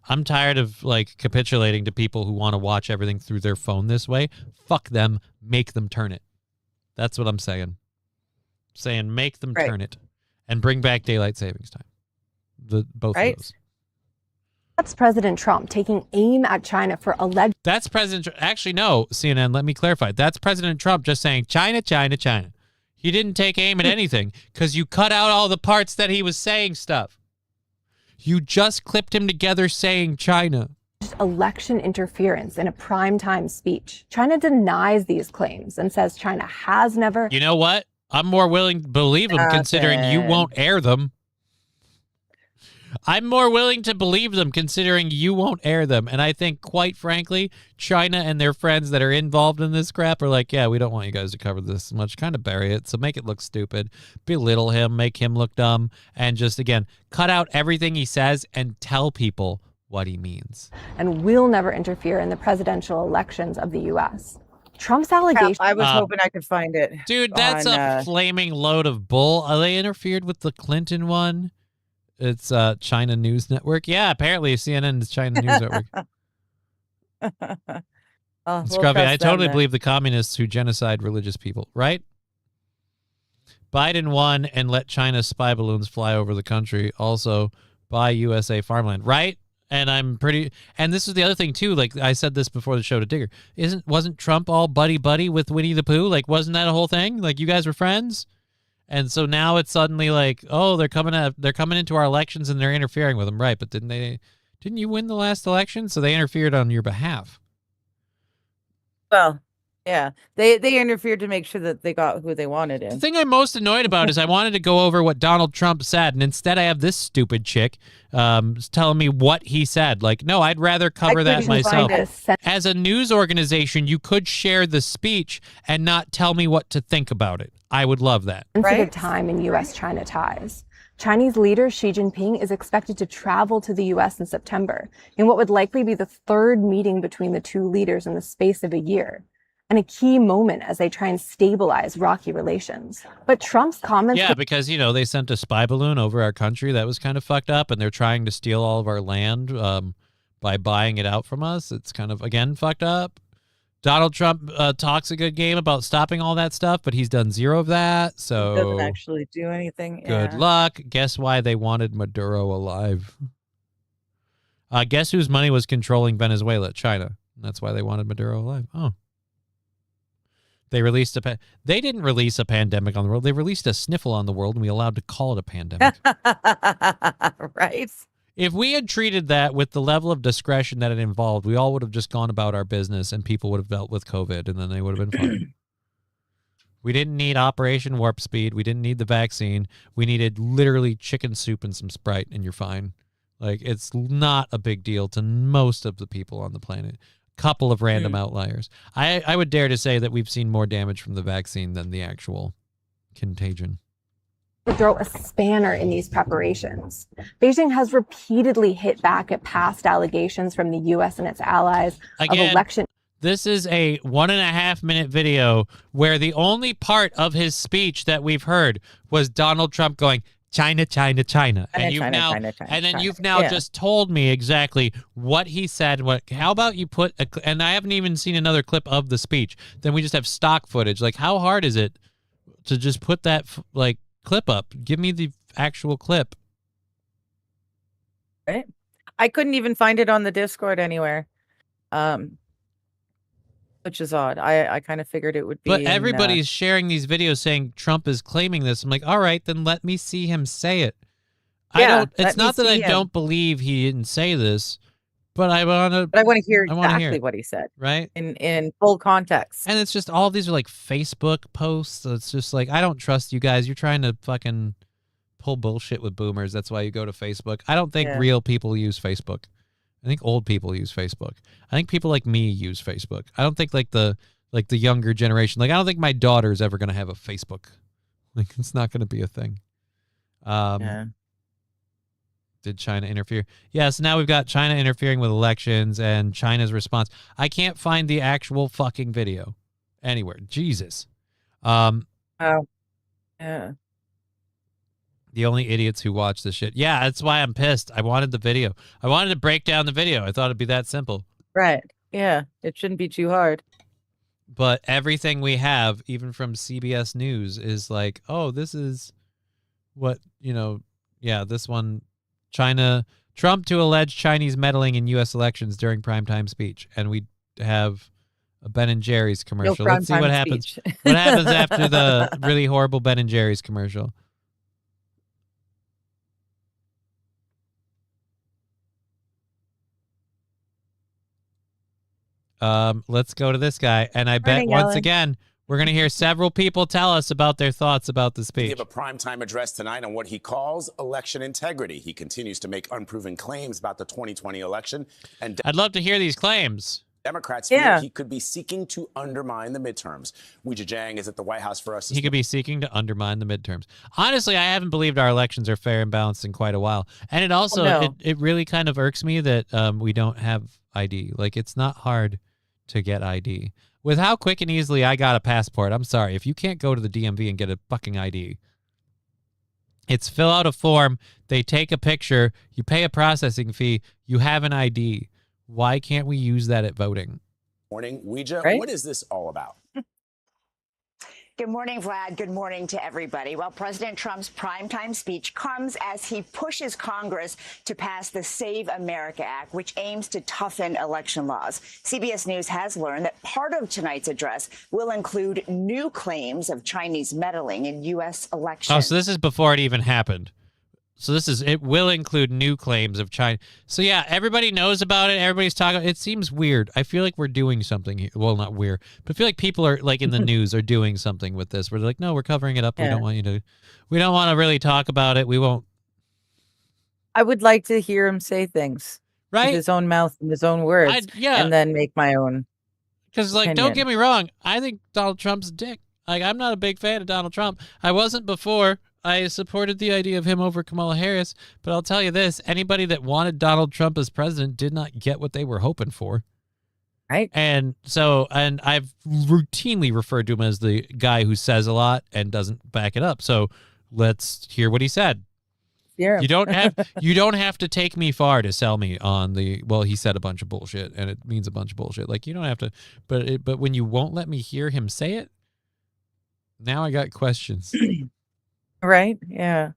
I'm tired of like capitulating to people who want to watch everything through their phone this way. Fuck them. Make them turn it. That's what I'm saying. Saying make them Right. turn it and bring back daylight savings time. Both Right. of those. That's President Trump taking aim at China for alleged That's actually, no, CNN, let me clarify. That's President Trump just saying China, China, China. He didn't take aim at anything because you cut out all the parts that he was saying stuff. You just clipped him together saying China. election interference in a primetime speech. China denies these claims and says China has never. You know what? I'm more willing to believe them considering you won't air them. I'm more willing to believe them considering you won't air them. And I think, quite frankly, China and their friends that are involved in this crap are like, yeah, we don't want you guys to cover this much. Kind of bury it. So make it look stupid. Belittle him. Make him look dumb. And just, again, cut out everything he says and tell people what he means. And will never interfere in the presidential elections of the U.S. Trump's allegation. I was hoping I could find it. Dude, that's a flaming load of bull. They interfered with the Clinton one. It's China News Network. Yeah, apparently CNN is China News Network. Scruffy, I totally believe the communists who genocide religious people, right? Biden won and let China's spy balloons fly over the country. Also, buy USA farmland, right? And and this is the other thing too. Like I said this before the show to Digger. Wasn't Trump all buddy with Winnie the Pooh? Like, wasn't that a whole thing? Like, you guys were friends? And so now it's suddenly like, oh, they're coming into our elections and they're interfering with them, right? But didn't you win the last election? So they interfered on your behalf. Well, yeah, they interfered to make sure that they got who they wanted in. The thing I'm most annoyed about is I wanted to go over what Donald Trump said, and instead I have this stupid chick telling me what he said. Like, no, I'd rather cover that myself. As a news organization, you could share the speech and not tell me what to think about it. I would love that. Sensitive time in U.S.-China ties. Chinese leader Xi Jinping is expected to travel to the U.S. in September, in what would likely be the third meeting between the two leaders in the space of a year, and a key moment as they try and stabilize rocky relations. But Trump's comments... Yeah, because, you know, they sent a spy balloon over our country that was kind of fucked up, and they're trying to steal all of our land by buying it out from us. It's kind of, again, fucked up. Donald Trump talks a good game about stopping all that stuff, but he's done zero of that. So He doesn't actually do anything. good luck. Guess why they wanted Maduro alive? Guess whose money was controlling Venezuela? China. That's why they wanted Maduro alive. Oh. They released they didn't release a pandemic on the world. They released a sniffle on the world, and we allowed to call it a pandemic. Right. If we had treated that with the level of discretion that it involved, we all would have just gone about our business and people would have dealt with COVID and then they would have been fine. We didn't need Operation Warp Speed. We didn't need the vaccine. We needed literally chicken soup and some Sprite and you're fine. Like, it's not a big deal to most of the people on the planet. Couple of random outliers. I would dare to say that we've seen more damage from the vaccine than the actual contagion. Throw a spanner in these preparations. Beijing has repeatedly hit back at past allegations from the U.S. and its allies of election. This is a 1.5 minute video where the only part of his speech that we've heard was Donald Trump going, China, China, China. And you've now just told me exactly what he said. How about you put, and I haven't even seen another clip of the speech. Then we just have stock footage. Like, how hard is it to just put that, clip up? Give me the actual clip. Right. I couldn't even find it on the Discord anywhere. Which is odd. I kind of figured it would be. But everybody's sharing these videos saying Trump is claiming this. I'm like, all right, then let me see him say it. It's not that I don't believe he didn't say this, but I want to. But I want to hear exactly what he said, right? In full context. And it's just all of these are like Facebook posts. So it's just like, I don't trust you guys. You're trying to fucking pull bullshit with boomers. That's why you go to Facebook. I don't think real people use Facebook. I think old people use Facebook. I think people like me use Facebook. I don't think like the younger generation. Like, I don't think my daughter's ever going to have a Facebook. Like, it's not going to be a thing. Did China interfere? Yes, now we've got China interfering with elections and China's response. I can't find the actual fucking video anywhere. Jesus. Yeah. The only idiots who watch this shit. Yeah, that's why I'm pissed. I wanted the video. I wanted to break down the video. I thought it'd be that simple. Right. Yeah. It shouldn't be too hard. But everything we have, even from CBS News, is like, oh, this is what, this one, China, Trump to allege Chinese meddling in U.S. elections during primetime speech. And we have a Ben & Jerry's commercial. Let's see what happens. What happens after the really horrible Ben & Jerry's commercial. Let's go to this guy, and I bet once again we're going to hear several people tell us about their thoughts about the speech. He gave a primetime address tonight on what he calls election integrity. He continues to make unproven claims about the 2020 election, and I'd love to hear these claims. Democrats fear he could be seeking to undermine the midterms. Weijia Jiang is at the White House for us. He could be seeking to undermine the midterms. Honestly, I haven't believed our elections are fair and balanced in quite a while, and it also it really kind of irks me that we don't have ID. Like, it's not hard to get ID. With how quick and easily I got a passport, I'm sorry. If you can't go to the DMV and get a fucking ID, it's fill out a form, they take a picture, you pay a processing fee, you have an ID. Why can't we use that at voting? Morning, Weijia, what is this all about? Good morning, Vlad. Good morning to everybody. Well, President Trump's primetime speech comes as he pushes Congress to pass the Save America Act, which aims to toughen election laws. CBS News has learned that part of tonight's address will include new claims of Chinese meddling in U.S. elections. Oh, so this is before it even happened. So it will include new claims of China. So yeah, everybody knows about it. Everybody's talking. It seems weird. I feel like we're doing something here. Well, not weird, but I feel like people are like in the news are doing something with this. We're like, no, we're covering it up. We don't want you to. We don't want to really talk about it. We won't. I would like to hear him say things, right? With his own mouth and his own words, and then make my own. Because, like, don't get me wrong. I think Donald Trump's a dick. Like, I'm not a big fan of Donald Trump. I wasn't before. I supported the idea of him over Kamala Harris, but I'll tell you this, anybody that wanted Donald Trump as president did not get what they were hoping for. Right. And I've routinely referred to him as the guy who says a lot and doesn't back it up. So let's hear what he said. Yeah. You don't have to take me far to sell me on the, well, he said a bunch of bullshit and it means a bunch of bullshit. Like, you don't have to, but when you won't let me hear him say it, now I got questions. Right? Yeah.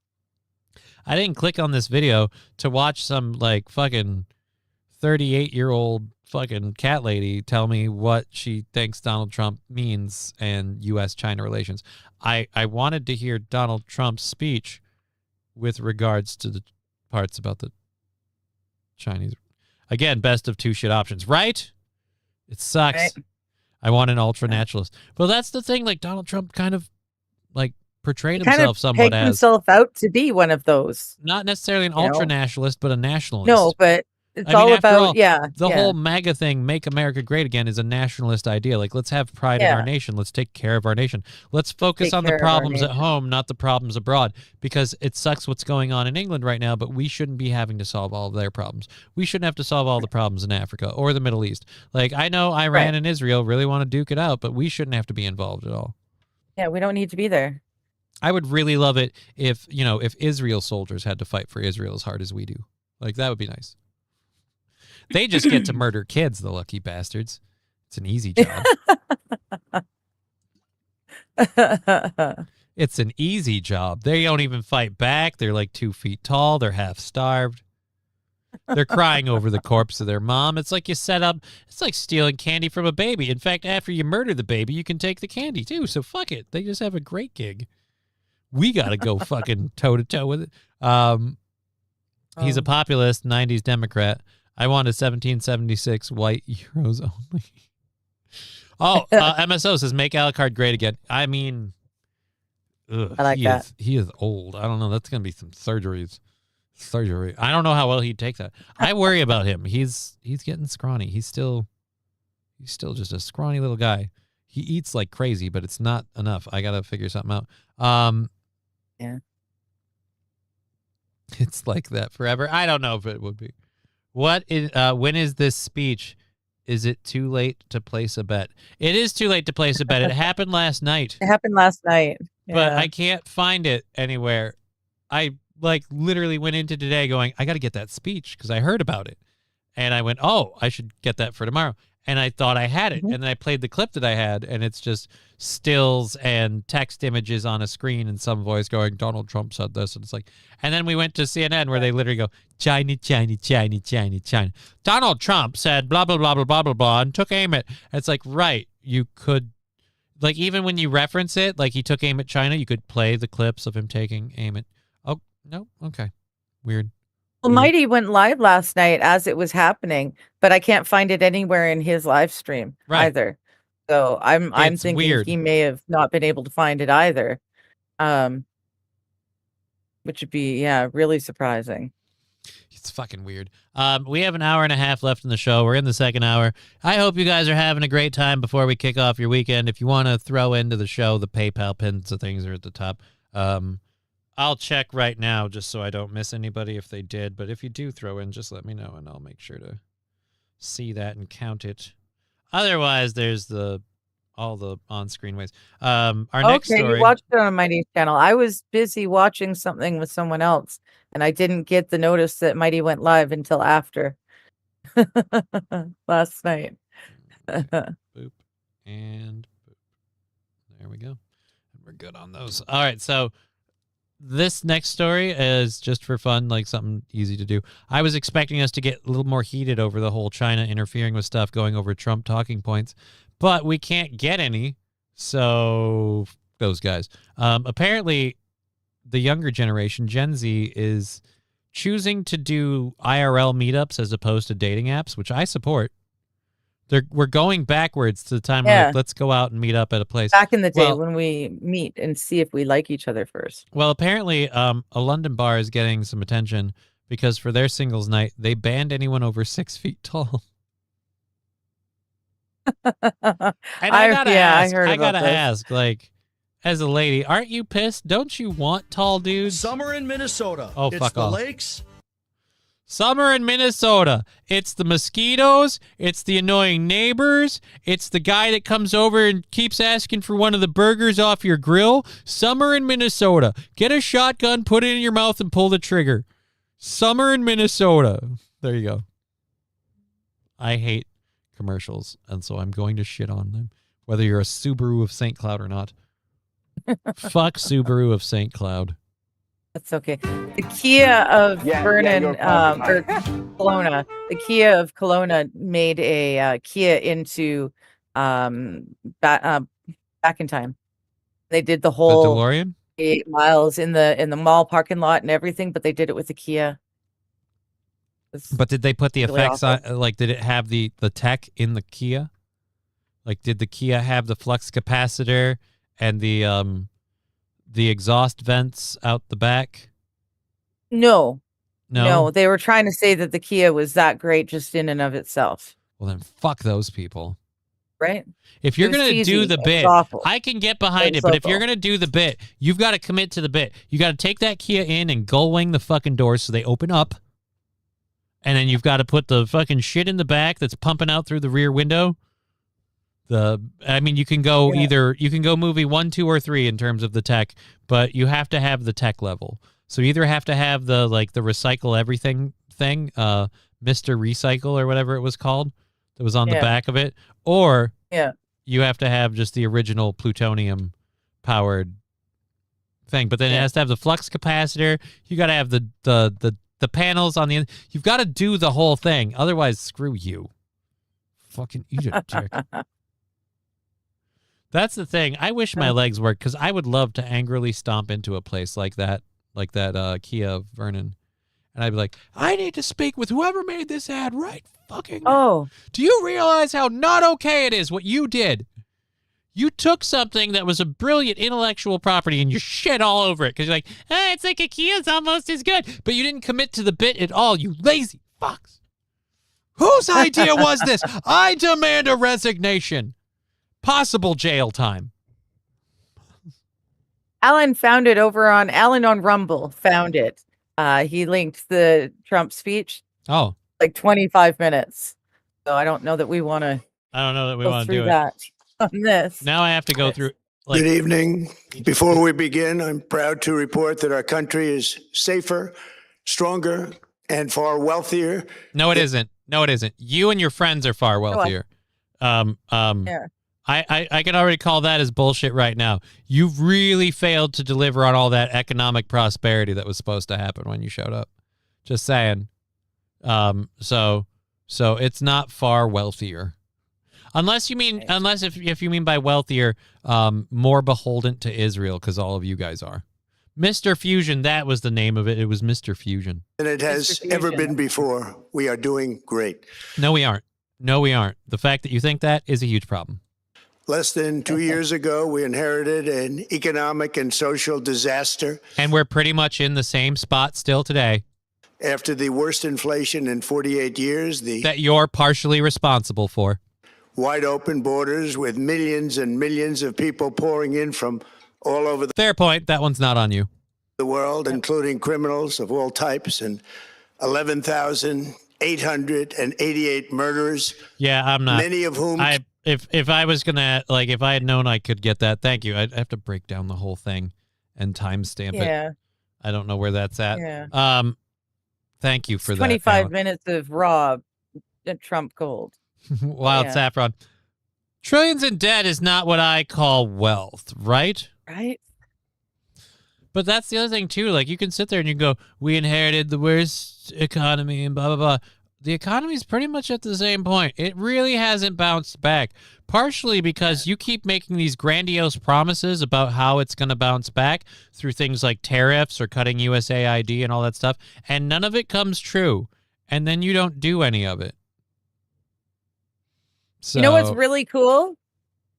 I didn't click on this video to watch some like fucking 38-year-old fucking cat lady tell me what she thinks Donald Trump means and U.S.-China relations. I wanted to hear Donald Trump's speech with regards to the parts about the Chinese. Again, best of two shit options, right? It sucks. Right. I want an ultra-naturalist. Well, that's the thing. Like, Donald Trump kind of like portrayed himself somewhat as himself out to be one of those. not necessarily an ultra-nationalist, but a nationalist. No, but it's I mean, all after about, all, the yeah. whole MAGA thing, Make America Great Again, is a nationalist idea. Like, let's have pride in our Yeah. nation. Let's take care of our nation. Let's focus Take on the care of our problems at nation. home, not the problems abroad, because it sucks what's going on in England right now, but we shouldn't be having to solve all of their problems. We shouldn't have to solve all the problems in Africa or the Middle East. Like, I know Iran Right. and Israel really want to duke it out, but we shouldn't have to be involved at all. Yeah, we don't need to be there. I would really love it if, if Israel soldiers had to fight for Israel as hard as we do. Like, that would be nice. They just get to murder kids, the lucky bastards. It's an easy job. It's an easy job. They don't even fight back. They're like 2 feet tall. They're half starved. They're crying over the corpse of their mom. It's like you set up, it's like stealing candy from a baby. In fact, after you murder the baby, you can take the candy too. So fuck it. They just have a great gig. We got to go fucking toe to toe with it. He's a populist, 90s Democrat. I want a 1776 white euros only. Oh, MSO says make Alucard great again. I mean, I like that. He is old. I don't know. That's going to be some surgery. I don't know how well he'd take that. I worry about him. He's getting scrawny. He's still just a scrawny little guy. He eats like crazy, but it's not enough. I got to figure something out. Yeah. It's like that forever. I don't know if it would be. When is this speech? Is it too late to place a bet? It is too late to place a bet. It happened last night. It happened last night. But Yeah. I can't find it anywhere. I literally went into today going, I got to get that speech because I heard about it. And I went, oh, I should get that for tomorrow. And I thought I had it. And then I played the clip that I had, and it's just stills and text images on a screen and some voice going, Donald Trump said this. And it's like, and then we went to CNN where they literally go, China, China, China, China, China. Donald Trump said blah, blah, blah, blah, blah, blah, blah, and took aim at. It's like, right, you could, like, even when you reference it, like he took aim at China, you could play the clips of him taking aim at, oh, no, okay, weird. Well, Mighty went live last night as it was happening, but I can't find it anywhere in his live stream either. So I'm It's thinking weird. he may have not been able to find it either. Which would be, really surprising. It's fucking weird. We have an hour and a half left in the show. We're in the second hour. I hope you guys are having a great time before we kick off your weekend. If you want to throw into the show, the PayPal pins and things are at the top. I'll check right now just so I don't miss anybody if they did. But if you do throw in, just let me know and I'll make sure to see that and count it. Otherwise, there's all the on-screen ways. Our next story. You watched it on Mighty's channel. I was busy watching something with someone else, and I didn't get the notice that Mighty went live until after last night. Boop and boop. There we go. We're good on those. All right, so this next story is just for fun, like something easy to do. I was expecting us to get a little more heated over the whole China interfering with stuff, going over Trump talking points, but we can't get any. So those guys. Apparently, the younger generation, Gen Z, is choosing to do IRL meetups as opposed to dating apps, which I support. We're going backwards to the time where like, let's go out and meet up at a place. Back in the day when we meet and see if we like each other first. Well, apparently a London bar is getting some attention because for their singles night, they banned anyone over 6 feet tall. And I gotta ask, like, as a lady, aren't you pissed? Don't you want tall dudes? Summer in Minnesota. Oh, it's fuck the off. lakes. Summer in Minnesota. It's the mosquitoes. It's the annoying neighbors. It's the guy that comes over and keeps asking for one of the burgers off your grill. Summer in Minnesota. Get a shotgun, put it in your mouth, and pull the trigger. Summer in Minnesota. There you go. I hate commercials, and so I'm going to shit on them, whether you're a Subaru of St. Cloud or not. Fuck Subaru of St. Cloud. That's okay. The Kia of Vernon, or Kelowna, the Kia of Kelowna made a Kia into back in time. They did the whole The DeLorean? 8 miles in the mall parking lot and everything, but they did it with the Kia. But did they put the really effects awful. on? Like, did it have the tech in the Kia? Like, did the Kia have the flux capacitor and the exhaust vents out the back? No, No. they were trying to say that the Kia was that great just in and of itself, Well, then fuck those people. right? If you're It was going to cheesy. do the It was bit, awful. I can get behind It it. was But if you're awful. going to do the bit, you've got to commit to the bit. You got to take that Kia in and gull wing the fucking doors so they open up. And then you've got to put the fucking shit in the back that's pumping out through the rear window. You can go you can go movie 1, 2, or 3 in terms of the tech, but you have to have the tech level. So you either have to have the recycle everything thing, Mr. Recycle or whatever it was called that was on the back of it, or you have to have just the original plutonium powered thing. But then it has to have the flux capacitor. You got to have the panels on the. You've got to do the whole thing. Otherwise, screw you. Fucking eat it, dick. That's the thing. I wish my legs worked because I would love to angrily stomp into a place like that Kia of Vernon. And I'd be like, I need to speak with whoever made this ad right fucking now. Oh. Do you realize how not okay it is what you did? You took something that was a brilliant intellectual property and you shit all over it because you're like, it's like a Kia's almost as good. But you didn't commit to the bit at all, you lazy fucks. Whose idea was this? I demand a resignation. Possible jail time. Alan found it Alan on Rumble found it. He linked the Trump speech. Oh. Like 25 minutes. So I don't know that we want to do through it. that on this. Now I have to go through. Good evening. Before we begin, I'm proud to report that our country is safer, stronger, and far wealthier. No, it isn't. No, it isn't. You and your friends are far wealthier. Yeah. I can already call that as bullshit right now. You've really failed to deliver on all that economic prosperity that was supposed to happen when you showed up. Just saying. So it's not far wealthier. Unless if you mean by wealthier, more beholden to Israel, because all of you guys are. Mr. Fusion, that was the name of it. It was Mr. Fusion. And it has ever been before. We are doing great. No, we aren't. No, we aren't. The fact that you think that is a huge problem. Less than 2 years ago, we inherited an economic and social disaster. And we're pretty much in the same spot still today. After the worst inflation in 48 years, that you're partially responsible for. Wide open borders with millions and millions of people pouring in from all over the Fair point. That one's not on you. The world, including criminals of all types, and 11,888 murderers. Yeah, I'm not. Many of whom if I was gonna if I had known I could get that, thank you. I'd have to break down the whole thing and timestamp it. I don't know where that's at. Yeah. Thank you for that. 25 minutes of raw Trump gold. Wild saffron. Trillions in debt is not what I call wealth, right? Right. But that's the other thing too. Like, you can sit there and you go, we inherited the worst economy and blah, blah, blah. The economy is pretty much at the same point. It really hasn't bounced back, partially because you keep making these grandiose promises about how it's going to bounce back through things like tariffs or cutting USAID and all that stuff, and none of it comes true. And then you don't do any of it. So, you know what's really cool?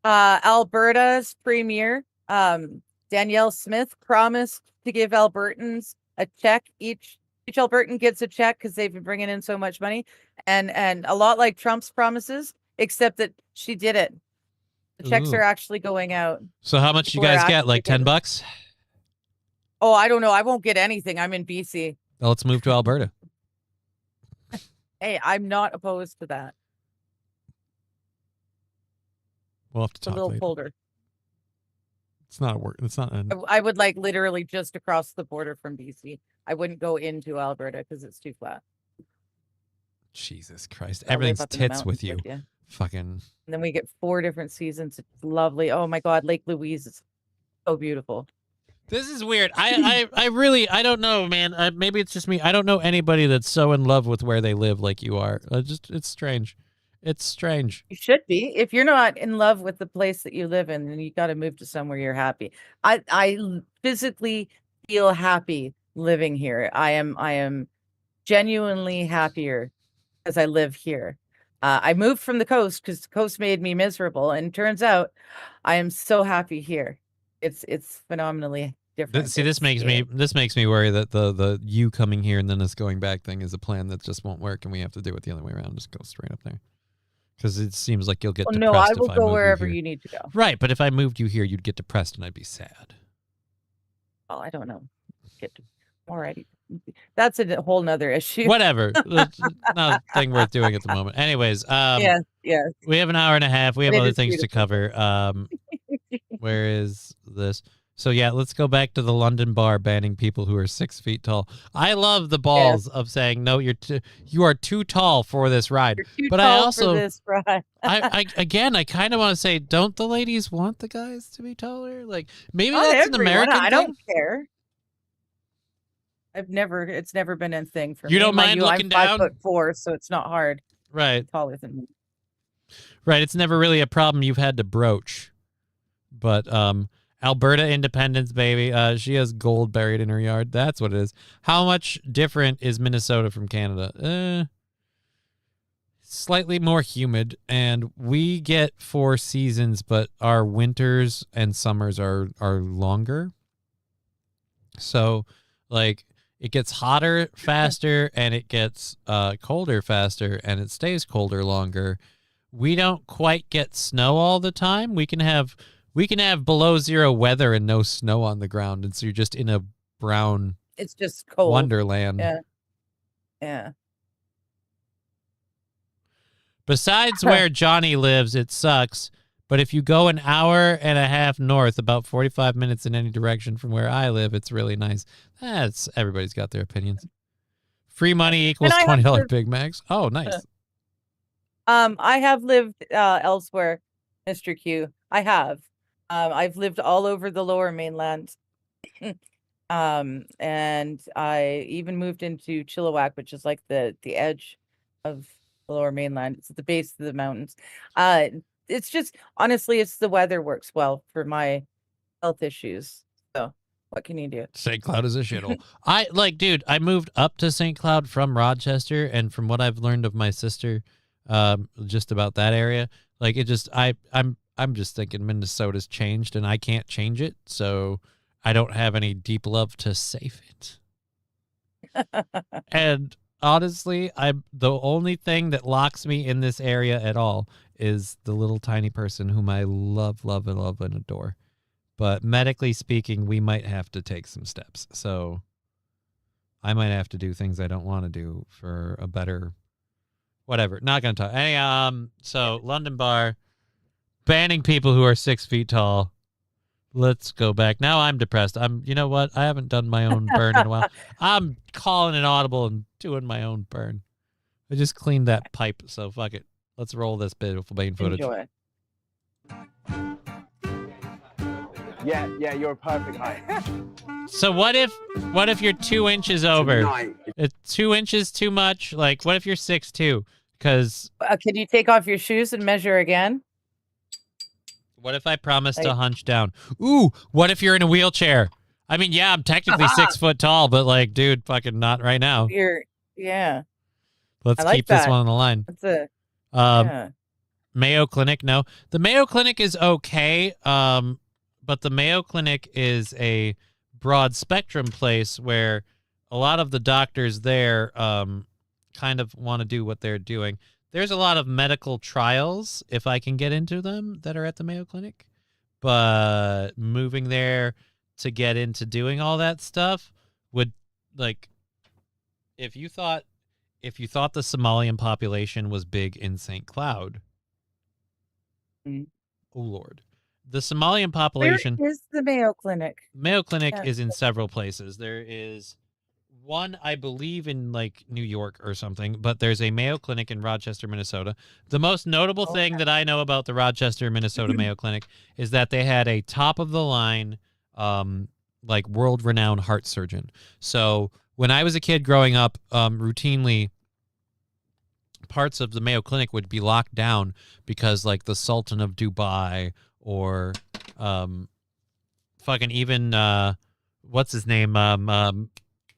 Alberta's premier, Danielle Smith, promised to give Albertans a check. Each Albertan gets a check because they've been bringing in so much money, and a lot like Trump's promises, except that she did it. The checks Ooh. are actually going out. So how much you People are guys get? actually Like getting- $10? Oh, I don't know. I won't get anything. I'm in BC. Well, let's move to Alberta. Hey, I'm not opposed to that. We'll have to It's a talk little later. colder. It's not a work. It's not. I would like literally just across the border from BC. I wouldn't go into Alberta because it's too flat. Jesus Christ! I'll live Everything's up in the tits with you. mountains Fucking. And then we get 4 different seasons. It's lovely. Oh my God, Lake Louise is so beautiful. This is weird. I really, I don't know, man. Maybe it's just me. I don't know anybody that's so in love with where they live like you are. It's strange. It's strange. You should be. If you're not in love with the place that you live in, then you got to move to somewhere you're happy. I physically feel happy living here. I am genuinely happier because I live here. I moved from the coast because the coast made me miserable, and it turns out I am so happy here. It's phenomenally different. See, this makes me worry that the you coming here and then us going back thing is a plan that just won't work, and we have to do it the other way around. Just go straight up there, because it seems like you'll get Well, depressed. no, I if will I go move wherever here. you need to go. Right, but if I moved you here, you'd get depressed, and I'd be sad. Well, I don't know. Alrighty. That's a whole nother issue. Whatever. It's not a thing worth doing at the moment. Anyways, yes. we have an hour and a half. We have It other is things to cover. Where is this? So yeah, let's go back to the London bar banning people who are 6 feet tall. I love the balls of saying no. You are too tall for this ride. Too but tall I also for this ride. I kind of want to say, don't the ladies want the guys to be taller? Like maybe Not that's an everyone. American I thing. don't care. It's never been a thing for me. You don't Mind mind looking I'm down? 5'4", so it's not hard. Right. Taller than me. Right. It's never really a problem you've had to broach. But Alberta independence, baby. She has gold buried in her yard. That's what it is. How much different is Minnesota from Canada? Slightly more humid, and we get 4 seasons, but our winters and summers are longer. So, like, it gets hotter faster, and it gets colder faster, and it stays colder longer. We don't quite get snow all the time. We can have below zero weather and no snow on the ground, and so you're just in a brown It's just cold. wonderland. Yeah. Besides where Johnny lives, it sucks. But if you go an hour and a half north, about 45 minutes in any direction from where I live, it's really nice. Everybody's got their opinions. Free money equals And I have $20 to- Big Macs. Oh, nice. I have lived elsewhere, Mr. Q. I have. I've lived all over the Lower Mainland. And I even moved into Chilliwack, which is like the edge of the Lower Mainland. It's at the base of the mountains. It's just honestly, it's the weather works well for my health issues. So what can you do? St. Cloud is a shithole. I moved up to St. Cloud from Rochester, and from what I've learned of my sister, just about that area, like it just I'm just thinking Minnesota's changed and I can't change it, so I don't have any deep love to save it. And honestly, the only thing that locks me in this area at all is the little tiny person whom I love and adore. But medically speaking, we might have to take some steps. So I might have to do things I don't want to do for a better whatever. Not going to talk. Hey, so London bar banning people who are 6 feet tall. Let's go back. Now I'm depressed. You know what? I haven't done my own burn in a while. I'm calling an audible and doing my own burn. I just cleaned that pipe, so fuck it. Let's roll this beautiful Bane footage. Enjoy. Yeah, you're a perfect height. So what if you're 2 inches over? It's 2 inches too much. Like, what if you're 6'2"? Because Can you take off your shoes and measure again? what if I promise to hunch down? Ooh, what if you're in a wheelchair? I mean, yeah, I'm technically 6 foot tall, but like, dude, fucking not right now. Yeah. Let's I like keep this that. one on the line. That's yeah. Mayo Clinic, no. The Mayo Clinic is okay, but the Mayo Clinic is a broad spectrum place where a lot of the doctors there kind of want to do what they're doing. there's a lot of medical trials, if I can get into them, that are at the Mayo Clinic. But moving there to get into doing all that stuff would, like, if you thought the Somalian population was big in St. Cloud, oh Lord, the Somalian population. Where is the Mayo Clinic? Mayo Clinic Yeah. is in several places. There is one, I believe, in like New York or something, but there's a Mayo Clinic in Rochester, Minnesota. The most notable thing that I know about the Rochester, Minnesota Mayo Clinic is that they had a top of the line, like world-renowned heart surgeon. So when I was a kid growing up, routinely parts of the Mayo Clinic would be locked down because like the Sultan of Dubai or fucking even what's his name?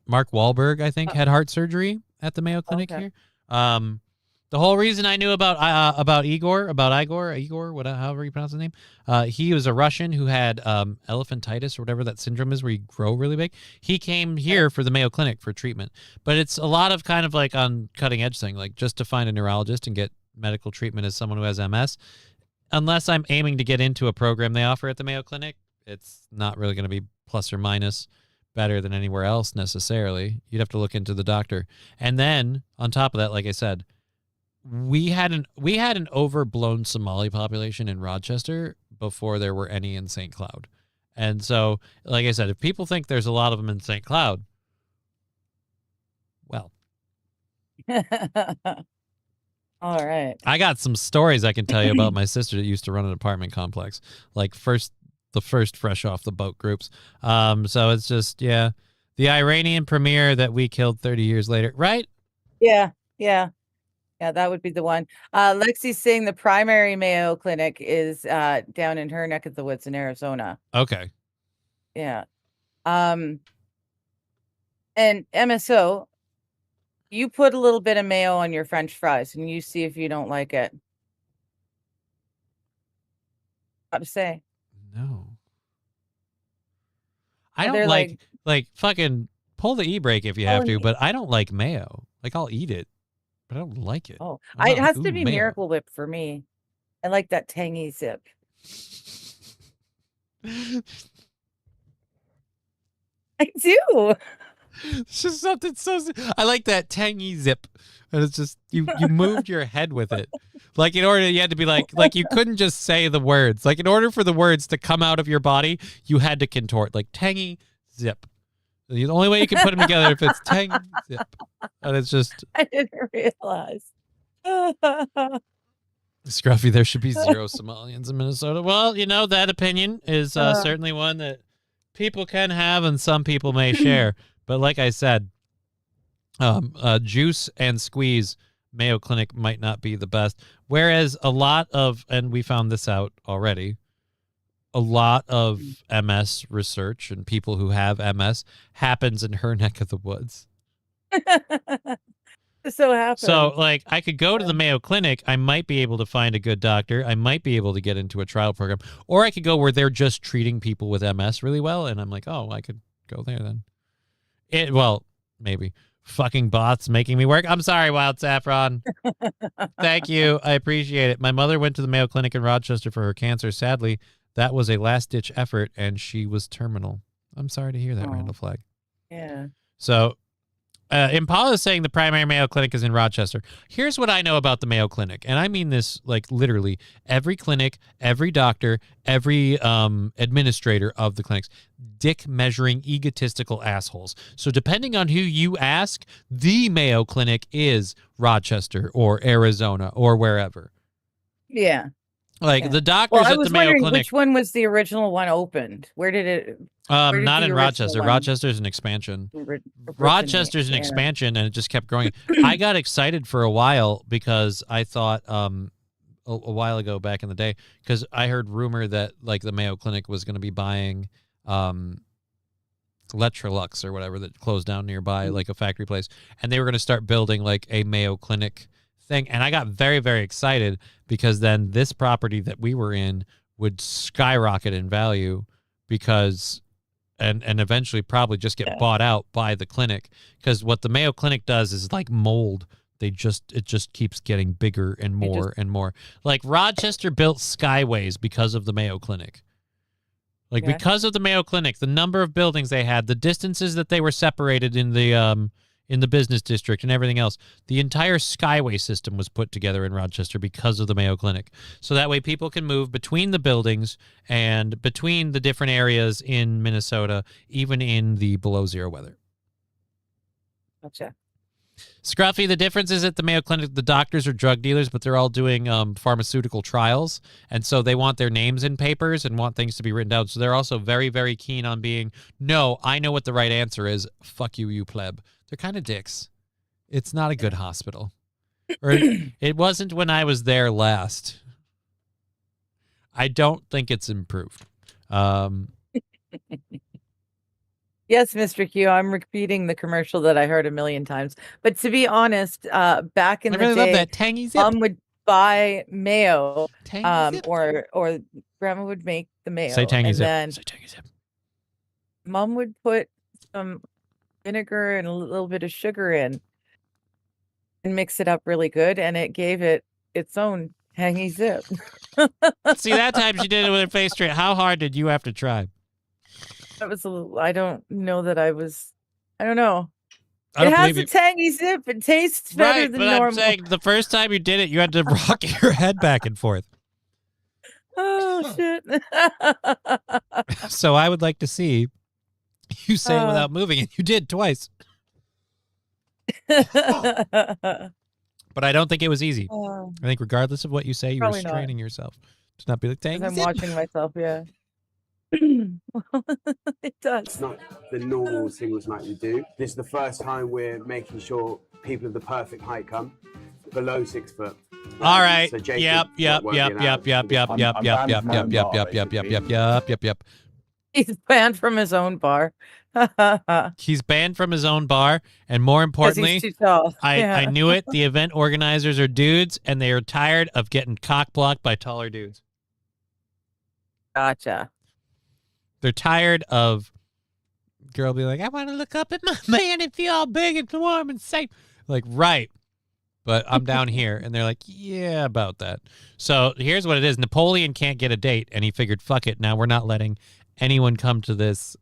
Mark Wahlberg, I think, had heart surgery at the Mayo Clinic here. The whole reason I knew about Igor, however you pronounce his name, he was a Russian who had elephantitis or whatever that syndrome is where you grow really big. He came here for the Mayo Clinic for treatment. But it's a lot of kind of like on cutting edge thing, like just to find a neurologist and get medical treatment as someone who has MS. Unless I'm aiming to get into a program they offer at the Mayo Clinic, it's not really going to be plus or minus better than anywhere else necessarily. You'd have to look into the doctor. And then on top of that, like I said, we had an overblown Somali population in Rochester before there were any in St. Cloud. And so, like I said, if people think there's a lot of them in St. Cloud, well, All right. I got some stories I can tell you about my sister that used to run an apartment complex, like the first fresh off the boat groups. So it's just, yeah, the Iranian premier that we killed 30 years later, right? Yeah, that would be the one. Lexi's saying the primary Mayo Clinic is down in her neck of the woods in Arizona. Okay. Yeah. And MSO, you put a little bit of mayo on your French fries and you see if you don't like it. How to say? No. I don't They're like fucking pull the e-brake if you have to, but I don't like mayo. Like I'll eat it, but I don't like it. Oh, I'm it not has like, to "Ooh, be mayo." Miracle Whip for me. I like that tangy zip. I do. It's just something so. I like that tangy zip, and it's just you moved your head with it. Like in order, you had to be like you couldn't just say the words. Like in order for the words to come out of your body, you had to contort. Like tangy zip. The only way you can put them together if it's tangy zip, and it's just. I didn't realize. Scruffy, there should be 0 Somalians in Minnesota. Well, you know, that opinion is certainly one that people can have and some people may share. But like I said, juice and squeeze Mayo Clinic might not be the best. Whereas a lot of, and we found this out already, a lot of MS research and people who have MS happens in her neck of the woods. So happens. So, like, I could go to the Mayo Clinic. I might be able to find a good doctor. I might be able to get into a trial program. Or I could go where they're just treating people with MS really well. And I'm like, oh, I could go there then. Well, maybe. Fucking bots making me work. I'm sorry, Wild Saffron. Thank you. I appreciate it. My mother went to the Mayo Clinic in Rochester for her cancer. Sadly, that was a last-ditch effort, and she was terminal. I'm sorry to hear that, Randall Flagg. Yeah. So, Impala is saying the primary Mayo Clinic is in Rochester. Here's what I know about the Mayo Clinic, and I mean this like literally. Every clinic, every doctor, every administrator of the clinics, dick-measuring, egotistical assholes. So depending on who you ask, the Mayo Clinic is Rochester or Arizona or wherever. Yeah. Like the doctors Well, I at was the Mayo wondering Clinic. which one was the original one opened. Where did it? where did Not the in original Rochester. one Rochester's an expansion. originate? Rochester's an Yeah. expansion, and it just kept growing. I got excited for a while because I thought a while ago back in the day, because I heard rumor that like the Mayo Clinic was going to be buying Electrolux or whatever that closed down nearby, like a factory place, and they were going to start building like a Mayo Clinic thing. And I got very, very excited because then this property that we were in would skyrocket in value because and eventually probably just get bought out by the clinic, because what the Mayo Clinic does is like mold it just keeps getting bigger and more and more. Like Rochester built Skyways because of the Mayo Clinic. Like because of the Mayo Clinic, the number of buildings they had, the distances that they were separated in the business district and everything else, the entire Skyway system was put together in Rochester because of the Mayo Clinic. So that way people can move between the buildings and between the different areas in Minnesota, even in the below zero weather. Gotcha. Scruffy, the difference is at the Mayo Clinic, the doctors are drug dealers, but they're all doing pharmaceutical trials. And so they want their names in papers and want things to be written down. So they're also very, very keen on being, no, I know what the right answer is. Fuck you, you pleb. They're kind of dicks. It's not a good hospital. Or it wasn't when I was there last. I don't think it's improved. Yes, Mr. Q, I'm repeating the commercial that I heard a million times. But to be honest, back in I the really day, love that tangy zip. Mom would buy mayo, Tangy zip. or Grandma would make the mayo. Say tangy and zip. then Say tangy zip. Mom would put some vinegar and a little bit of sugar in and mix it up really good, and it gave it its own tangy zip. See, that time she did it with her face straight. How hard did you have to try? That was a little, I don't know that I was, I don't know. I It don't has believe a you. tangy zip. It tastes better Right, than but normal. I'm saying the first time you did it, you had to rock your head back and forth. Oh, shit. So I would like to see you say it without moving, and you did twice. But I don't think it was easy. I think regardless of what you say, you were Probably not. straining yourself to not be like, As tangy I'm zip. watching myself, yeah. It does. It's not the normal singles night we do. This is the first time we're making sure people of the perfect height come below 6 foot. All right. So Jacob Yep. won't be allowed. He's banned from his own bar. He's banned from his own bar, and more importantly, he's too tall. I Yeah. knew it. The event organizers are dudes, and they are tired of getting cock blocked by taller dudes. Gotcha. They're tired of girl being like, I want to look up at my man and feel all big and warm and safe. Like, right. But I'm down here. And they're like, yeah, about that. So here's what it is. Napoleon can't get a date. And he figured, fuck it. Now we're not letting anyone come to this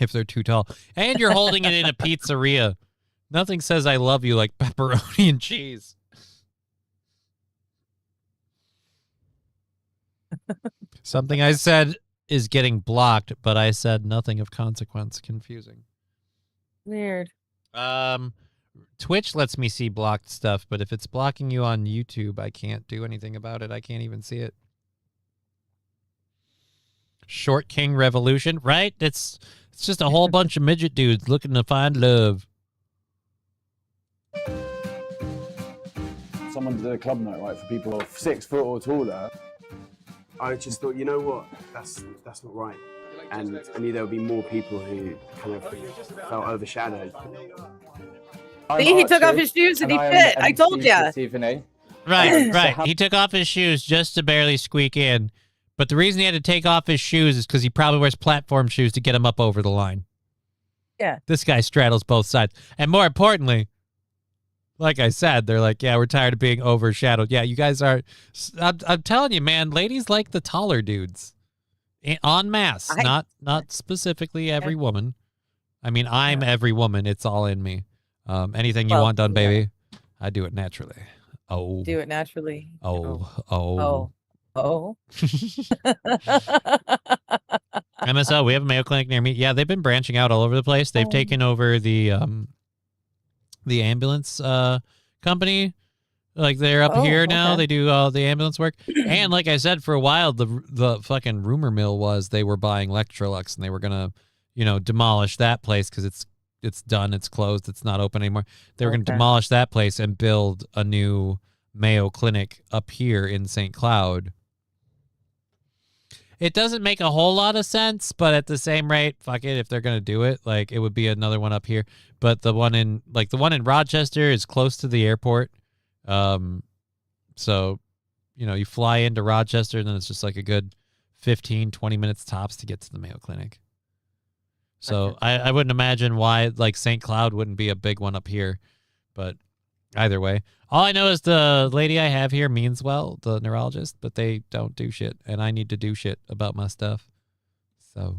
if they're too tall. And you're holding it in a pizzeria. Nothing says I love you like pepperoni and cheese. Something I said is getting blocked, but I said nothing of consequence. Confusing. Weird. Twitch lets me see blocked stuff, but if it's blocking you on YouTube, I can't do anything about it. I can't even see it. Short King Revolution, right? It's just a whole bunch of midget dudes looking to find love. Someone did a club night, right, for people 6 foot or taller. I just thought, you know what, that's not right. And I knew there would be more people who kind of felt overshadowed. See, he took off his shoes and he fit. I told ya. Right, right. He took off his shoes just to barely squeak in. But the reason he had to take off his shoes is because he probably wears platform shoes to get him up over the line. Yeah. This guy straddles both sides. And more importantly, like I said, they're like, yeah, we're tired of being overshadowed. Yeah, you guys are. I'm telling you, man, ladies like the taller dudes. En masse, not specifically every woman. I mean, I'm every woman. It's all in me. Anything you want done, baby, I do it naturally. Oh. Do it naturally. Oh. MSO, we have a Mayo Clinic near me. Yeah, they've been branching out all over the place. They've taken over the ambulance company. Like they're up here now. They do all the ambulance work. And like I said, for a while, the fucking rumor mill was they were buying Electrolux and they were gonna, demolish that place because it's done, it's closed, it's not open anymore. They were gonna demolish that place and build a new Mayo Clinic up here in St. Cloud. It doesn't make a whole lot of sense, but at the same rate, fuck it, if they're gonna do it, like it would be another one up here. But the one in Rochester is close to the airport. So, you fly into Rochester and then it's just like a good 15, 20 minutes tops to get to the Mayo Clinic. So I wouldn't imagine why like St. Cloud wouldn't be a big one up here, but Either way. All I know is the lady I have here means well, the neurologist, but they don't do shit, and I need to do shit about my stuff. So.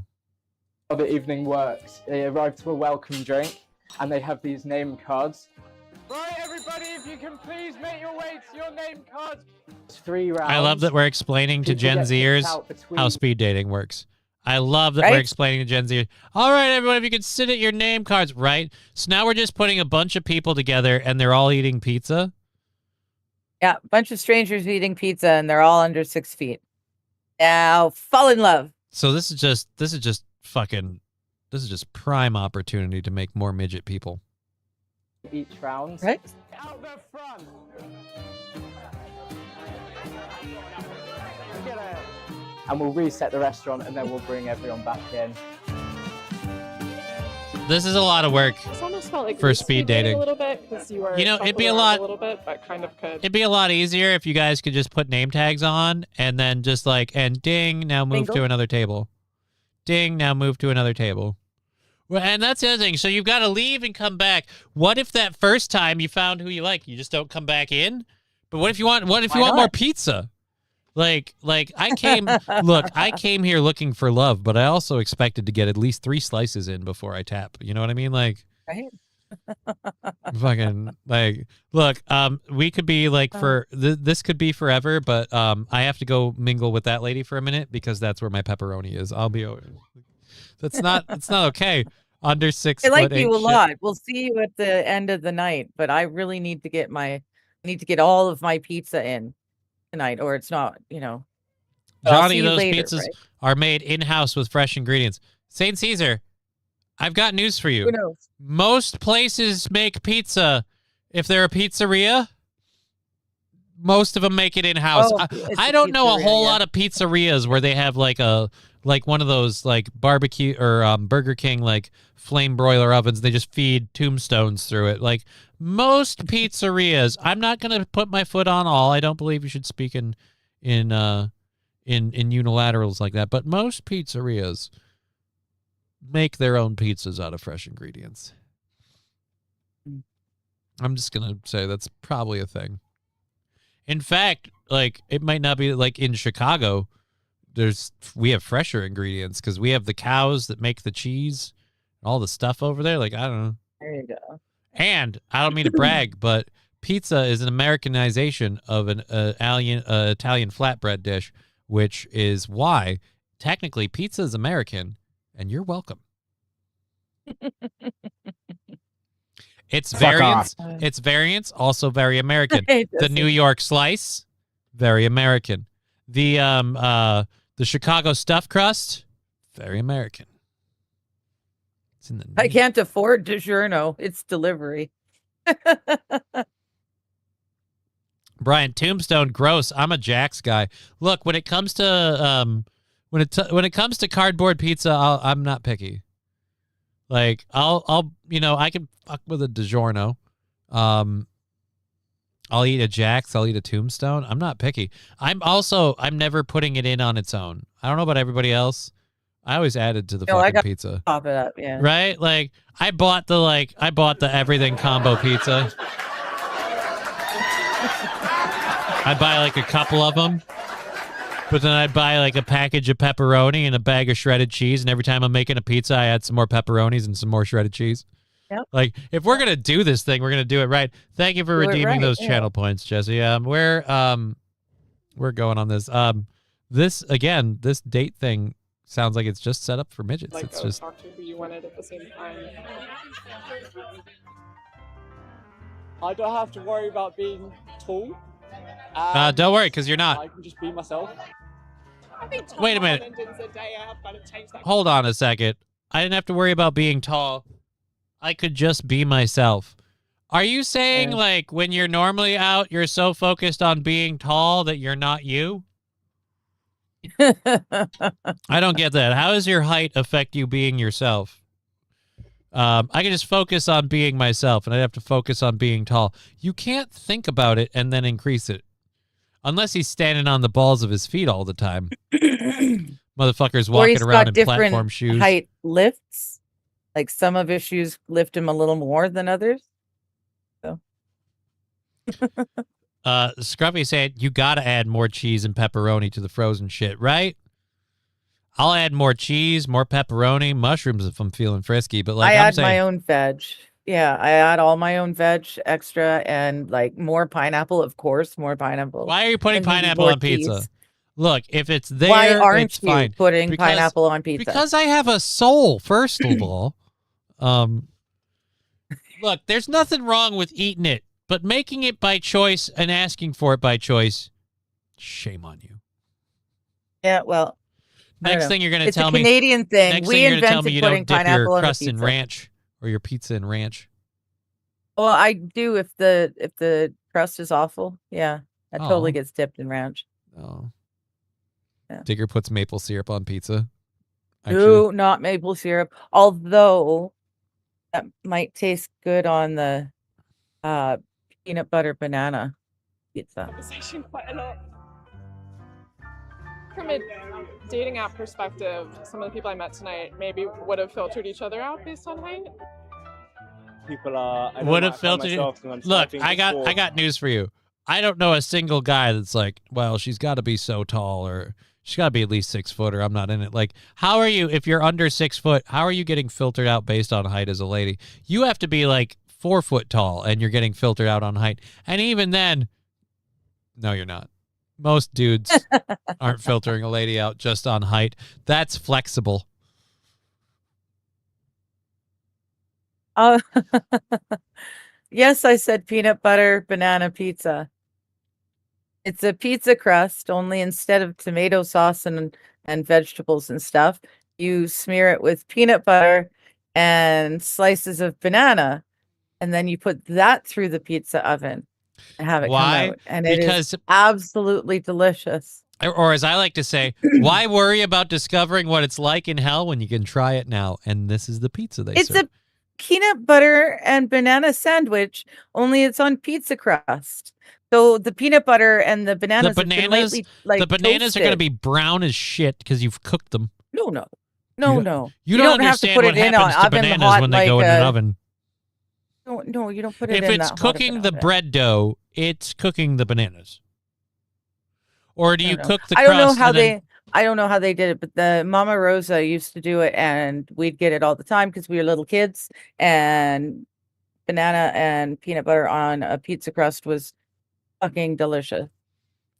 How the evening works. They arrive to a welcome drink, and they have these name cards. Right, everybody, if you can please make your way to your name cards. It's 3 rounds. I love that we're explaining to Gen Zers how speed dating works. I love that we're explaining to Gen Zers. All right, everyone, if you could sit at your name cards, right? So now we're just putting a bunch of people together, and they're all eating pizza. Yeah, a bunch of strangers eating pizza, and they're all under 6 feet. Now, fall in love. So this is just prime opportunity to make more midget people. Each round. Right. Out the front. And we'll reset the restaurant, and then we'll bring everyone back in. This is a lot of work This almost felt like for speed dating. a little bit because you were You know, it'd be a shuffling lot. around a little bit, but kind of could. It'd be a lot easier if you guys could just put name tags on and then just like, and ding, now move Bingo. to another table. Ding, now move to another table. Well, and that's the other thing. So you've got to leave and come back. What if that first time you found who you like, you just don't come back in? But what if you want Why more not? pizza? Like I came here looking for love, but I also expected to get at least 3 slices in before I tap. You know what I mean? Like, Right. fucking like, look, we could be like this could be forever, but I have to go mingle with that lady for a minute because that's where my pepperoni is. I'll be over. It's not okay. Under 6 I foot. like you ain't a shit. lot. We'll see you at the end of the night, but I really need to get all of my pizza in tonight, or it's not, I'll Johnny, see you those later, pizzas right? are made in-house with fresh ingredients. St. Caesar, I've got news for you. Who knows? Most places make pizza. If they're a pizzeria, most of them make it in-house. Oh, it's I a don't know a pizzeria, whole yeah. lot of pizzerias where they have like one of those like barbecue or Burger King like flame broiler ovens. They just feed tombstones through it. Like most pizzerias, I'm not going to put my foot on all. I don't believe you should speak in unilaterals like that. But most pizzerias make their own pizzas out of fresh ingredients. I'm just going to say that's probably a thing. In fact, like it might not be like in Chicago, we have fresher ingredients because we have the cows that make the cheese, all the stuff over there. Like, I don't know. There you go. And I don't mean to brag, but pizza is an Americanization of an Italian flatbread dish, which is why technically pizza is American, and you're welcome. It's variants. It's variants, also very American. The New York slice, very American. The Chicago stuffed crust, very American. It's in the I can't afford DiGiorno. It's delivery. Brian, Tombstone, gross. I'm a Jax guy. Look, when it comes to when it comes to cardboard pizza, I'm not picky. Like I'll I can fuck with a DiGiorno. I'll eat a Jax. I'll eat a Tombstone. I'm not picky. I'm never putting it in on its own. I don't know about everybody else. I always added to the fucking pizza. Pop it up, yeah. Right? Like I bought the everything combo pizza. I'd buy like a couple of them, but then I'd buy like a package of pepperoni and a bag of shredded cheese, and every time I'm making a pizza, I add some more pepperonis and some more shredded cheese. Yep. Like if we're gonna do this thing, we're gonna do it right. Thank you for Do it redeeming right, those yeah. channel points, Jesse. We're going on this. This date thing sounds like it's just set up for midgets. Like, It's just talk to who you wanted at the same time. I don't have to worry about being tall. don't worry, because you're I not. can just be myself. Wait a minute. Hold on a second. I didn't have to worry about being tall. I could just be myself. Are you saying like when you're normally out, you're so focused on being tall that you're not you? I don't get that. How does your height affect you being yourself? I can just focus on being myself, and I'd have to focus on being tall. You can't think about it and then increase it. Unless he's standing on the balls of his feet all the time. Motherfucker's Or he's walking around got in different platform shoes. height lifts. Like some of his shoes lift him a little more than others. So Scruffy said you gotta add more cheese and pepperoni to the frozen shit, right? I'll add more cheese, more pepperoni, mushrooms if I'm feeling frisky. But like I I'm add saying, my own veg. Yeah, I add all my own veg extra and like more pineapple, of course, more pineapple. why are you putting and maybe pineapple more on pizza? cheese. Look, if it's there, Why aren't it's you fine. putting pineapple on pizza? Because I have a soul, first of all. Look, there's nothing wrong with eating it, but making it by choice and asking for it by choice, shame on you. Yeah, well. I don't Next know. thing you're going to It's tell a me. Canadian thing. Next We thing you're going to tell invented me you putting don't dip pineapple your on the crust in pizza. ranch or your pizza in ranch. Well, I do if the crust is awful. Yeah, that totally Oh. gets dipped in ranch. Oh. Yeah. Digger puts maple syrup on pizza. No, not maple syrup. Although that might taste good on the peanut butter banana pizza. Conversation quite a lot. From a dating app perspective, some of the people I met tonight maybe would have filtered each other out based on height. People are. I Would know have filtered it. myself, and I'm Look, typing I before. got news for you. I don't know a single guy that's like, well, she's got to be so tall or she's got to be at least 6 foot or I'm not in it. Like, how are you, if you're under 6 foot, how are you getting filtered out based on height as a lady? You have to be like 4 foot tall and you're getting filtered out on height. And even then, no, you're not. Most dudes aren't filtering a lady out just on height. That's flexible. Yes, I said peanut butter banana pizza. It's a pizza crust, only instead of tomato sauce and vegetables and stuff, you smear it with peanut butter and slices of banana, and then you put that through the pizza oven and have it Why? come out. And it Because- is absolutely delicious. Or as I like to say, why worry about discovering what it's like in hell when you can try it now? And this is the pizza they It's serve. a peanut butter and banana sandwich, only it's on pizza crust. So the peanut butter and the bananas, the have been bananas, lightly, like, the bananas are going to toasted. be brown as shit because you've cooked them. No. You You don't have to understand put what it in happens an to oven bananas hot when they go like in an a- oven. No, you don't put it If in it's that hot of cooking an the oven. bread dough, it's cooking the bananas. Or do I you don't know. cook the I don't know crust how and then- they. I don't know how they did it, but the Mama Rosa used to do it, and we'd get it all the time because we were little kids. And banana and peanut butter on a pizza crust was fucking delicious.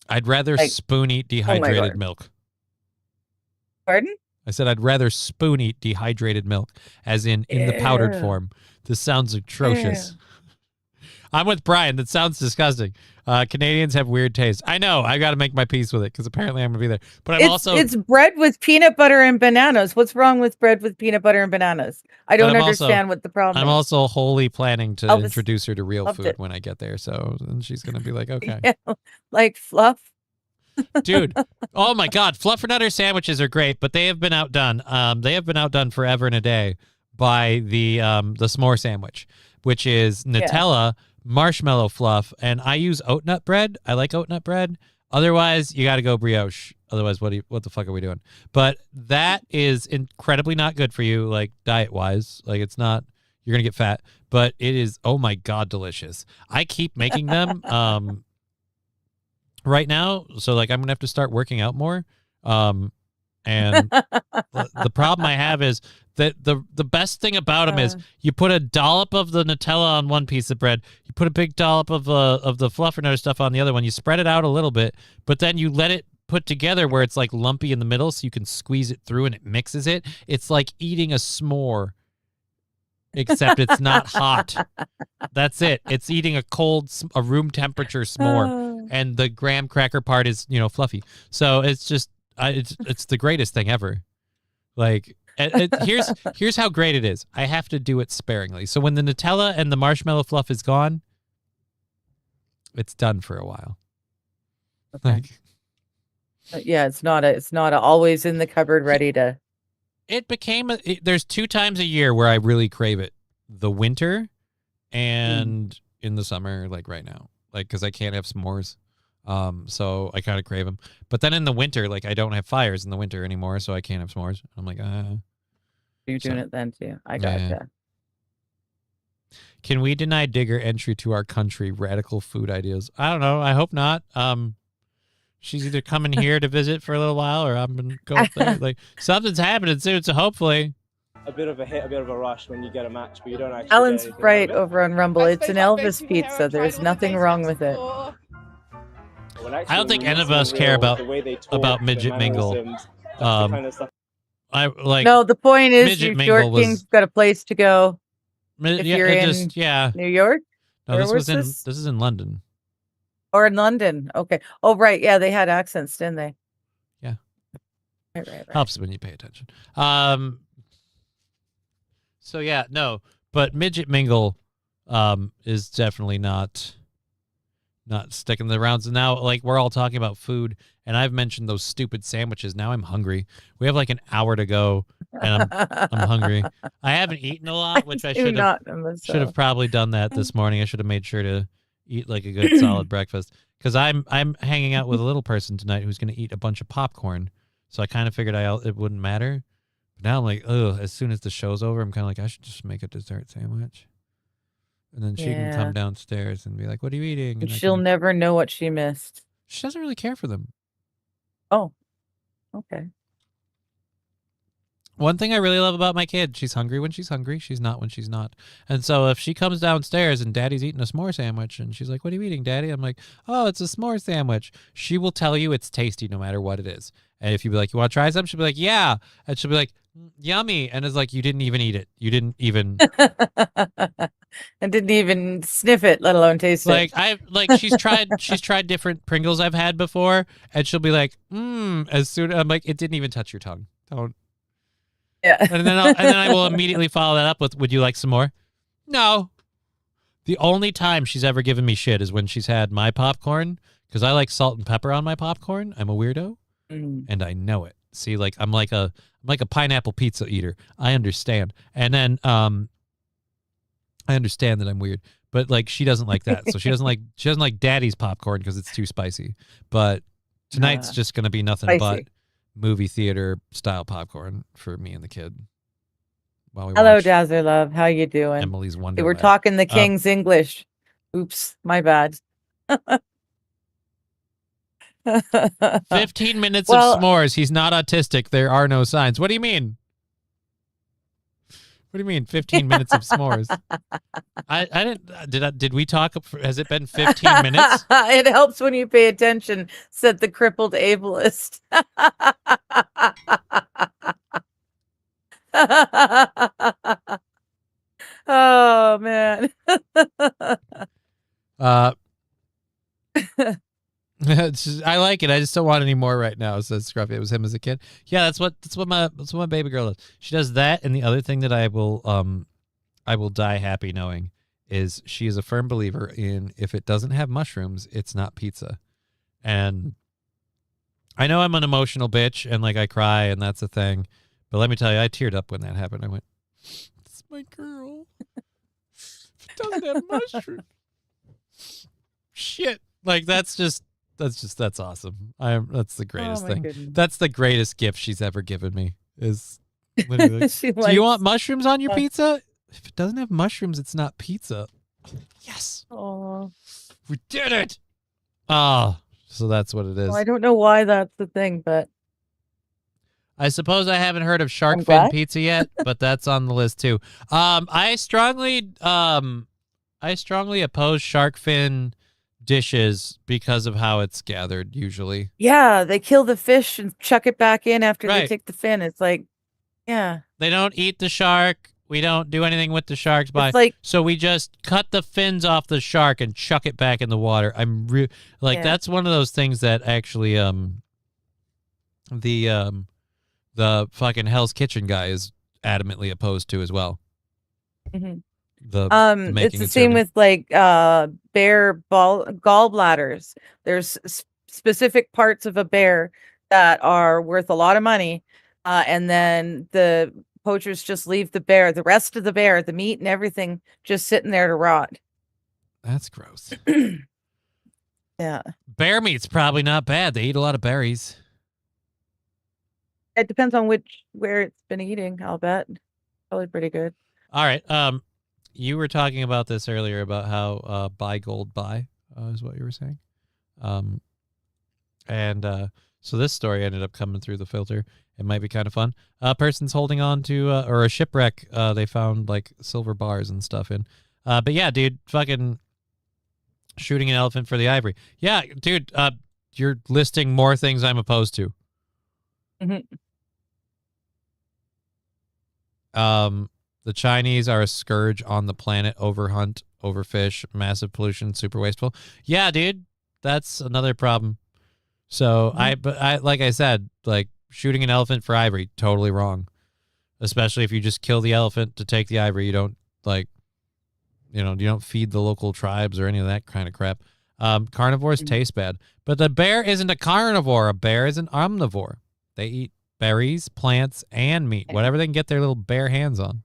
I'd rather Like, spoon eat my dehydrated God. milk. Pardon? I said I'd rather spoon eat dehydrated milk, as in the powdered Ew. form. This sounds atrocious. I'm with Brian. That sounds disgusting. Canadians have weird taste. I know. I got to make my peace with it because apparently I'm going to be there. But I'm It's bread with peanut butter and bananas. What's wrong with bread with peanut butter and bananas? I don't I'm also- understand what the problem I'm is. also wholly planning to Elvis introduce her to real loved food it. when I get there. So then she's going to be like, okay. Yeah, like fluff. Dude, oh my God, Fluffernutter sandwiches are great, but they have been outdone. They have been outdone forever and a day by the s'more sandwich, which is Nutella, marshmallow fluff, and I use oat nut bread. I like oat nut bread. Otherwise, you got to go brioche. Otherwise, what the fuck are we doing? But that is incredibly not good for you, like diet wise. Like it's not. You're gonna get fat, but it is. Oh my God, delicious. I keep making them. Right now, so like I'm gonna have to start working out more, and the problem I have is that the best thing about them is you put a dollop of the Nutella on one piece of bread, you put a big dollop of the Fluffernutter stuff on the other one, you spread it out a little bit, but then you let it put together where it's like lumpy in the middle, so you can squeeze it through and it mixes it. It's like eating a s'more, except it's not hot. That's it. It's eating a room temperature s'more, and the graham cracker part is fluffy. So it's just it's the greatest thing ever. Like here's how great it is. I have to do it sparingly. So when the Nutella and the marshmallow fluff is gone, it's done for a while. Okay. Yeah, it's not a always in the cupboard ready to. It became there's 2 times a year where I really crave it. The winter and in the summer, like right now. Like because I can't have s'mores. So I kind of crave them. But then in the winter, like I don't have fires in the winter anymore, so I can't have s'mores. I'm like, You're doing it then too. I gotcha. Can we deny Digger entry to our country? Radical food ideas. I don't know. I hope not. She's either coming here to visit for a little while, or I'm gonna go up there. Like something's happening soon, so hopefully. A bit of a hit, a bit of a rush when you get a match, but you don't actually. Alan's get anything right out of it. over on Rumble. It's an Elvis pizza. There's nothing wrong with it. When I actually don't think when any you of see us the care real- the way they talk, Midget the Mingle. mannerisms, that's the kind of stuff. I like. No, the point is, Midget your Mingle short was- king's got a place to go. If yeah, you're it in just yeah. New York, No, Where this was was in this? this is in London. or in London. Okay. Oh, right. Yeah, they had accents, didn't they? Yeah. Right. Helps when you pay attention. So yeah, no, but Midget Mingle is definitely not sticking the rounds. And now, like, we're all talking about food, and I've mentioned those stupid sandwiches. Now I'm hungry. We have like an hour to go, and I'm hungry. I haven't eaten a lot, which I do should not have know should have probably done that this morning. I should have made sure to eat like a good solid breakfast, because I'm hanging out with a little person tonight who's going to eat a bunch of popcorn. So I kind of figured it wouldn't matter. But now I'm like, ugh, as soon as the show's over, I'm kind of like, I should just make a dessert sandwich. And then she can Yeah. come downstairs and be like, what are you eating? And I she'll can- never know what she missed. She doesn't really care for them. Oh, okay. One thing I really love about my kid, she's hungry when she's hungry. She's not when she's not. And so if she comes downstairs and Daddy's eating a s'more sandwich and she's like, what are you eating, Daddy? I'm like, oh, it's a s'more sandwich. She will tell you it's tasty no matter what it is. And if you be like, you want to try some? She'll be like, yeah. And she'll be like, yummy. And it's like, you didn't even eat it. You didn't even. And didn't even sniff it, let alone taste Like it. she's tried different Pringles I've had before, and she'll be like, as soon I'm like, it didn't even touch your tongue. Don't. Yeah. And then I will immediately follow that up with, would you like some more? No. The only time she's ever given me shit is when she's had my popcorn, because I like salt and pepper on my popcorn. I'm a weirdo, and I know it. See, like I'm like a pineapple pizza eater. I understand. And then I understand that I'm weird, but like she doesn't like that. So she doesn't like Daddy's popcorn because it's too spicy. But tonight's just gonna be nothing but movie theater style popcorn for me and the kid. While we Hello, watch Dazzler Love. How you doing? Emily's They Wonderland. were talking the King's English. Oops, my bad. 15 minutes Well- of s'mores. He's not autistic. There are no signs. What do you mean? What do you mean 15 minutes of s'mores? Did we talk? Has it been 15 minutes? It helps when you pay attention, said the crippled ableist. Oh man. I like it. I just don't want any more right now. Says Scruffy. It was him as a kid. Yeah, that's what my baby girl does. She does that, and the other thing that I will die happy knowing is she is a firm believer in if it doesn't have mushrooms, it's not pizza. And I know I'm an emotional bitch and like I cry and that's a thing, but let me tell you, I teared up when that happened. I went, "It's my girl. If it doesn't have mushrooms, shit." Like that's awesome. That's the greatest my thing. goodness. That's the greatest gift she's ever given me. Is literally like, She do you want likes- mushrooms on your pizza? If it doesn't have mushrooms, it's not pizza. Yes, Oh, we did it. Oh, so that's what it is. well, I don't know why that's the thing, but I suppose I haven't heard of shark I'm fin glad. pizza yet, but that's on the list too. I strongly oppose shark fin dishes because of how it's gathered usually. yeah, they kill the fish and chuck it back in after they Right. take the fin. It's like, yeah, They don't eat the shark. We don't do anything with the sharks by. It's like- So we just cut the fins off the shark and chuck it back in the water. Yeah. That's one of those things that actually the fucking Hell's Kitchen guy is adamantly opposed to as well. Mhm. The it's making the and same serving. with like bear gallbladders. There's specific parts of a bear that are worth a lot of money, and then the poachers just leave the rest of the bear, the meat and everything, just sitting there to rot. That's gross. Yeah, Bear meat's probably not bad. They eat a lot of berries. it depends on where it's been eating. I'll bet. Probably pretty good. All right. you were talking about this earlier about how buy gold buy is what you were saying. So this story ended up coming through the filter. It might be kind of fun. A person's holding on to, or a shipwreck, they found like silver bars and stuff in. But yeah, dude, fucking shooting an elephant for the ivory. Yeah, dude, you're listing more things I'm opposed to. The Chinese are a scourge on the planet. Overhunt, overfish, massive pollution, super wasteful. Yeah, dude, that's another problem. So I like I said, like shooting an elephant for ivory, totally wrong. Especially if you just kill the elephant to take the ivory. You don't you don't feed the local tribes or any of that kind of crap. Carnivores taste bad, but the bear isn't a carnivore. A bear is an omnivore. They eat berries, plants, and meat, whatever they can get their little bare hands on.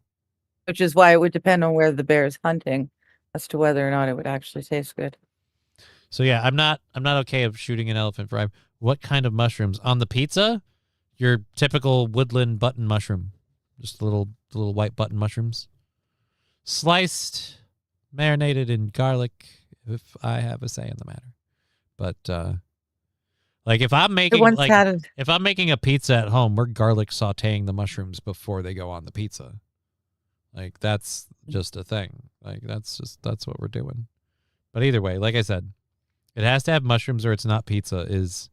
Which is why it would depend on where the bear is hunting as to whether or not it would actually taste good. So yeah, I'm not okay of shooting an elephant for ivory. What kind of mushrooms on the pizza? Your typical woodland button mushroom, just the little white button mushrooms, sliced, marinated in garlic. If I have a say in the matter, but like if I'm making if I'm making a pizza at home, we're garlic sautéing the mushrooms before they go on the pizza. Like that's just a thing. Like that's what we're doing. But either way, like I said, it has to have mushrooms or it's not pizza is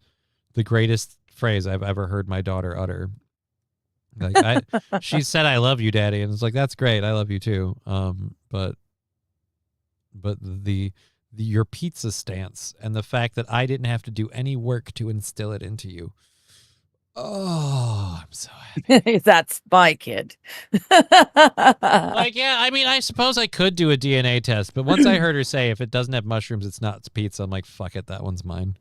the greatest phrase I've ever heard my daughter utter. Like she said, "I love you, Daddy," and it's like that's great. I love you too. But your pizza stance and the fact that I didn't have to do any work to instill it into you. Oh, I'm so happy. That's my kid. Like, yeah, I mean, I suppose I could do a DNA test, but once I heard her say if it doesn't have mushrooms, it's not pizza, I'm like, fuck it, that one's mine.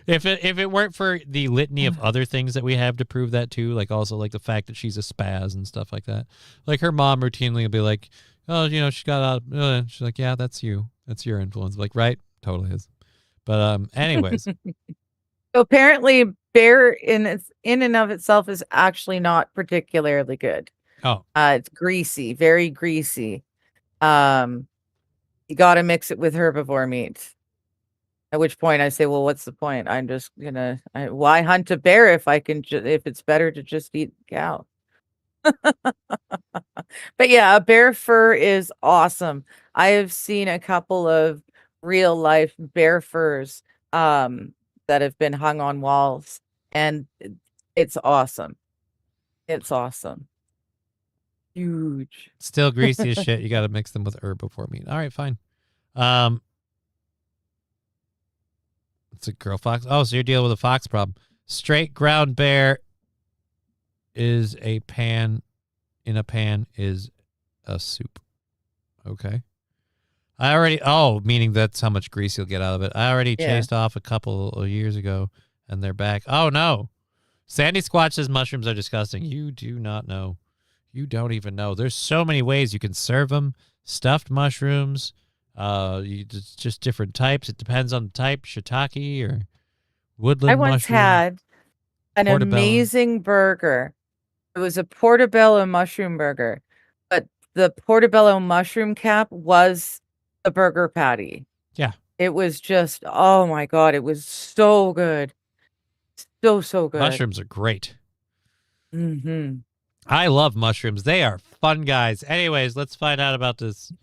If it weren't for the litany of other things that we have to prove that too, like also like the fact that she's a spaz and stuff like that. Like her mom routinely will be like, oh, she got out. She's like, yeah, that's you. That's your influence. Like, right? Totally is. But anyways. So apparently bear in and of itself is actually not particularly good. Oh. It's greasy, very greasy. You got to mix it with herbivore meat. At which point I say, well, what's the point? I'm just why hunt a bear if I can if it's better to just eat cow. But yeah, a bear fur is awesome. I have seen a couple of real life bear furs that have been hung on walls, and it's awesome. It's awesome. Huge. Still greasy as shit. You got to mix them with herbivore meat. All right, fine. It's a girl fox. Oh, so you're dealing with a fox problem. Straight ground bear is a pan. In a pan is a soup. Okay. Meaning that's how much grease you'll get out of it. I already chased off a couple of years ago, and they're back. Oh, no. Sandy Squatch says mushrooms are disgusting. You do not know. You don't even know. There's so many ways you can serve them. Stuffed mushrooms. Just different types. It depends on the type. Shiitake or woodland mushroom. I once had an amazing burger. It was a portobello mushroom burger, but the portobello mushroom cap was the burger patty. Yeah. It was just, oh my God, it was so good. So good. Mushrooms are great. Mm-hmm. I love mushrooms. They are fun guys. Anyways, let's find out about this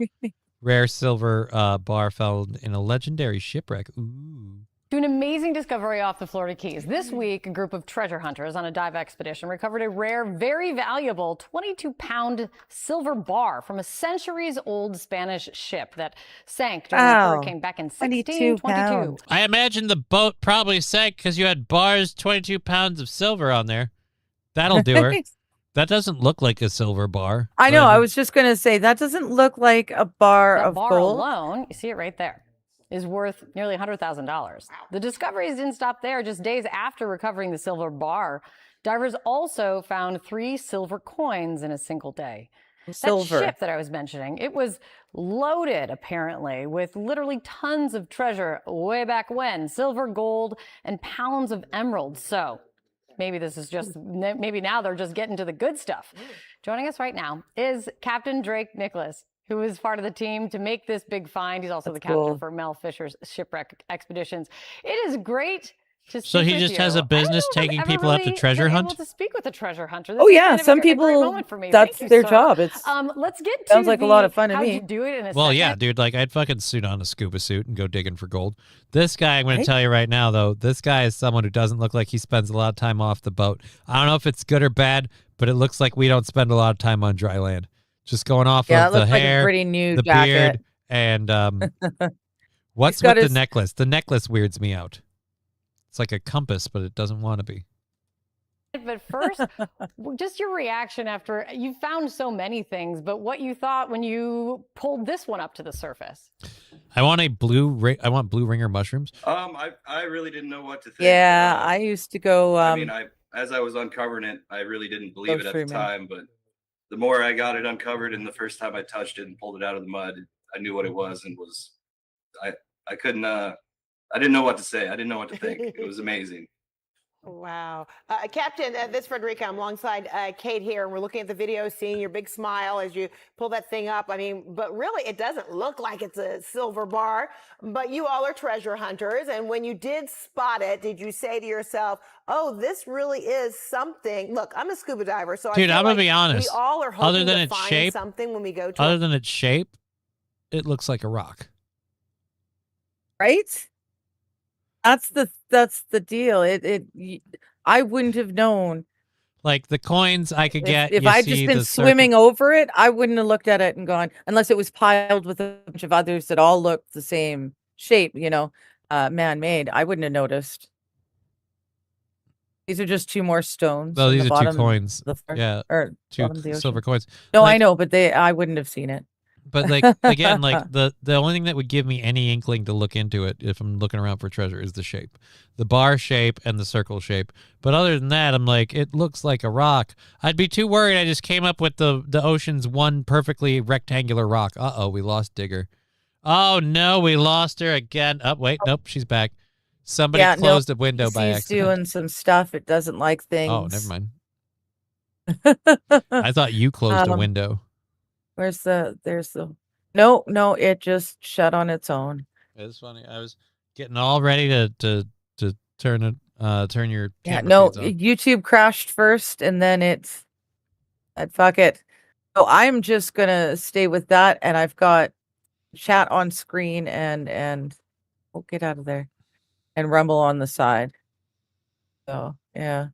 rare silver bar found in a legendary shipwreck. Ooh. To an amazing discovery off the Florida Keys. This week, a group of treasure hunters on a dive expedition recovered a rare, very valuable 22-pound silver bar from a centuries-old Spanish ship that sank during a hurricane back in 1622. I imagine the boat probably sank because you had bars, 22 pounds of silver on there. That'll do her. That doesn't look like a silver bar. I know. I was just going to say, that doesn't look like a bar of bar gold. Alone, you see it right there, is worth nearly $100,000. The discoveries didn't stop there. Just days after recovering the silver bar, divers also found 3 silver coins in a single day. Silver. That ship that I was mentioning, it was loaded, apparently, with literally tons of treasure way back when. Silver, gold, and pounds of emeralds. So maybe this is just, maybe now they're just getting to the good stuff. Joining us right now is Captain Drake Nicholas, who is part of the team to make this big find. He's also the captain for Mel Fisher's shipwreck expeditions. It is great to speak So he with just you. has a business taking people out to treasure hunt? To speak with a treasure hunter. Oh This is yeah, kind of some a great people moment for me. that's Thank you, their sir. job. It's Let's get sounds to like a lot of fun to how'd me. you do it in a Well, second. yeah, dude, like I'd fucking suit on a scuba suit and go digging for gold. This guy, I'm going Right? to tell you right now, though, this guy is someone who doesn't look like he spends a lot of time off the boat. I don't know if it's good or bad, but it looks like we don't spend a lot of time on dry land. Just going off Yeah, of it the looks like a hair, pretty new the jacket. beard, and what's got with his- the necklace? The necklace weirds me out. It's like a compass, but it doesn't want to be. But first, just your reaction after you found so many things, but what you thought when you pulled this one up to the surface. I want I want blue ringer mushrooms. I really didn't know what to think. Yeah, I used to go. I mean, as I was uncovering it, I really didn't believe it at the streaming. time, but the more I got it uncovered and the first time I touched it and pulled it out of the mud, I knew what it was and I couldn't I didn't know what to say. I didn't know what to think. It was amazing. Wow. Captain, this is Frederica. I'm alongside Kate here, and we're looking at the video, seeing your big smile as you pull that thing up. I mean, but really, it doesn't look like it's a silver bar, but you all are treasure hunters. And when you did spot it, did you say to yourself, oh, this really is something? Look, I'm a scuba diver, so Dude, I feel I'm gonna like be honest. we all are Other hoping than to its find shape, something when we go to Other than its shape, it looks like a rock. Right? That's the deal. I wouldn't have known. Like the coins I could get. If you I'd see just been the swimming over it, I wouldn't have looked at it and gone, unless it was piled with a bunch of others that all looked the same shape, man-made. I wouldn't have noticed. These are just two more stones. Well, on these the are two bottom coins. of the Yeah, or two bottom of the silver ocean. coins. No, I Like- know, but I wouldn't have seen it. But like again, like the only thing that would give me any inkling to look into it if I'm looking around for treasure is the shape, the bar shape and the circle shape. But other than that, I'm like, it looks like a rock. I'd be too worried. I just came up with the ocean's one perfectly rectangular rock. We lost Digger. Oh no, we lost her again. Oh wait, nope, she's back. Somebody closed a window by She's accident. doing some stuff. It doesn't like things. Oh, never mind. I thought you closed a window. There's the no, it just shut on its own. It's funny. I was getting all ready to turn it turn your Yeah, camera no, feeds on. YouTube crashed first and then fuck it. So I'm just gonna stay with that, and I've got chat on screen and get out of there, and Rumble on the side. So yeah.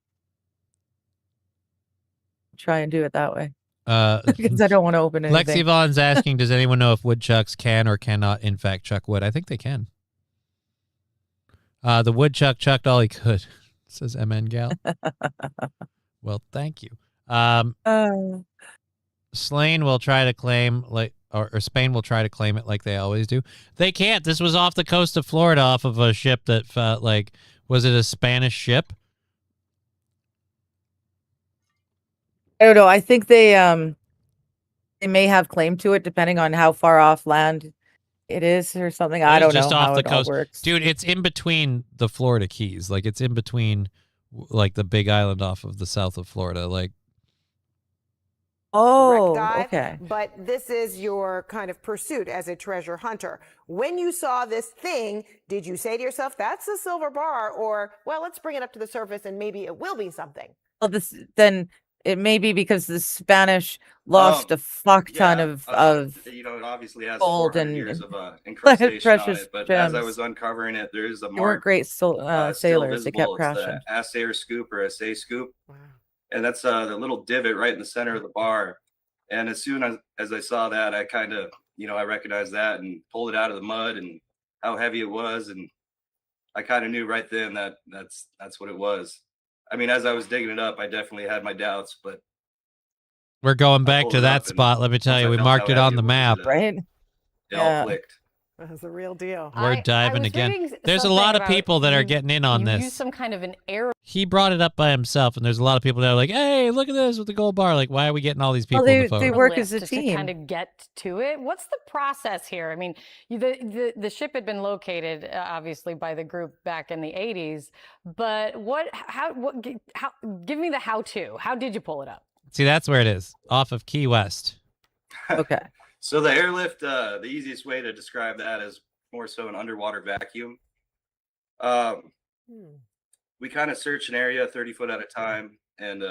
Try and do it that way. Because I don't want to open anything. Lexi Vaughn's asking, does anyone know if woodchucks can or cannot, in fact, chuck wood? I think they can. The woodchuck chucked all he could, says MN Gal. Well, thank you. Slane will try to claim, or Spain will try to claim it like they always do. They can't. This was off the coast of Florida, off of a ship that felt like, was it a Spanish ship? I don't know. I think they may have claim to it depending on how far off land it is or something. I It's don't just know off how the it all coast. works. Dude, it's in between the Florida Keys. Like, it's in between, like, the big island off of the south of Florida. Like, oh, dive, okay. But this is your kind of pursuit as a treasure hunter. When you saw this thing, did you say to yourself, that's a silver bar, or, well, let's bring it up to the surface and maybe it will be something? Well, then it may be because the Spanish lost a fuck ton of it obviously has gold 400 and years of incrustation precious on it, but as I gems. was uncovering it, there's a They mark. weren't great still sailors. They kept visible. It's crashing. the Assayer scoop or Assay scoop, and that's the little divot right in the center of the bar. And as soon as I saw that, I kind of, I recognized that and pulled it out of the mud and how heavy it was, and I kind of knew right then that that's what it was. I mean, as I was digging it up, I definitely had my doubts, but we're going back pulled to it that up, and spot. Let me tell once you, I we felt marked how it on heavy the was, map. Right? It all clicked. That's the real deal. We're diving was again. reading There's a something lot of about people that are you- getting in on you this. use some kind of an arrow. He brought it up by himself, and there's a lot of people that are like, "Hey, look at this with the gold bar." Like, why are we getting all these people in the photo? work as a just team. to kind of get to it. What's the process here? I mean, the ship had been located obviously by the group back in the 80s, but give me the how-to. How did you pull it up? See, that's where it is, off of Key West. Okay. So the airlift, the easiest way to describe that is more so an underwater vacuum. We kind of search an area 30 foot at a time, and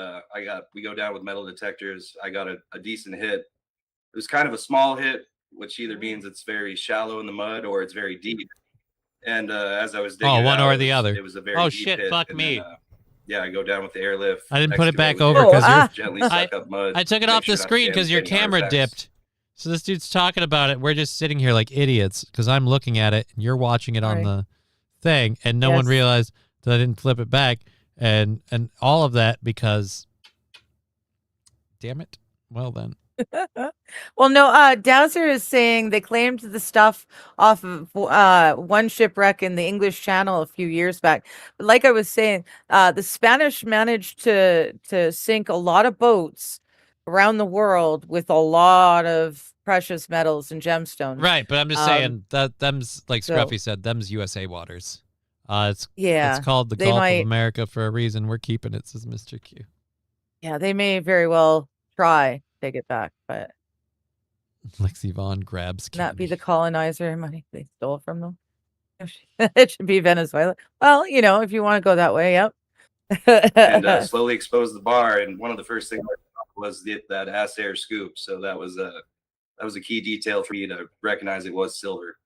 we go down with metal detectors. I got a decent hit. It was kind of a small hit, which either means it's very shallow in the mud or it's very deep. And as I was digging, Oh, one it or out, the other. It was a very Oh, deep shit, hit, fuck and me. then, yeah, I go down with the airlift. I didn't put it back excavate over with because the gently suck up mud. I took it make off sure the not to screen damage because your any camera artifacts. dipped. So this dude's talking about it. We're just sitting here like idiots because I'm looking at it and you're watching it on Right. the thing, and no one Yes. realized that I didn't flip it back, and all of that because, damn it. Well then. Well, no, Dowser is saying they claimed the stuff off of one shipwreck in the English Channel a few years back. But like I was saying, the Spanish managed to sink a lot of boats around the world with a lot of precious metals and gemstones. Right, but I'm just saying that them's like so- Scruffy said, them's USA waters. It's Yeah, it's called the they Gulf might- of America for a reason. We're keeping it, says Mr. Q. Yeah, they may very well try to take it back, but Lexi Vaughn grabs not be the colonizer money they stole from them. It should be Venezuela. Well, if you want to go that way, yep. And slowly expose the bar. And one of the first things was that ass air scoop. So that was a key detail for me to recognize it was silver.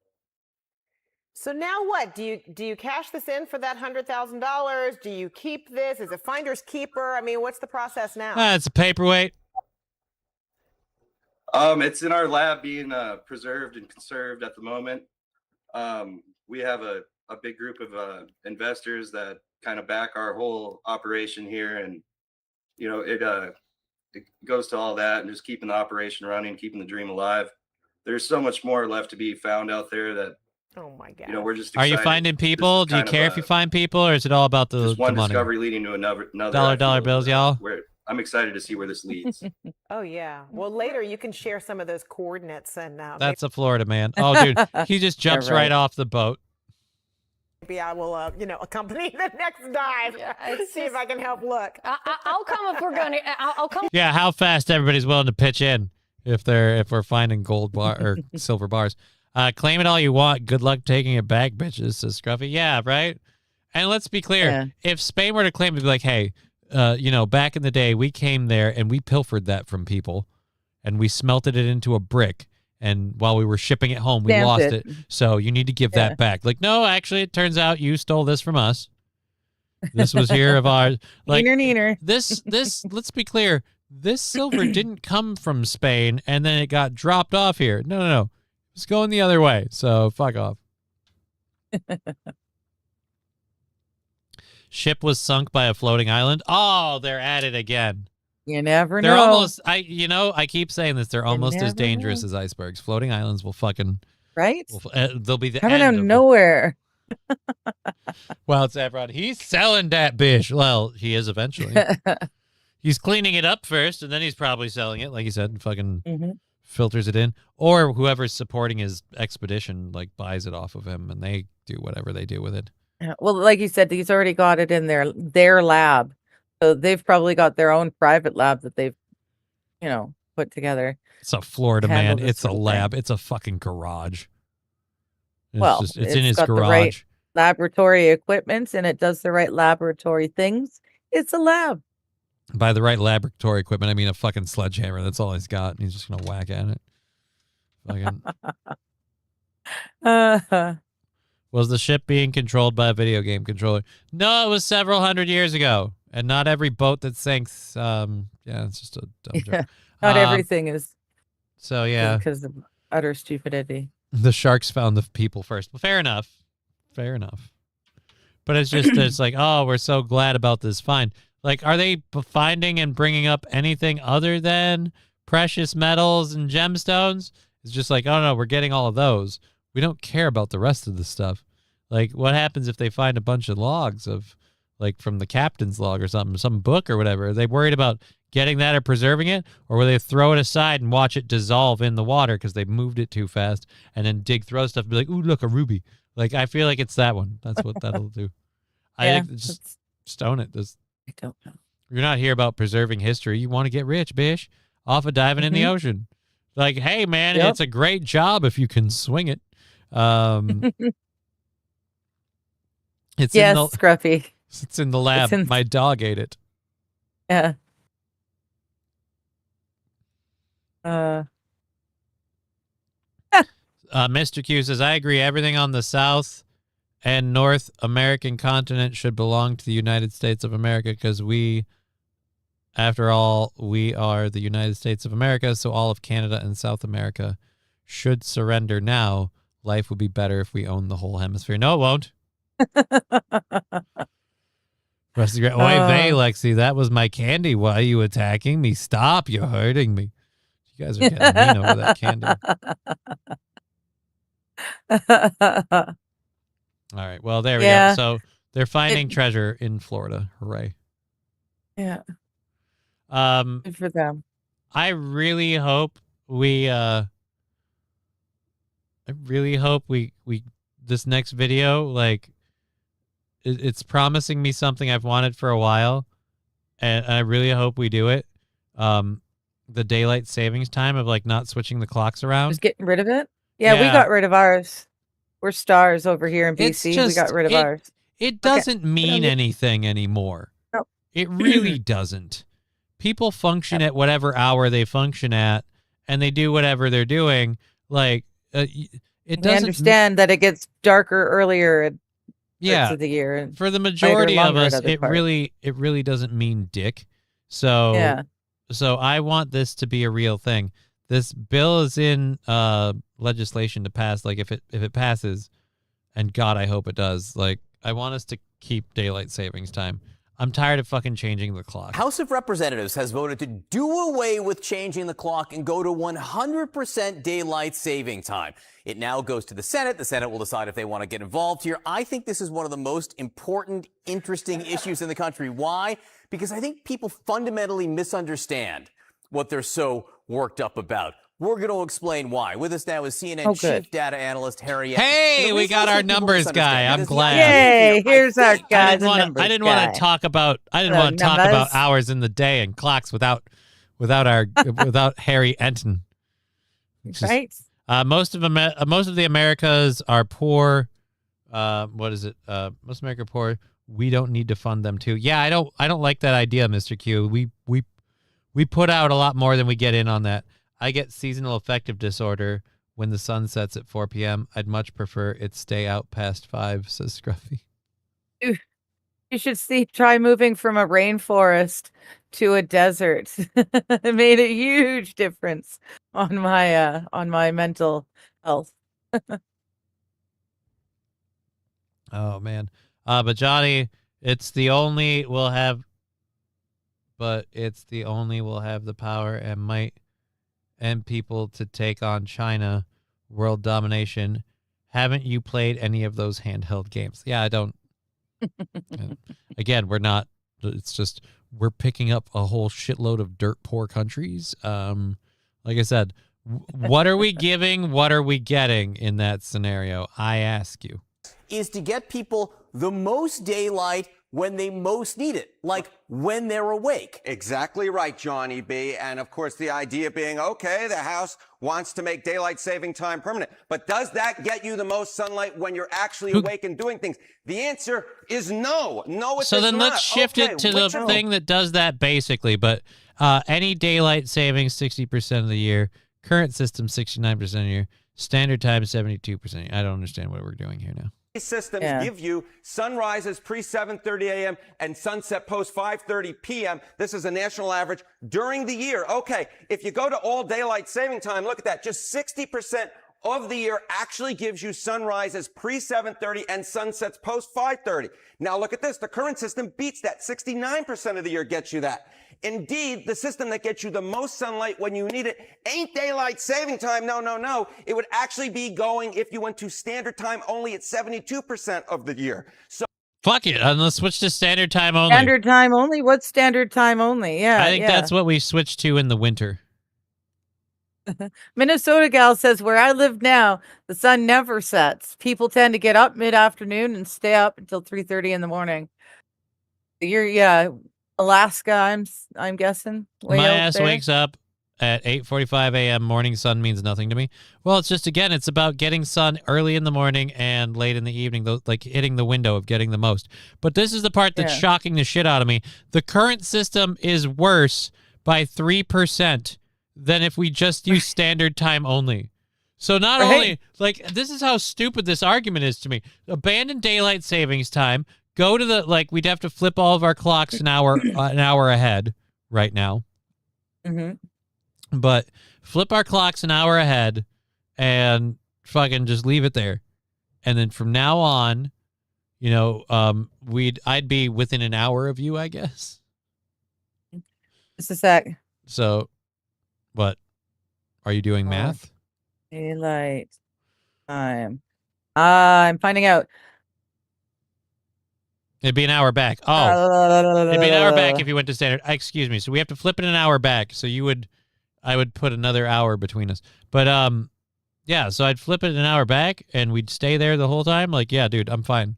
So now what? Do you cash this in for that $100,000? Do you keep this? Is it finder's keeper? I mean, what's the process now? It's a paperweight. It's in our lab being preserved and conserved at the moment. We have a big group of investors that kind of back our whole operation here, and it goes to all that and just keeping the operation running, keeping the dream alive. There's so much more left to be found out there that Oh my God. we're just Are you excited. finding This is people? Do you kind of care if you find people, or is it all about the, just one the money? discovery leading to another. Dollar bills, y'all. I'm excited to see where this leads. Oh yeah. Well, later you can share some of those coordinates and That's a Florida man. Oh, dude, he just jumps right off the boat. maybe I will, accompany the next dive. See if I can help look. I'll come if we're going to. I'll come. Yeah, how fast everybody's willing to pitch in if we're finding gold bar or silver bars. Claim it all you want. Good luck taking it back, bitches, says Scruffy. Yeah, right. And let's be clear: Yeah. if Spain were to claim to be like, hey, back in the day, we came there and we pilfered that from people, and we smelted it into a brick. And while we were shipping it home, we Stamped lost it. it. So you need to give Yeah. that back. Like, no, actually, it turns out you stole this from us. This was here of ours. Like Neener. this. Let's be clear. This silver didn't come from Spain and then it got dropped off here. No. It's going the other way. So fuck off. Ship was sunk by a floating island. Oh, they're at it again. You never They're know. almost. I keep saying this. They're almost as never dangerous know. as icebergs. Floating islands will fucking. Right? They'll be the Coming out end of of nowhere. Well, it's Efron. He's selling that bitch. Well, he is eventually. He's cleaning it up first, and then he's probably selling it, like you said, and fucking Mhm. filters it in. Or whoever's supporting his expedition, like, buys it off of him, and they do whatever they do with it. Yeah, well, like you said, he's already got it in their lab. So they've probably got their own private lab that they've, put together. It's a Florida Handle man. this It's a sort of lab. It's a fucking garage. It's in it's his got the garage. right laboratory equipment and it does the right laboratory things. It's a lab. By the right laboratory equipment, I mean a fucking sledgehammer. That's all he's got, and he's just gonna whack at it. Fucking. Was the ship being controlled by a video game controller? No, it was several hundred years ago, and not every boat that sinks. It's just a dumb joke. Not everything is So yeah, because of utter stupidity. the sharks found the people first. Well, fair enough. But it's just it's like, oh, we're so glad about this find. Like, are they finding and bringing up anything other than precious metals and gemstones? It's just like, oh no, we're getting all of those. We don't care about the rest of the stuff. Like, what happens if they find a bunch of logs of, like, from the captain's log or something, some book or whatever? Are they worried about getting that or preserving it? Or will they throw it aside and watch it dissolve in the water because they moved it too fast, and then throw stuff and be like, ooh, look, a ruby. Like, I feel like it's that one. That's what that'll do. I think just stone it. I don't know. You're not here about preserving history. You want to get rich, bish, off of diving in the ocean. Like, hey, man, it's a great job if you can swing it. It's Scruffy. It's in the lab. My dog ate it. Yeah. Mr. Q says, I agree. Everything on the South and North American continent should belong to the United States of America because after all, we are the United States of America, so all of Canada and South America should surrender now. Life would be better if we owned the whole hemisphere. No, it won't. Rusty Oy vey, Lexi, that was my candy. Why are you attacking me? Stop, you're hurting me. You guys are getting mean over that candy. All right, well, there we go. So they're finding treasure in Florida. Hooray. Yeah. Good for them. I really hope we this next video, like, it's promising me something I've wanted for a while, and I really hope we do it. The daylight savings time of, like, not switching the clocks around. Just getting rid of it? Yeah, we got rid of ours. We're stars over here in BC. We got rid of ours. It doesn't mean anything anymore. No. It really doesn't. People function at whatever hour they function at, and they do whatever they're doing. Like, it doesn't. I understand that it gets darker earlier at parts of the year. And for the majority of us, it really doesn't mean dick. So, so I want this to be a real thing. This bill is in legislation to pass. Like, if it passes, and God, I hope it does. Like, I want us to keep daylight savings time. I'm tired of fucking changing the clock. House of Representatives has voted to do away with changing the clock and go to 100% daylight saving time. It now goes to the Senate. The Senate will decide if they want to get involved here. I think this is one of the most important, interesting issues in the country. Why? Because I think people fundamentally misunderstand what they're so worked up about. We're going to explain why. With us now is CNN chief data analyst Harry. Hey, we got our numbers guy. I'm glad. Yay! Here's our guy. I didn't want to talk about hours in the day and clocks without Harry Enton. Right. Most of the Americas are poor. What is it? Most America are poor. We don't need to fund them too. Yeah, I don't like that idea, Mr. Q. We put out a lot more than we get in on that. I get seasonal affective disorder when the sun sets at 4 p.m. I'd much prefer it stay out past 5, says Scruffy. You should try moving from a rainforest to a desert. It made a huge difference on my mental health. Oh man. But Johnny, it's the only we'll have the power and might and people to take on China, world domination. Haven't you played any of those handheld games? Yeah, I don't. Again, we're not. It's just we're picking up a whole shitload of dirt poor countries. Like I said, what are we giving? What are we getting in that scenario? I ask you. Is to get people the most daylight when they most need it, like when they're awake. Exactly right, Johnny B. And of course, the idea being, okay, the House wants to make daylight saving time permanent. But does that get you the most sunlight when you're actually awake and doing things? The answer is no. No, it does not. So then let's shift it to the thing that does that basically. But any daylight savings, 60% of the year. Current system, 69% of the year. Standard time, 72%. I don't understand what we're doing here now. Systems give you sunrises pre 7:30 a.m. and sunset post 5:30 p.m. This is a national average during the year. Okay, if you go to all daylight saving time, look at that, just 60% of the year actually gives you sunrises pre-7:30 and sunsets post-5:30. Now look at this. The current system beats that. 69% of the year gets you that. Indeed, the system that gets you the most sunlight when you need it ain't daylight saving time. No, no, no. It would actually be going if you went to standard time only at 72% of the year. So Fuck it. Let's switch to standard time only. Standard time only? What's standard time only? Yeah. I think that's what we switched to in the winter. Minnesota gal says, where I live now, the sun never sets. People tend to get up mid-afternoon and stay up until 3:30 in the morning. Alaska, I'm guessing. Way My out ass there. wakes up at 8:45 a.m. Morning sun means nothing to me. Well, it's just, again, it's about getting sun early in the morning and late in the evening, like hitting the window of getting the most. But this is the part that's shocking the shit out of me. The current system is worse by 3% than if we just use standard time only. So not only, like, this is how stupid this argument is to me. Abandon daylight savings time. Go to the, like, we'd have to flip all of our clocks an hour ahead right now. Mm-hmm. But flip our clocks an hour ahead and fucking just leave it there. And then from now on, you know, I'd be within an hour of you, I guess. Just a sec. So, what? Are you doing math? Daylight time. I'm finding out. It'd be an hour back. Oh, it'd be an hour back if you went to standard. Excuse me. So we have to flip it an hour back. So I would put another hour between us. But yeah. So I'd flip it an hour back, and we'd stay there the whole time. Like, yeah, dude, I'm fine.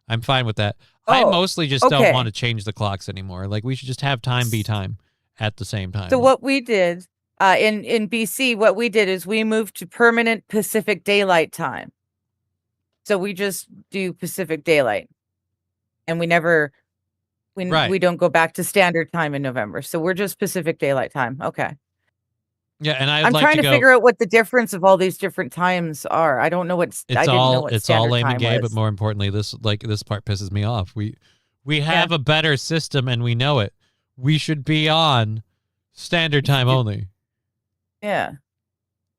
I'm fine with that. I mostly just don't want to change the clocks anymore. Like, we should just have time be time at the same time. So what we did in BC, what we did is we moved to permanent Pacific Daylight Time. So we just do Pacific Daylight. And we don't go back to standard time in November. So we're just Pacific Daylight Time. Okay. Yeah, and I'm trying to figure out what the difference of all these different times are. I don't know what it's all lame and gay, but more importantly, this part pisses me off. We have a better system and we know it. We should be on standard time only. Yeah.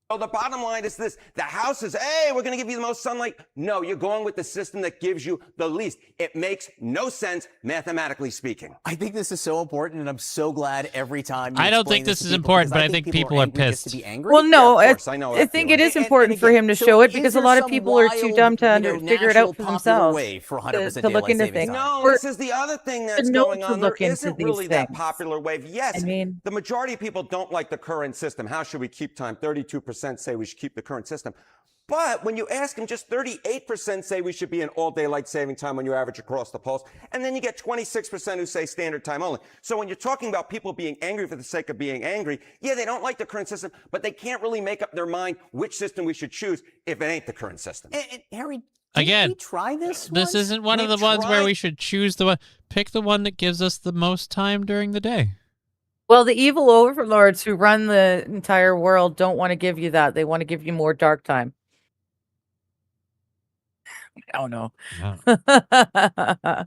So the bottom line is this. The House says, hey, we're going to give you the most sunlight. No, you're going with the system that gives you the least. It makes no sense, mathematically speaking. I think this is so important, and I'm so glad every time you I don't think this is important, but I think people are pissed. Well, no, Yeah, of course, I know I that think feeling. it is important for him to show it because a lot of people are too dumb to figure it out for themselves. Way for 100% to look daylight into savings things. time. No, this is the other thing that's going on. There look into isn't these really that things. popular wave. Yes, I mean, the majority of people don't like the current system. How should we keep time? 32% say we should keep the current system. But when you ask them, just 38% say we should be in all daylight saving time when you average across the polls. And then you get 26% who say standard time only. So when you're talking about people being angry for the sake of being angry, yeah, they don't like the current system, but they can't really make up their mind which system we should choose if it ain't the current system. And Harry, Again, we try this This isn't one of the ones where we should choose the one. Pick the one that gives us the most time during the day. well, the evil overlords who run the entire world don't want to give you that. They want to give you more dark time. I don't know.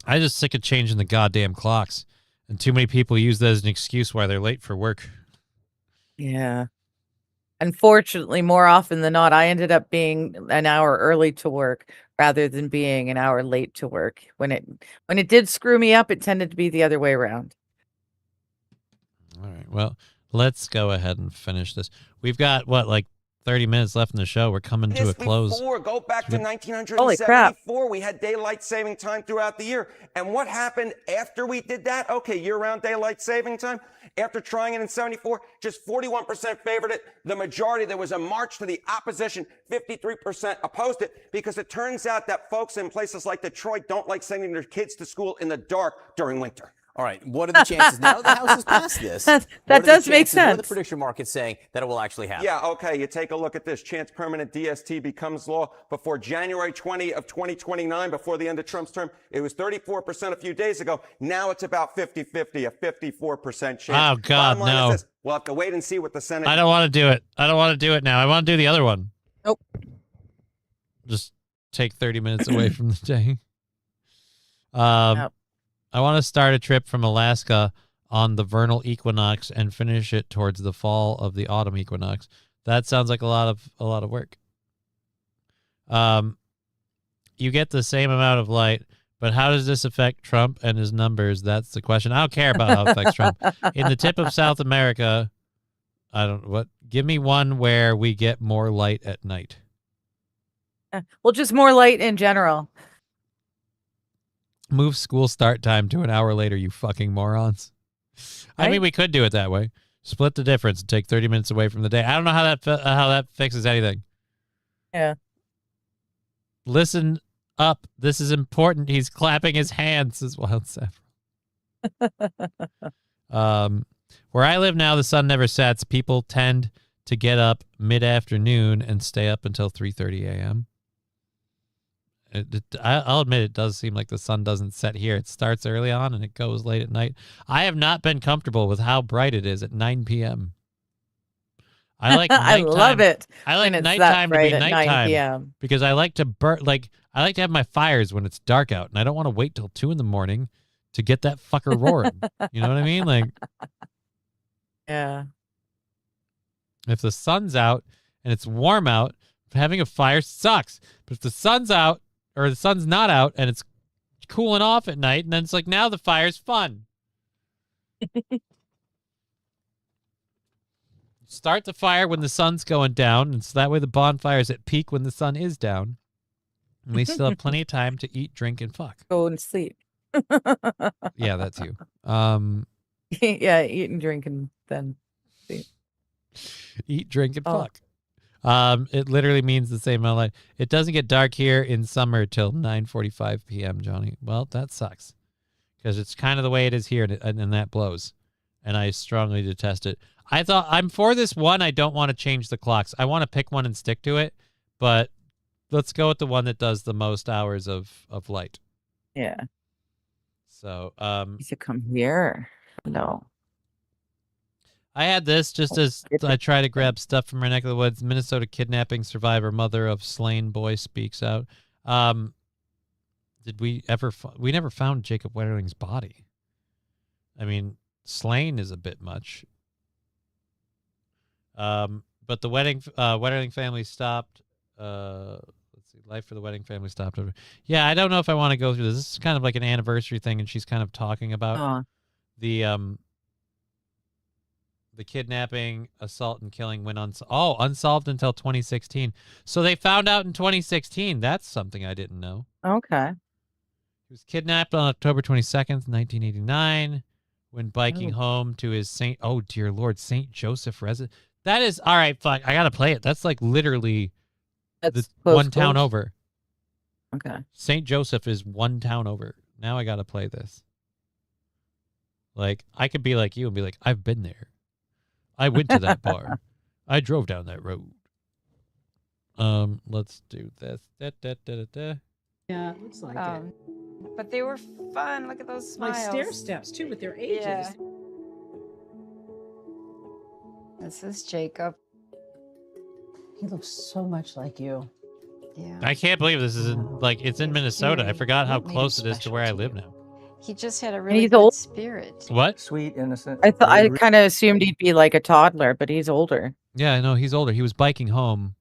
I'm just sick of changing the goddamn clocks. And too many people use that as an excuse why they're late for work. Yeah. Unfortunately, more often than not, I ended up being an hour early to work rather than being an hour late to work. When it did screw me up, it tended to be the other way around. All right. Well, let's go ahead and finish this. We've got, what, like 30 minutes left in the show. We're coming to a close. Go back to Holy crap. 1974. We had daylight saving time throughout the year. And what happened after we did that? Okay, year-round daylight saving time. After trying it in 74, just 41% favored it. The majority, there was a march to the opposition. 53% opposed it because it turns out that folks in places like Detroit don't like sending their kids to school in the dark during winter. All right, what are the chances now that the House has passed this? That what are does the make chances, What are the sense. prediction markets saying that it will actually happen? Yeah, okay, you take a look at this. Chance permanent DST becomes law before January 20 of 2029, before the end of Trump's term. It was 34% a few days ago. Now it's about 50-50, a 54% chance. Oh, God, Bottom line no. is this. We'll have to wait and see what the Senate... I don't want to do it. I don't want to do it now. I want to do the other one. Nope. Just take 30 minutes away from the day. I want to start a trip from Alaska on the vernal equinox and finish it towards the fall of the autumn equinox. That sounds like a lot of work. You get the same amount of light, but how does this affect Trump and his numbers? That's the question. I don't care about how it affects Trump. In the tip of South America, give me one where we get more light at night. Well, just more light in general. Move school start time to an hour later, you fucking morons. I mean, we could do it that way. Split the difference and take 30 minutes away from the day. I don't know how that fixes anything. Yeah. Listen up. This is important. He's clapping his hands as Wild Saffron. Where I live now, the sun never sets. People tend to get up mid-afternoon and stay up until 3:30 a.m. I'll admit it does seem like the sun doesn't set here. It starts early on and it goes late at night. I have not been comfortable with how bright it is at 9 p.m. I like nighttime. I love it. I like when it's nighttime that to be bright at 9 nighttime p.m. because I like to I like to have my fires when it's dark out, and I don't want to wait till 2 a.m. to get that fucker roaring. You know what I mean? Like, yeah. If the sun's out and it's warm out, having a fire sucks. But if the sun's out or the sun's not out and it's cooling off at night, and then it's like, now the fire's fun. Start the fire when the sun's going down, and so that way the bonfire's at peak when the sun is down. And we still have plenty of time to eat, drink, and fuck. Go and sleep. Yeah, that's you. Yeah, eat and drink and then sleep. Eat, drink, and fuck. It literally means the same amount of light. It doesn't get dark here in summer till 9:45 p.m., Johnny. Well, that sucks. Because it's kind of the way it is here, and that blows. And I strongly detest it. I'm for this one. I don't want to change the clocks. I want to pick one and stick to it. But let's go with the one that does the most hours of light. Yeah. So, you should come here. No. I had this just as I try to grab stuff from my neck of the woods. Minnesota kidnapping survivor, mother of slain boy speaks out. Did we ever? We never found Jacob Wetterling's body. I mean, slain is a bit much. But the Wetterling family stopped. Let's see, life for the Wetterling family stopped over. Yeah, I don't know if I want to go through this. This is kind of like an anniversary thing, and she's kind of talking about the kidnapping, assault, and killing went unsolved until 2016. So they found out in 2016. That's something I didn't know. Okay. He was kidnapped on October 22nd, 1989, when biking home to his St. Joseph residence. That is all right. Fuck, I gotta play it. That's like literally one town over. Okay. St. Joseph is one town over. Now I gotta play this. Like, I could be like you and be like, I've been there. I went to that bar. I drove down that road. Let's do this. Yeah, it looks like it. But they were fun. Look at those smiles. Like stair steps too, with their ages. Yeah. This is Jacob. He looks so much like you. Yeah. I can't believe this is it's in Minnesota. I forgot how close it is to where I live now. He just had a really he's good old. spirit. What? Sweet, innocent. I kind of assumed he'd be like a toddler, but he's older. Yeah, I know he's older. He was biking home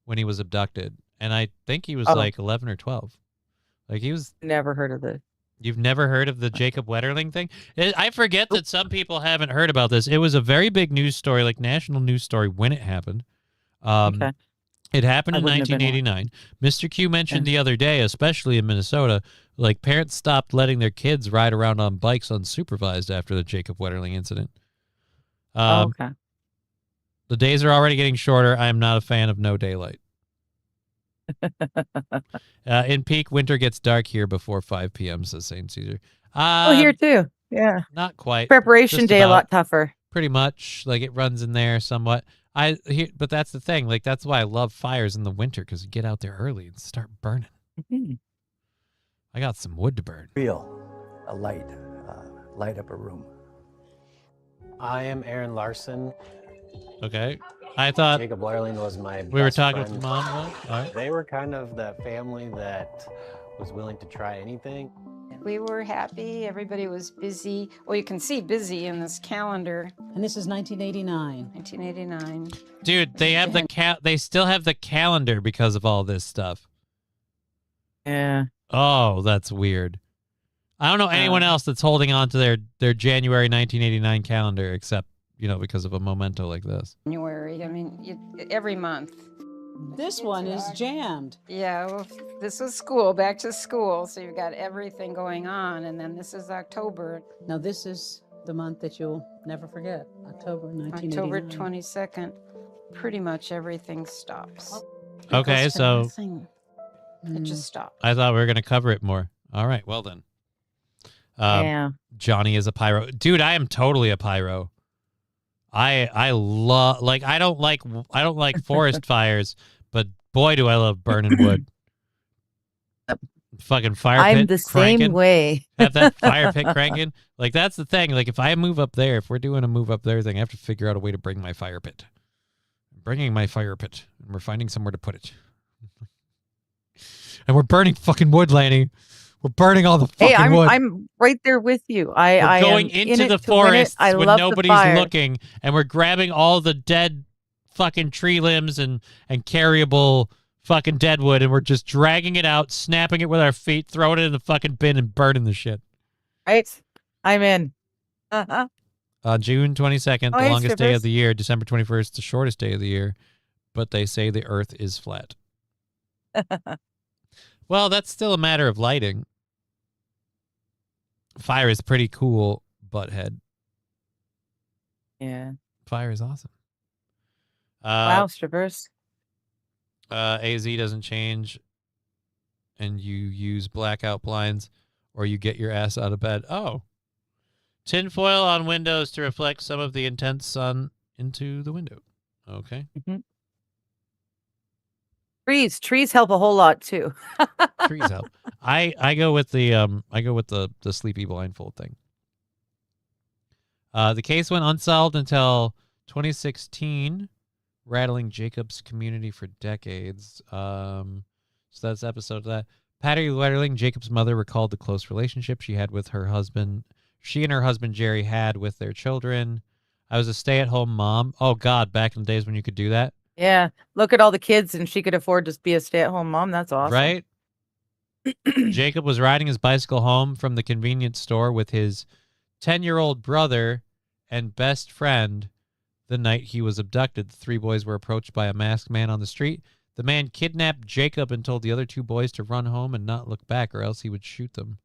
when he was abducted, and I think he was like 11 or 12. Like he was. Never heard of this. You've never heard of the Jacob Wetterling thing? I forget that some people haven't heard about this. It was a very big news story, like national news story when it happened. Okay. It happened in 1989. Mr. Q mentioned the other day, especially in Minnesota, like parents stopped letting their kids ride around on bikes unsupervised after the Jacob Wetterling incident. Okay. The days are already getting shorter. I am not a fan of no daylight. In peak, winter gets dark here before 5 p.m., says St. Caesar. Here too. Yeah. Not quite. Preparation Just day a about. lot tougher. Pretty much. Like it runs in there somewhat. But that's the thing. Like that's why I love fires in the winter, because you get out there early and start burning. Mm-hmm. I got some wood to burn. A light up a room. I am Aaron Larson. Okay. I thought Jacob Wetterling was my we were best talking friend. with mom. All right. They were kind of the family that was willing to try anything. We were happy. Everybody was busy. Well, you can see busy in this calendar. And this is 1989. 1989. Dude, they have they still have the calendar because of all this stuff. Yeah. Oh, that's weird. I don't know anyone else that's holding on to their January 1989 calendar except, because of a memento like this. January. I mean, every month. This one is jammed. Yeah, well, this is school, back to school. So you've got everything going on. And then this is October. Now, this is the month that you'll never forget, October 1989. October 22nd. Pretty much everything stops. Okay, so It just stopped. I thought we were going to cover it more. All right, well then. Yeah. Johnny is a pyro. Dude, I am totally a pyro. I love, I don't like forest fires, but boy do I love burning wood. Fucking fire pit I'm the cranking. same way. Have that fire pit cranking. That's the thing. If I move up there, if we're doing a move up there thing, I have to figure out a way to bring my fire pit. I'm bringing my fire pit, and we're finding somewhere to put it. And we're burning fucking wood, Lanny. We're burning all the fucking wood. I'm right there with you. We're I going am into in the it to win it. forest I when love nobody's the fire. looking, and we're grabbing all the dead fucking tree limbs and carryable fucking deadwood, and we're just dragging it out, snapping it with our feet, throwing it in the fucking bin, and burning the shit. Right? I'm in. Uh-huh. June 22nd, Oh, the hey, longest day strippers. of the year. December 21st, the shortest day of the year. But they say the Earth is flat. Well, that's still a matter of lighting. Fire is pretty cool, butthead. Yeah. Fire is awesome. Wow, strippers. AZ doesn't change, and you use blackout blinds, or you get your ass out of bed. Oh. Tinfoil on windows to reflect some of the intense sun into the window. Okay. Mm-hmm. Trees help a whole lot too. Trees help. I go with the sleepy blindfold thing. The case went unsolved until 2016, rattling Jacob's community for decades. So that's the episode of that. Patty Wetterling, Jacob's mother, recalled the close relationship she had with her husband. She and her husband Jerry had with their children. I was a stay-at-home mom. Oh God, back in the days when you could do that. Yeah. Look at all the kids and she could afford to be a stay-at-home mom. That's awesome. Right? Jacob was riding his bicycle home from the convenience store with his 10-year-old brother and best friend the night he was abducted. The three boys were approached by a masked man on the street. The man kidnapped Jacob and told the other two boys to run home and not look back, or else he would shoot them.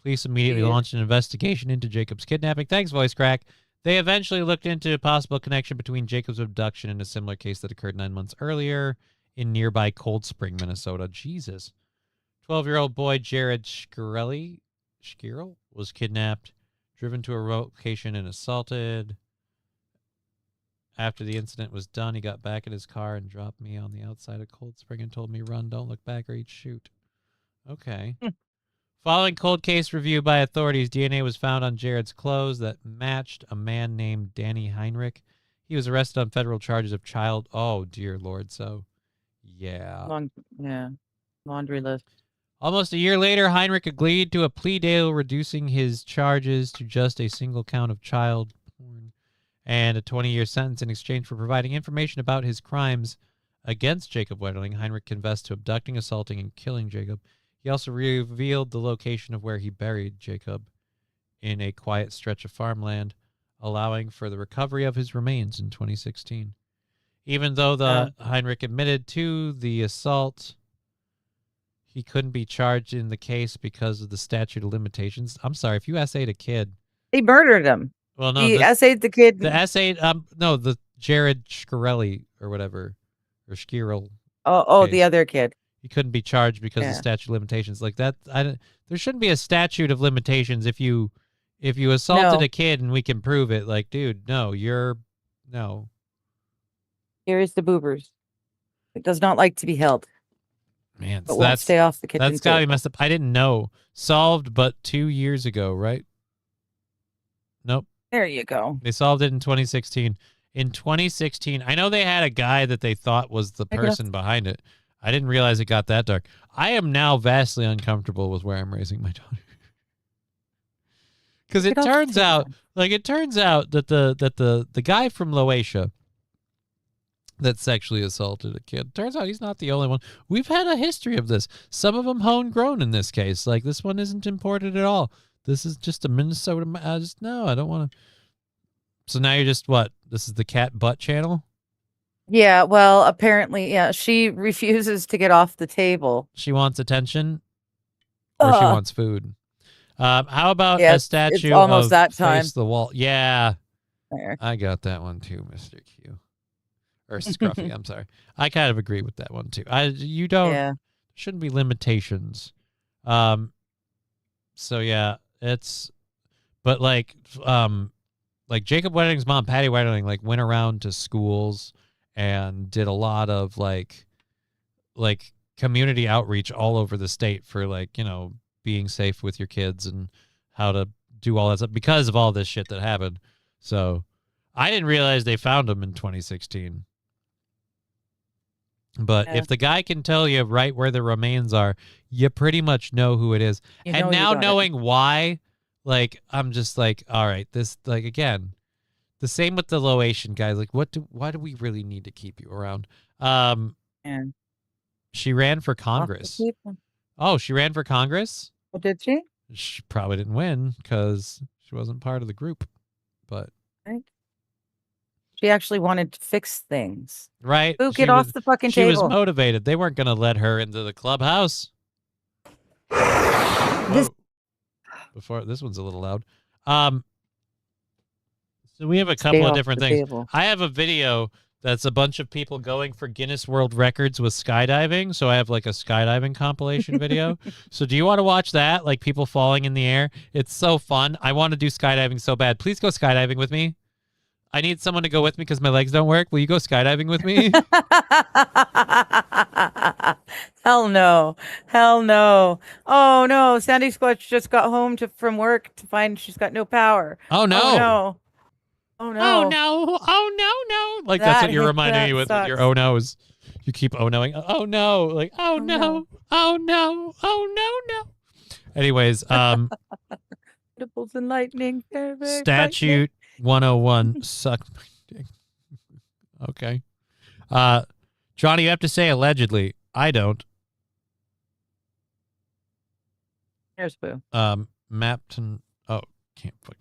Police immediately launched an investigation into Jacob's kidnapping. Thanks, voice crack. They eventually looked into a possible connection between Jacob's abduction and a similar case that occurred 9 months earlier in nearby Cold Spring, Minnesota. Jesus. 12-year-old boy Jared Shkirel was kidnapped, driven to a location and assaulted. After the incident was done, he got back in his car and dropped me on the outside of Cold Spring and told me, "Run, don't look back or he'd shoot." Okay. Following cold case review by authorities, DNA was found on Jared's clothes that matched a man named Danny Heinrich. He was arrested on federal charges of child. Oh, dear Lord. So, yeah. Laundry list. Almost a year later, Heinrich agreed to a plea deal reducing his charges to just a single count of child porn and a 20-year sentence in exchange for providing information about his crimes against Jacob Wetterling. Heinrich confessed to abducting, assaulting, and killing Jacob. He also revealed the location of where he buried Jacob in a quiet stretch of farmland, allowing for the recovery of his remains in 2016. Even though Heinrich admitted to the assault, he couldn't be charged in the case because of the statute of limitations. I'm sorry, if you essayed a kid... They murdered him. Well, no. He essayed the kid. The essay... no, the Jared Shkirel or whatever. Or Shkirel. Oh, case. the other kid. He couldn't be charged because of statute of limitations like that. There shouldn't be a statute of limitations if you assaulted a kid and we can prove it. Like, dude, no. Here is the boobers. It does not like to be held. Man, but so won't stay off the kitchen That's gotta be table. messed up. I didn't know. Solved but 2 years ago, right? Nope. There you go. They solved it in 2016. In 2016, I know they had a guy that they thought was the person behind it. I didn't realize it got that dark. I am now vastly uncomfortable with where I'm raising my daughter. Because it turns out that the guy from Loatia, that sexually assaulted a kid. Turns out he's not the only one. We've had a history of this. Some of them homegrown in this case. Like, this one isn't imported at all. This is just a Minnesota. I don't want to. So now you're just what? This is the cat butt channel? Yeah, well, apparently, yeah, she refuses to get off the table. She wants attention, or she wants food. How about Yeah, a it's statue almost of that time. Face the Wall? Yeah, There. I got that one too, Mr. Q. Or Scruffy, I'm sorry. I kind of agree with that one too. You don't Yeah. shouldn't be limitations. So yeah, but like Jacob Wetterling's mom, Patty Wetterling, like went around to schools and did a lot of like community outreach all over the state for like, you know, being safe with your kids and how to do all that stuff because of all this shit that happened. So I didn't realize they found him in 2016. But Yeah. if the guy can tell you right where the remains are, you pretty much know who it is. You know And you now got it. knowing why, like, I'm just like, all right, this, like, again, the same with the Loation guys. Like, why do we really need to keep you around? Yeah. She ran for Lots of Congress. people. Oh, she ran for Congress? Oh, did she? She probably didn't win because she wasn't part of the group. But Right. She actually wanted to fix things. right, Ooh, she get off was- the fucking she was table. motivated. They weren't going to let her into the clubhouse. This- Whoa. Before this one's a little loud. So we have a couple of off different the things. table. I have a video that's a bunch of people going for Guinness World Records with skydiving. So I have like a skydiving compilation video. So do you want to watch that? Like people falling in the air. It's so fun. I want to do skydiving so bad. Please go skydiving with me. I need someone to go with me because my legs don't work. Will you go skydiving with me? Hell no. Hell no. Oh no. Sandy Squatch just got home from work to find she's got no power. Oh no. Oh no. Oh no. Oh no. Oh no, no. Like that's what you're reminding me with your sucks. oh no's. You keep oh noing. Oh no. Like oh no. Oh no. Oh no, no. Anyways, Nipples and lightning. Very, very Statute 101 suck my dick. Okay. Johnny, you have to say allegedly. I don't. Here's Boo. Mapton. Oh, can't fuck.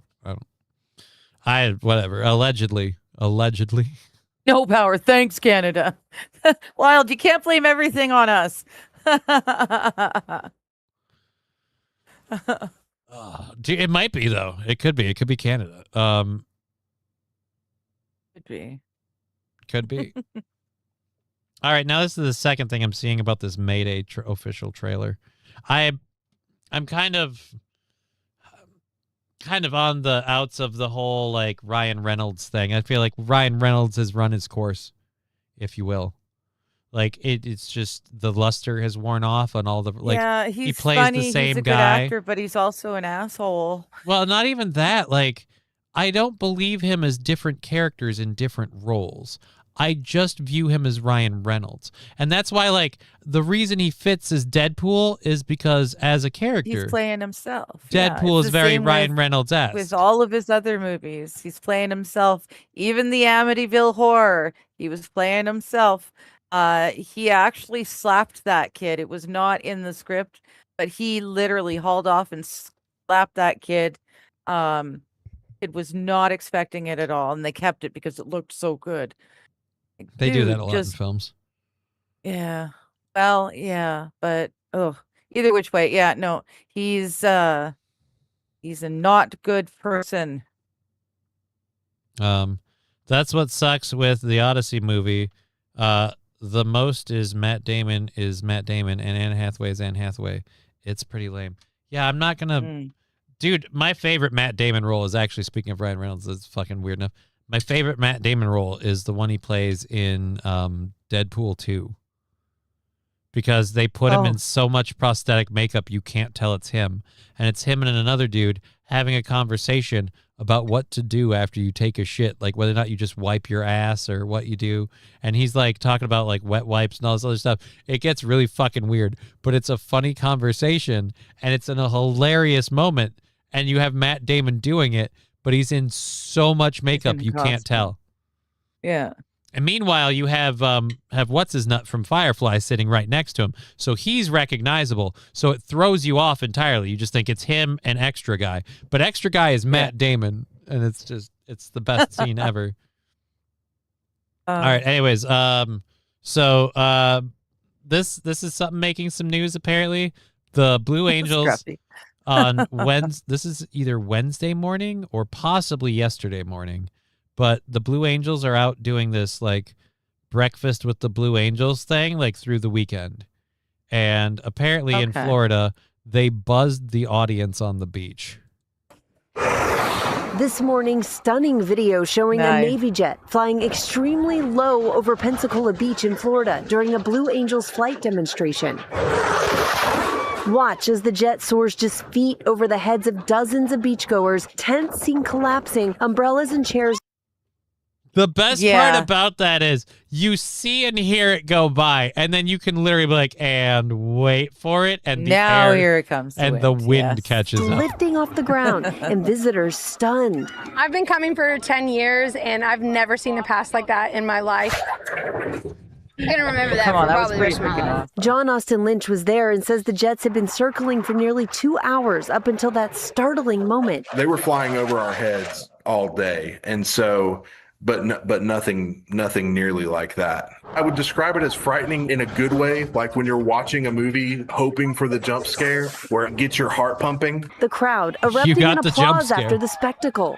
Whatever. Allegedly. No power. Thanks, Canada. Wild, you can't blame everything on us. It might be though. It could be. It could be Canada. Could be. Could be. All right, now this is the second thing I'm seeing about this Mayday official trailer. I'm kind of on the outs of the whole like Ryan Reynolds thing. I feel like Ryan Reynolds has run his course, if you will. Like it's just the luster has worn off on all the like. Yeah, he's he plays funny. the same he's a guy. good actor, but he's also an asshole. Well, not even that. Like, I don't believe him as different characters in different roles. I just view him as Ryan Reynolds. And that's why, like, the reason he fits as Deadpool is because as a character, He's playing himself. Yeah, Deadpool it's is the very same Ryan with Reynolds-esque. all of his other movies. He's playing himself. Even the Amityville Horror, he was playing himself. He actually slapped that kid. It was not in the script, but he literally hauled off and slapped that kid. It was not expecting it at all, and they kept it because it looked so good. Like, They do that dude, a lot in films. Yeah. Well, yeah, but either which way, yeah, no, he's a not good person. That's what sucks with the Odyssey movie. The most is Matt Damon, and Anne Hathaway is Anne Hathaway. It's pretty lame. Yeah, I'm not gonna. Dude, my favorite Matt Damon role is actually, speaking of Ryan Reynolds, it's fucking weird enough. My favorite Matt Damon role is the one he plays in Deadpool 2. Because they put him in so much prosthetic makeup you can't tell it's him. And it's him and another dude having a conversation about what to do after you take a shit, like whether or not you just wipe your ass or what you do. And he's like talking about like wet wipes and all this other stuff. It gets really fucking weird, but it's a funny conversation and it's in a hilarious moment. And you have Matt Damon doing it, but he's in so much makeup you can't costume. tell. Yeah. And meanwhile, you have what's his nut from Firefly sitting right next to him, so he's recognizable. So it throws you off entirely. You just think it's him and Extra Guy, but Extra Guy is Matt Damon, and it's the best scene ever. All right. Anyways, so this is something making some news apparently. The Blue Angels on Wednesday. This is either Wednesday morning or possibly yesterday morning. But the Blue Angels are out doing this like breakfast with the Blue Angels thing like through the weekend. And apparently in Florida, they buzzed the audience on the beach. This morning, stunning video showing a Navy jet flying extremely low over Pensacola Beach in Florida during a Blue Angels flight demonstration. Watch as the jet soars just feet over the heads of dozens of beachgoers, tents seen collapsing, umbrellas and chairs. The best part about that is you see and hear it go by, and then you can literally be like, and wait for it, and the now air, here it comes. And the wind catches up. Lifting off the ground, and visitors stunned. I've been coming for 10 years, and I've never seen a pass like that in my life. I'm gonna remember that for probably the rest of my life. John Austin Lynch was there and says the jets had been circling for nearly 2 hours up until that startling moment. They were flying over our heads all day, and so. But nothing nearly like that. I would describe it as frightening in a good way, like when you're watching a movie hoping for the jump scare where it gets your heart pumping. The crowd erupting in applause after the spectacle.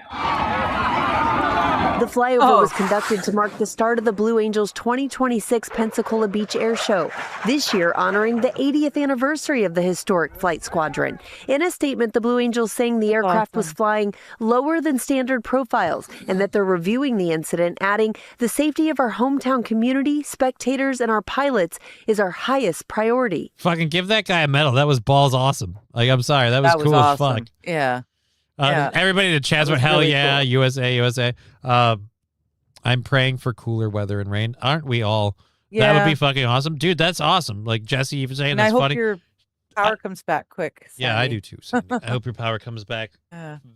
The flyover was conducted to mark the start of the Blue Angels 2026 Pensacola Beach Air Show, this year honoring the 80th anniversary of the historic flight squadron. In a statement, the Blue Angels saying the aircraft was flying lower than standard profiles and that they're reviewing the incident, adding, the safety of our hometown community, spectators, and our pilots is our highest priority. Fucking give that guy a medal. That was balls awesome. Like, I'm sorry. That was cool as fuck. Yeah. Everybody in the chats went, hell really yeah, cool. USA. I'm praying for cooler weather and rain. Aren't we all? That would be fucking awesome. Dude, that's awesome. Like Jesse even saying And that's I hope funny. your power comes back quick. Yeah, I Sandy. do too, Sandy. I hope your power comes back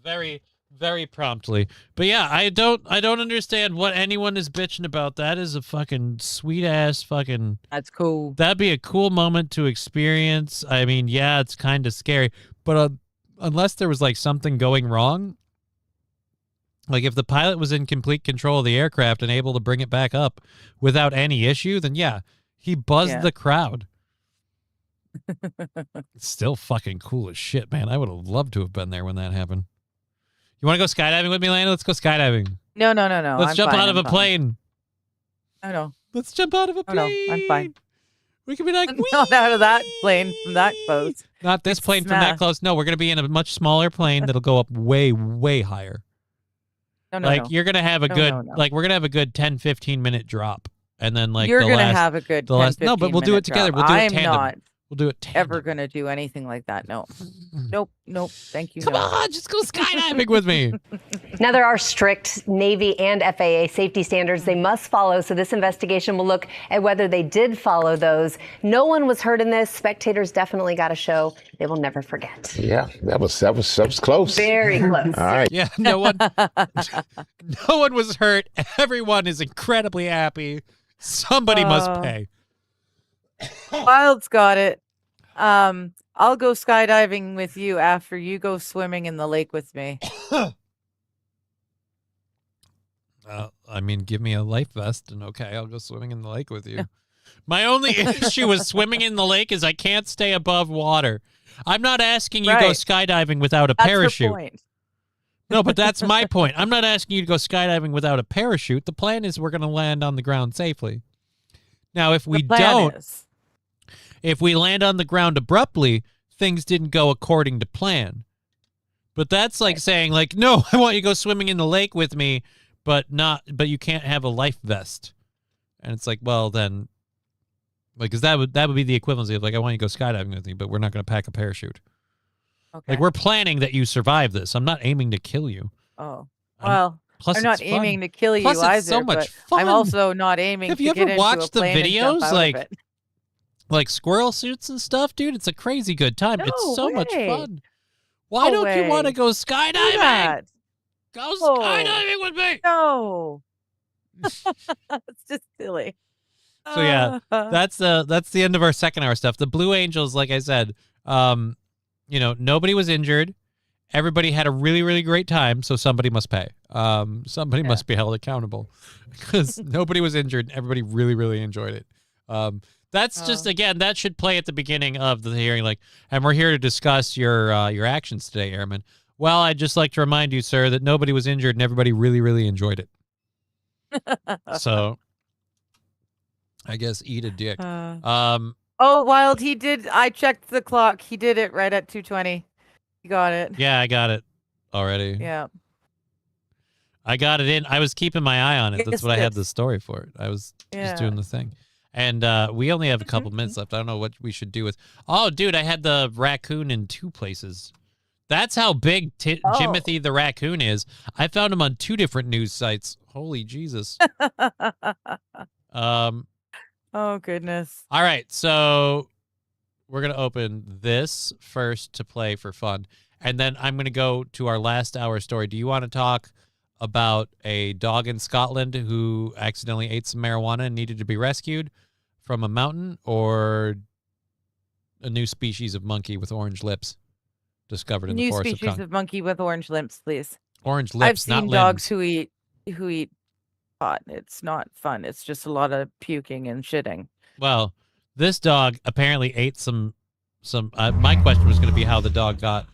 very, very promptly. But yeah, I don't understand what anyone is bitching about. That is a fucking sweet ass fucking. That's cool. That'd be a cool moment to experience. I mean, yeah, it's kind of scary, but unless there was like something going wrong, like if the pilot was in complete control of the aircraft and able to bring it back up without any issue, then yeah, he buzzed the crowd. It's still fucking cool as shit, man. I would have loved to have been there when that happened. You want to go skydiving with me, Lana? Let's go skydiving. No. Let's jump out of a plane. No. Let's jump out of a plane. No, I'm fine. We could be like, not out of that plane from that close. Not this plane from that close. No, we're going to be in a much smaller plane that'll go up way, way higher. No. You're going to have a good, we're going to have a good 10, 15 minute drop. And then you're going to have a good 10, 15 no, but we'll do it together. We'll do it tandem. I'm not We'll do it tandem. ever going to do anything like that. No. Nope. Thank you. Come on, just go skydiving with me. Now, there are strict Navy and FAA safety standards they must follow, so this investigation will look at whether they did follow those. No one was hurt in this. Spectators definitely got a show they will never forget. Yeah, that was close. Very close. All right. Yeah, no one was hurt. Everyone is incredibly happy. Somebody must pay. Wild's got it. I'll go skydiving with you after you go swimming in the lake with me. I mean, give me a life vest and okay, I'll go swimming in the lake with you. My only issue with swimming in the lake is I can't stay above water. I'm not asking you to go skydiving without a parachute. That's her point. No, but that's my point. I'm not asking you to go skydiving without a parachute. The plan is we're going to land on the ground safely. Now, if we if we land on the ground abruptly, things didn't go according to plan. But that's like saying, like, no, I want you to go swimming in the lake with me, but you can't have a life vest. And it's like, well, then, like, because that would be the equivalency of like, I want you to go skydiving with me, but we're not going to pack a parachute. Okay. Like, we're planning that you survive this. I'm not aiming to kill you. Oh, well. Plus I'm not it's fun. aiming to kill you Plus either. it's so much but fun. I'm also not aiming Have to you get ever into watched a the plane and jump videos out of it. like squirrel suits and stuff, dude? It's a crazy good time. It's so much way. fun. Why No don't you want to way. go Do skydiving? that. Go Oh. skydiving with me. No. It's just silly. So yeah, that's the end of our second hour stuff. The Blue Angels, like I said, nobody was injured. Everybody had a really, really great time, so somebody must pay. Somebody must be held accountable because nobody was injured. Everybody really, really enjoyed it. That's just, again, that should play at the beginning of the hearing. Like, and we're here to discuss your actions today, Airman. Well, I'd just like to remind you, sir, that nobody was injured and everybody really, really enjoyed it. So, I guess eat a dick. Wild, he did. I checked the clock. He did it right at 2:20. You got it. Yeah, I got it already. Yeah. I got it in. I was keeping my eye on it. That's what I had the story for it. I was just doing the thing. And we only have a couple minutes left. I don't know what we should do with. Oh, dude, I had the raccoon in 2 places. That's how big Jimothy the raccoon is. I found him on 2 different news sites. Holy Jesus. Oh, goodness. All right, so we're going to open this first to play for fun. And then I'm going to go to our last hour story. Do you want to talk about a dog in Scotland who accidentally ate some marijuana and needed to be rescued from a mountain, or a new species of monkey with orange lips discovered in the forest of New species of monkey with orange lips, please. Orange lips, I've seen not dogs limbs. who eat pot. It's not fun. It's just a lot of puking and shitting. Well, this dog apparently ate some my question was going to be how the dog got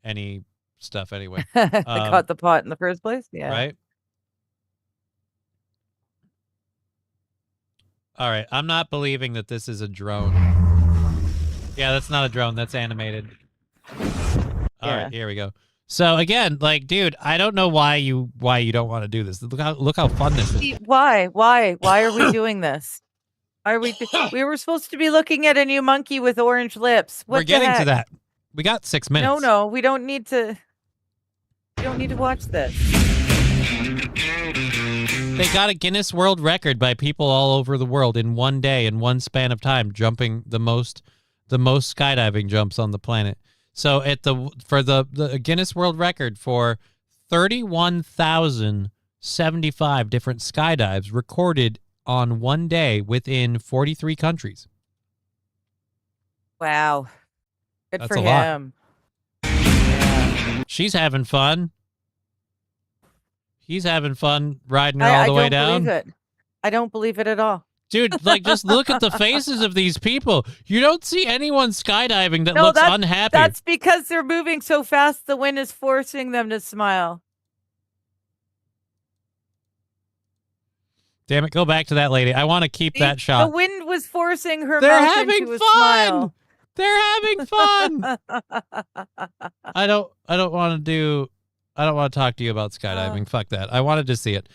any stuff anyway. They caught the pot in the first place. Yeah. Right. All right. I'm not believing that this is a drone. Yeah, that's not a drone. That's animated. All right, here we go. So again, like, dude, I don't know why you don't want to do this. Look how fun this is. Why are we doing this? We were supposed to be looking at a new monkey with orange lips. What We're getting the heck? to that. We got 6 minutes. No, we don't need to. We don't need to watch this. They got a Guinness World Record by people all over the world in one day, in one span of time, jumping the most skydiving jumps on the planet. So for the Guinness World Record for 31,075 different skydives recorded on one day within 43 countries. Wow. Good That's for a lot. him. She's having fun. He's having fun riding her all the way down. Believe it. I don't believe it at all. Dude, like, just look at the faces of these people. You don't see anyone skydiving that looks unhappy. That's because they're moving so fast, the wind is forcing them to smile. Damn it, go back to that lady. I want to keep that shot. The wind was forcing her They're mouth having into a fun. smile. They're having fun. I don't want to talk to you about skydiving. Fuck that. I wanted to see it.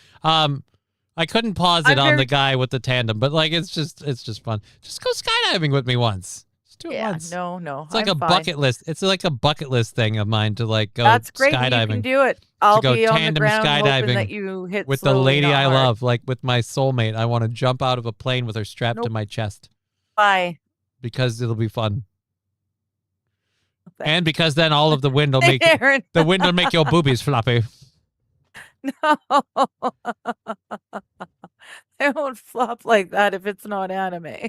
I couldn't pause it on the guy with the tandem, but like it's just fun. Just go skydiving with me once. Just do it once. No. It's like I'm a fine. bucket list. It's like a bucket list thing of mine to like go That's great. skydiving. You can do it. I'll go be on the tandem ground hoping skydiving that you hit with the slowly, lady not I hard. love, like with my soulmate. I want to jump out of a plane with her strapped to my chest. Bye. Because it'll be fun. And because then all of the wind will make Aaron. the wind will make your boobies floppy. No. They won't flop like that if it's not anime.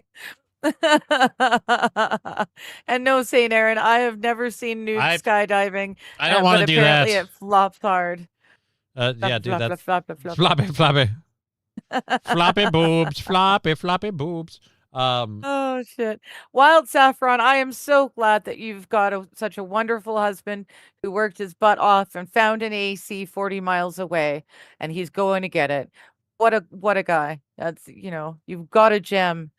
And no, St. Aaron, I have never seen nude skydiving. I don't want to do that. Apparently it flops hard. Yeah, dude, that's floppy. floppy. Floppy boobs, floppy boobs. Oh shit. Wild Saffron, I am so glad that you've got such a wonderful husband who worked his butt off and found an AC 40 miles away, and he's going to get it. What a guy. That's, you've got a gem.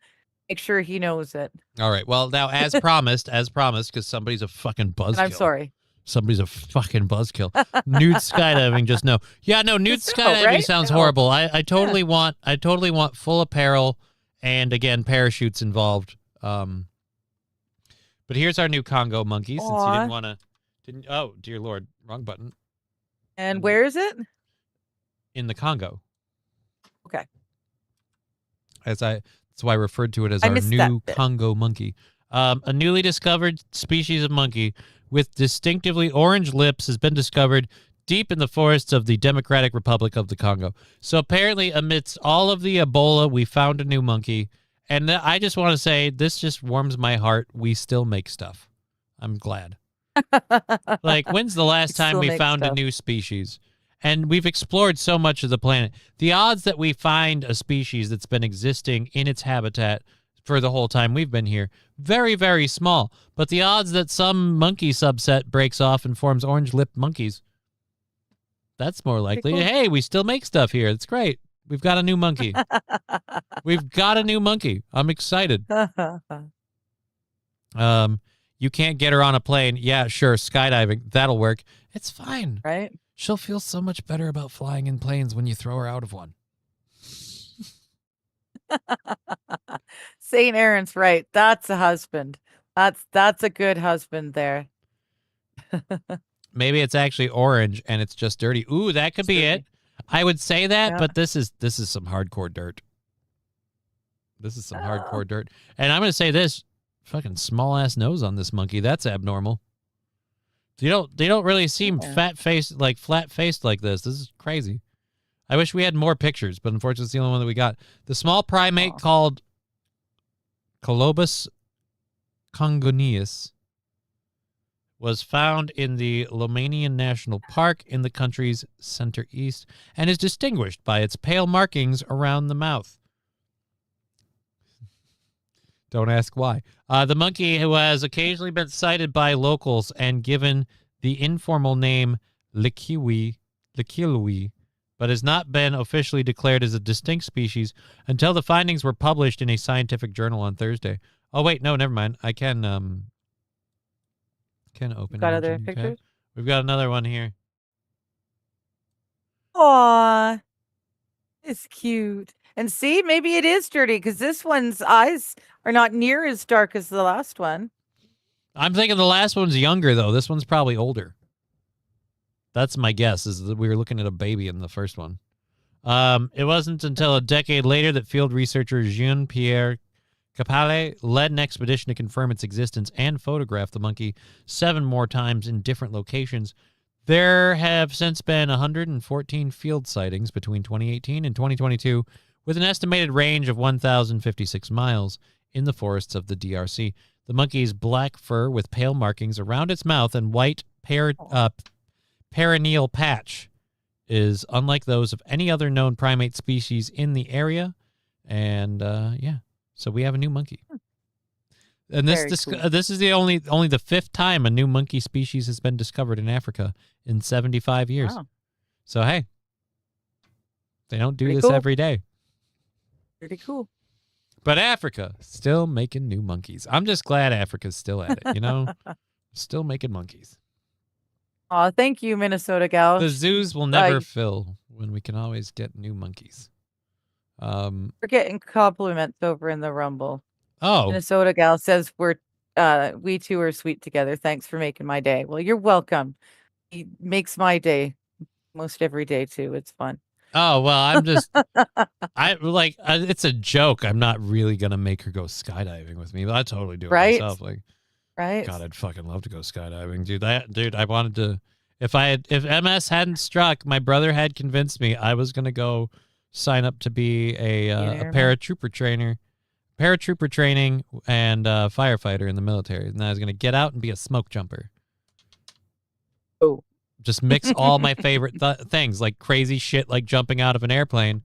Make sure he knows it. All right. Well, now as promised, because somebody's a fucking buzzkill. I'm sorry. Somebody's a fucking buzzkill. Nude skydiving, just no. Yeah, no, nude skydiving right? sounds No. horrible. I totally want full apparel and again parachutes involved. But here's our new Congo monkey since you didn't want to oh, dear Lord, wrong button. And where is it? In the Congo. Okay. That's why I referred to it as I our missed new that bit. Congo monkey. A newly discovered species of monkey with distinctively orange lips has been discovered deep in the forests of the Democratic Republic of the Congo. So apparently, amidst all of the Ebola, we found a new monkey. And I just want to say, this just warms my heart. We still make stuff. I'm glad. Like, when's the last time we found a new species? And we've explored so much of the planet. The odds that we find a species that's been existing in its habitat for the whole time we've been here, very, very small. But the odds that some monkey subset breaks off and forms orange-lipped monkeys, that's more likely. Cool. Hey, we still make stuff here. That's great. We've got a new monkey. We've got a new monkey. I'm excited. You can't get her on a plane. Yeah, sure, skydiving. That'll work. It's fine. Right? She'll feel so much better about flying in planes when you throw her out of one. St. Aaron's right. That's a husband. That's a good husband there. Maybe it's actually orange and it's just dirty. Ooh, that could be it. I would say that, but this is some hardcore dirt. This is some hardcore dirt. And I'm going to say this, fucking small ass nose on this monkey. That's abnormal. They don't really seem flat faced like this. This is crazy. I wish we had more pictures, but unfortunately it's the only one that we got. The small primate called Colobus congoneus was found in the Lomanian National Park in the country's center-east and is distinguished by its pale markings around the mouth. Don't ask why. The monkey, who has occasionally been sighted by locals and given the informal name Likiwi, but has not been officially declared as a distinct species until the findings were published in a scientific journal on Thursday. Oh, wait, no, never mind. I can open Got it. other pictures? We've got another one here. Aw, it's cute. And see, maybe it is dirty because this one's eyes are not near as dark as the last one. I'm thinking the last one's younger, though. This one's probably older. That's my guess, is that we were looking at a baby in the first one. It wasn't until a decade later that field researcher Jean-Pierre Capale led an expedition to confirm its existence and photograph the monkey 7 more times in different locations. There have since been 114 field sightings between 2018 and 2022, with an estimated range of 1,056 miles in the forests of the DRC. The monkey's black fur with pale markings around its mouth and white perineal patch is unlike those of any other known primate species in the area. And, yeah. So we have a new monkey. And this is the only the 5th time a new monkey species has been discovered in Africa in 75 years. Wow. So, hey, they don't do this every day. Pretty cool. But Africa, still making new monkeys. I'm just glad Africa's still at it, you know? Still making monkeys. Oh, thank you, Minnesota gal. The zoos will never fill when we can always get new monkeys. We're getting compliments over in the Rumble. Oh. Minnesota gal says we two are sweet together. Thanks for making my day. Well, you're welcome. He makes my day most every day too. It's fun. Oh, well, I'm just, it's a joke. I'm not really going to make her go skydiving with me, but I totally do it myself. Like, right. God, I'd fucking love to go skydiving, dude. I wanted to, if MS hadn't struck, my brother had convinced me I was going to go sign up to be a paratrooper training and firefighter in the military. And I was going to get out and be a smoke jumper. Oh. Just mix all my favorite things, like crazy shit, like jumping out of an airplane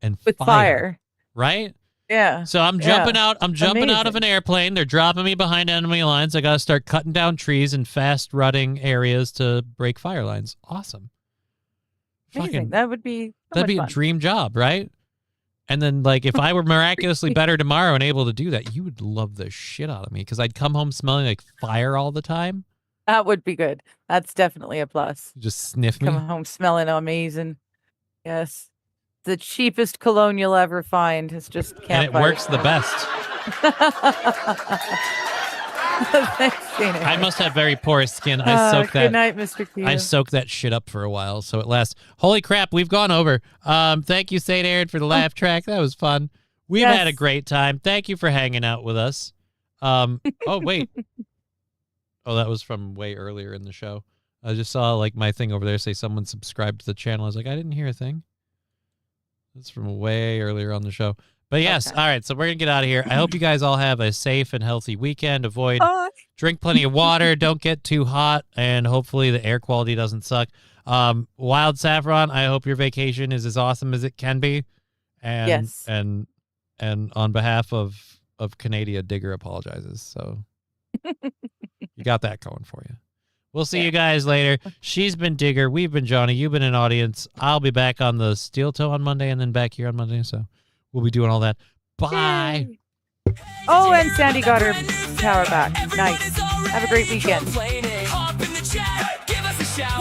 and with fire. Right? Yeah. So I'm jumping out. I'm jumping out of an airplane. They're dropping me behind enemy lines. I got to start cutting down trees in fast running areas to break fire lines. Awesome. Amazing. That would be that'd be a dream job, right? And then, like, if I were miraculously better tomorrow and able to do that, you would love the shit out of me because I'd come home smelling like fire all the time. That would be good. That's definitely a plus. Just sniff me. Come home smelling amazing. Yes. The cheapest cologne you'll ever find is just campfire. And it works the best. Thanks, Dana. I must have very porous skin. I soak that. Good night, Mr. Q. I soak that shit up for a while, so it lasts. Holy crap, we've gone over. Thank you, St. Aaron, for the laugh track. That was fun. We've had a great time. Thank you for hanging out with us. Oh, wait. Oh, that was from way earlier in the show. I just saw like my thing over there say someone subscribed to the channel. I was like, I didn't hear a thing. That's from way earlier on the show. But yes, all right, so we're going to get out of here. I hope you guys all have a safe and healthy weekend. Drink plenty of water. Don't get too hot. And hopefully the air quality doesn't suck. Wild Saffron, I hope your vacation is as awesome as it can be. And, Yes. And on behalf of Canada, Digger apologizes. So you got that going for you. We'll see you guys later. She's been Digger. We've been Johnny. You've been an audience. I'll be back on the Steel Toe on Monday and then back here on Monday. So we'll be doing all that. Bye. Yay. Oh, and Sandy got her power back. Nice. Have a great weekend. Up in the chat, give us a shout.